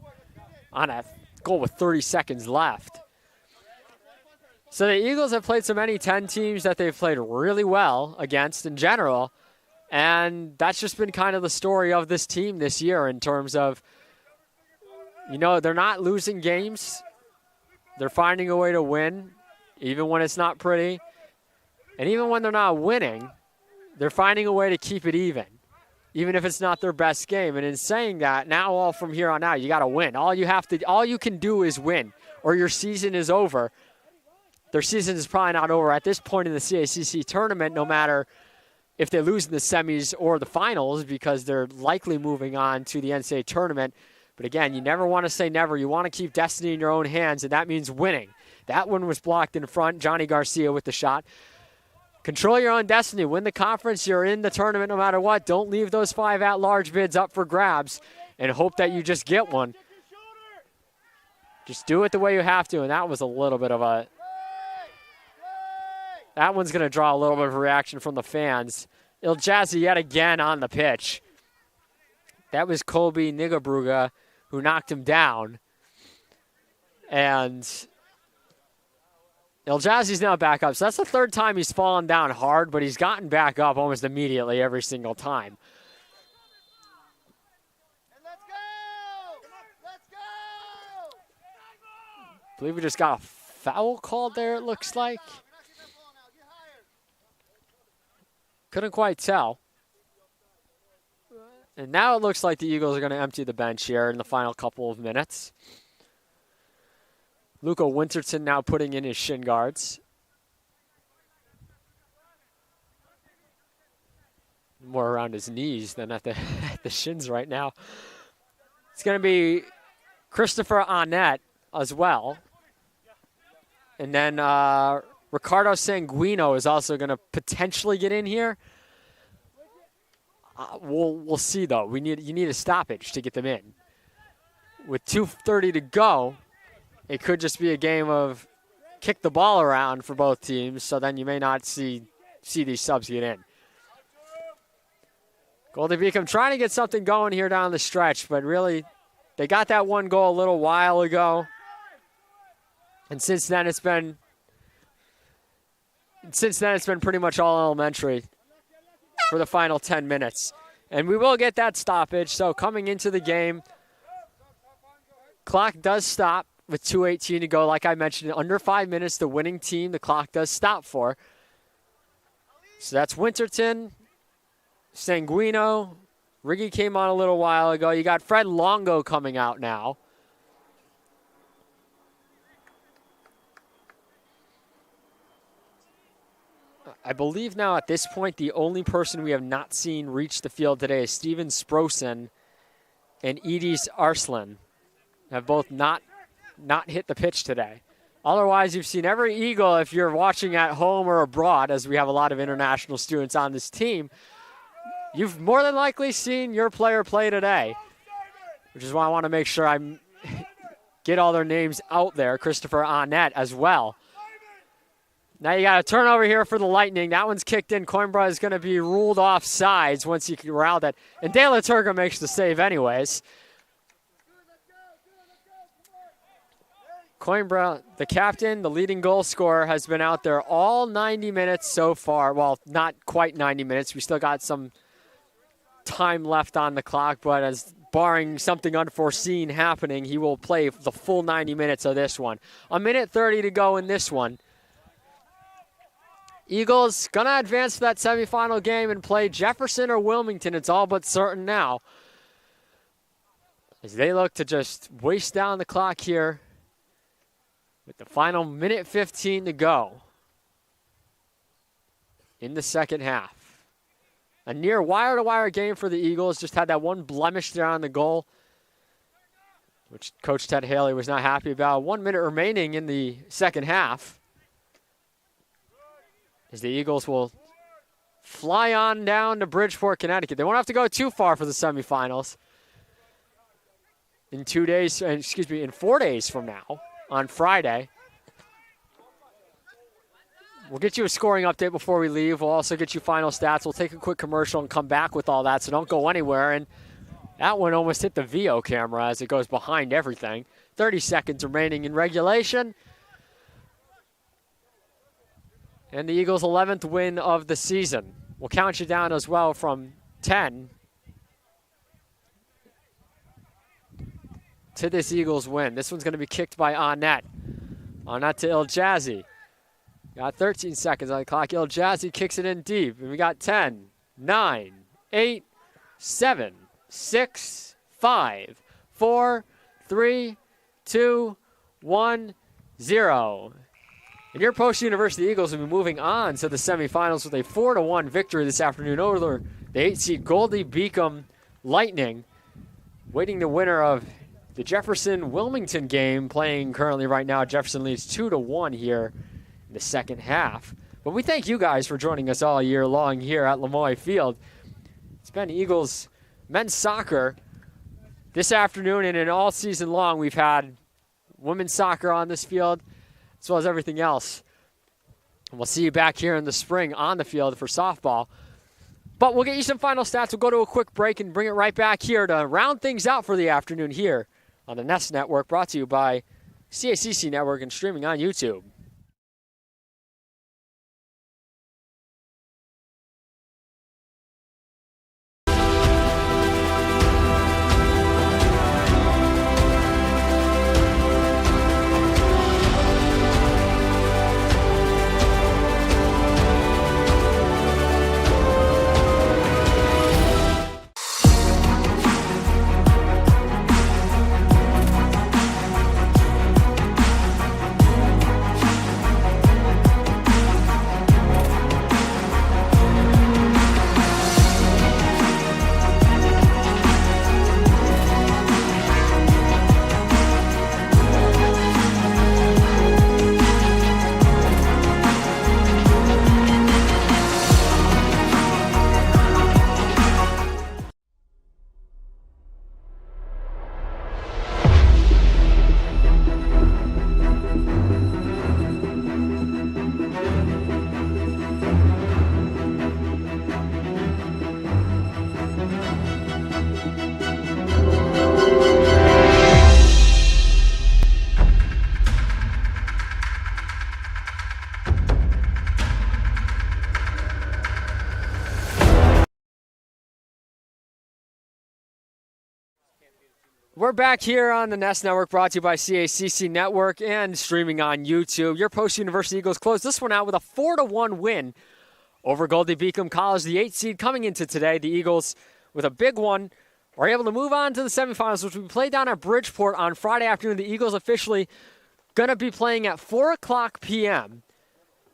on a goal with 30 seconds left. So the Eagles have played so many 10 teams that they've played really well against in general. And that's just been kind of the story of this team this year in terms of, they're not losing games. They're finding a way to win, even when it's not pretty. And even when they're not winning, they're finding a way to keep it even if it's not their best game. And in saying that, now all from here on out, you got to win. All you can do is win, or your season is over. Their season is probably not over at this point in the CACC tournament, no matter if they lose in the semis or the finals, because they're likely moving on to the NCAA tournament. But again, you never want to say never. You want to keep destiny in your own hands, and that means winning. That one was blocked in front. Johnny Garcia with the shot. Control your own destiny. Win the conference. You're in the tournament no matter what. Don't leave those 5 at-large bids up for grabs and hope that you just get one. Just do it the way you have to, and that was a little bit of a... That one's going to draw a little bit of a reaction from the fans. Il Jazzy yet again on the pitch. That was Colby Nigabruga who knocked him down. And Il Jazzy's now back up. So that's the 3rd time he's fallen down hard, but he's gotten back up almost immediately every single time. I believe we just got a foul called there, it looks like. Couldn't quite tell. And now it looks like the Eagles are going to empty the bench here in the final couple of minutes. Luca Winterton now putting in his shin guards. More around his knees than at the, at the shins right now. It's going to be Christopher Annette as well. And then Ricardo Sanguino is also going to potentially get in here. We'll see, though. You need a stoppage to get them in. With 2:30 to go, it could just be a game of kick the ball around for both teams, so then you may not see these subs get in. Goldey-Beacom trying to get something going here down the stretch, but really they got that one goal a little while ago. And since then it's been pretty much all elementary for the final 10 minutes. And we will get that stoppage. So coming into the game, clock does stop with 2:18 to go. Like I mentioned, under 5 minutes, the winning team, the clock does stop for. So that's Winterton, Sanguino. Riggi came on a little while ago. You got Fred Longo coming out now. I believe now at this point, the only person we have not seen reach the field today is Steven Sprosen and Edis Arslan. Have both not hit the pitch today. Otherwise, you've seen every Eagle, if you're watching at home or abroad, as we have a lot of international students on this team, you've more than likely seen your player play today, which is why I want to make sure get all their names out there. Christopher Arnett as well. Now you got a turnover here for the Lightning. That one's kicked in. Coimbra is going to be ruled off sides once you corral that. And De La Turga makes the save anyways. Coimbra, the captain, the leading goal scorer, has been out there all 90 minutes so far. Well, not quite 90 minutes. We still got some time left on the clock, but as barring something unforeseen happening, he will play the full 90 minutes of this one. 1:30 to go in this one. Eagles gonna advance to that semifinal game and play Jefferson or Wilmington. It's all but certain now, as they look to just waste down the clock here with the final 1:15 to go in the second half. A near wire-to-wire game for the Eagles. Just had that one blemish there on the goal, which Coach Ted Haley was not happy about. 1 minute remaining in the second half, as the Eagles will fly on down to Bridgeport, Connecticut. They won't have to go too far for the semifinals. In 4 days from now, on Friday. We'll get you a scoring update before we leave. We'll also get you final stats. We'll take a quick commercial and come back with all that, so don't go anywhere. And that one almost hit the VO camera as it goes behind everything. 30 seconds remaining in regulation. And the Eagles' 11th win of the season. We'll count you down as well from 10 to this Eagles win. This one's going to be kicked by Arnett. Arnett to Il Jazzy. Got 13 seconds on the clock. Il Jazzy kicks it in deep. And we got 10, 9, 8, 7, 6, 5, 4, 3, 2, 1, 0. And your Post University Eagles will be moving on to the semifinals with a 4-1 victory this afternoon over the 8-seed Goldey-Beacom Lightning, waiting the winner of the Jefferson-Wilmington game, playing currently right now. Jefferson leads 2-1 here in the second half. But we thank you guys for joining us all year long here at Lemoy Field. It's been Eagles men's soccer this afternoon, and all season long we've had women's soccer on this field, as well as everything else. And we'll see you back here in the spring on the field for softball. But we'll get you some final stats. We'll go to a quick break and bring it right back here to round things out for the afternoon here on the Nest Network, brought to you by CACC Network and streaming on YouTube. We're back here on the Nest Network, brought to you by CACC Network and streaming on YouTube. Your Post University Eagles closed this one out with a 4-1 win over Goldey-Beacom College, the 8th seed coming into today. The Eagles, with a big one, are able to move on to the semifinals, which we play down at Bridgeport on Friday afternoon. The Eagles officially going to be playing at 4 o'clock p.m.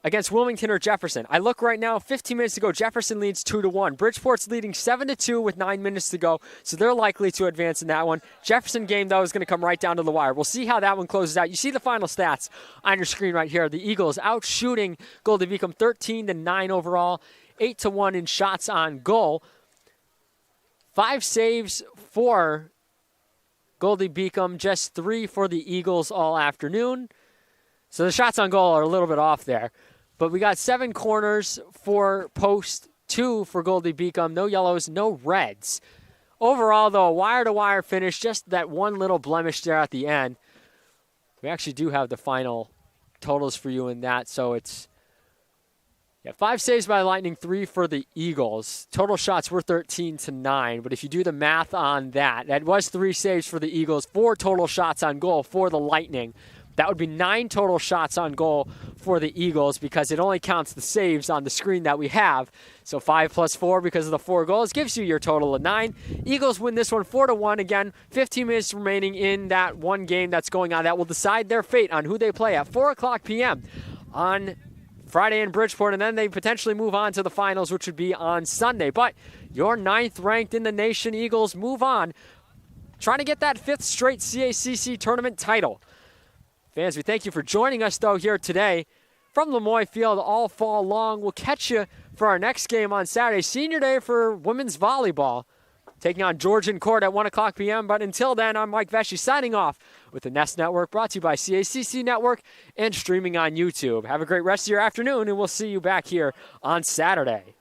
against Wilmington or Jefferson. I look right now, 15 minutes to go. Jefferson leads 2-1. Bridgeport's leading 7-2 with 9 minutes to go, so they're likely to advance in that one. Jefferson game, though, is going to come right down to the wire. We'll see how that one closes out. You see the final stats on your screen right here. The Eagles out shooting Goldey-Beacom 13-9 overall, 8-1 in shots on goal. 5 saves for Goldey-Beacom just 3 for the Eagles all afternoon. So the shots on goal are a little bit off there. But we got 7 corners for post, 2 for Goldey-Beacom. No yellows, no reds. Overall, though, a wire-to-wire finish, just that one little blemish there at the end. We actually do have the final totals for you in that. So it's 5 saves by Lightning, 3 for the Eagles. Total shots were 13-9. But if you do the math on that, that was 3 saves for the Eagles, 4 total shots on goal for the Lightning. That would be 9 total shots on goal for the Eagles because it only counts the saves on the screen that we have. So 5 plus 4 because of the 4 goals gives you your total of 9. Eagles win this one 4-1. Again, 15 minutes remaining in that one game that's going on. That will decide their fate on who they play at 4 o'clock p.m. on Friday in Bridgeport, and then they potentially move on to the finals, which would be on Sunday. But your 9th ranked in the nation Eagles move on, trying to get that 5th straight CACC tournament title. Fans, we thank you for joining us, though, here today from Lemoyne Field all fall long. We'll catch you for our next game on Saturday, Senior Day for women's volleyball, taking on Georgian Court at 1 o'clock p.m. But until then, I'm Mike Vesci signing off with the Nest Network, brought to you by CACC Network and streaming on YouTube. Have a great rest of your afternoon, and we'll see you back here on Saturday.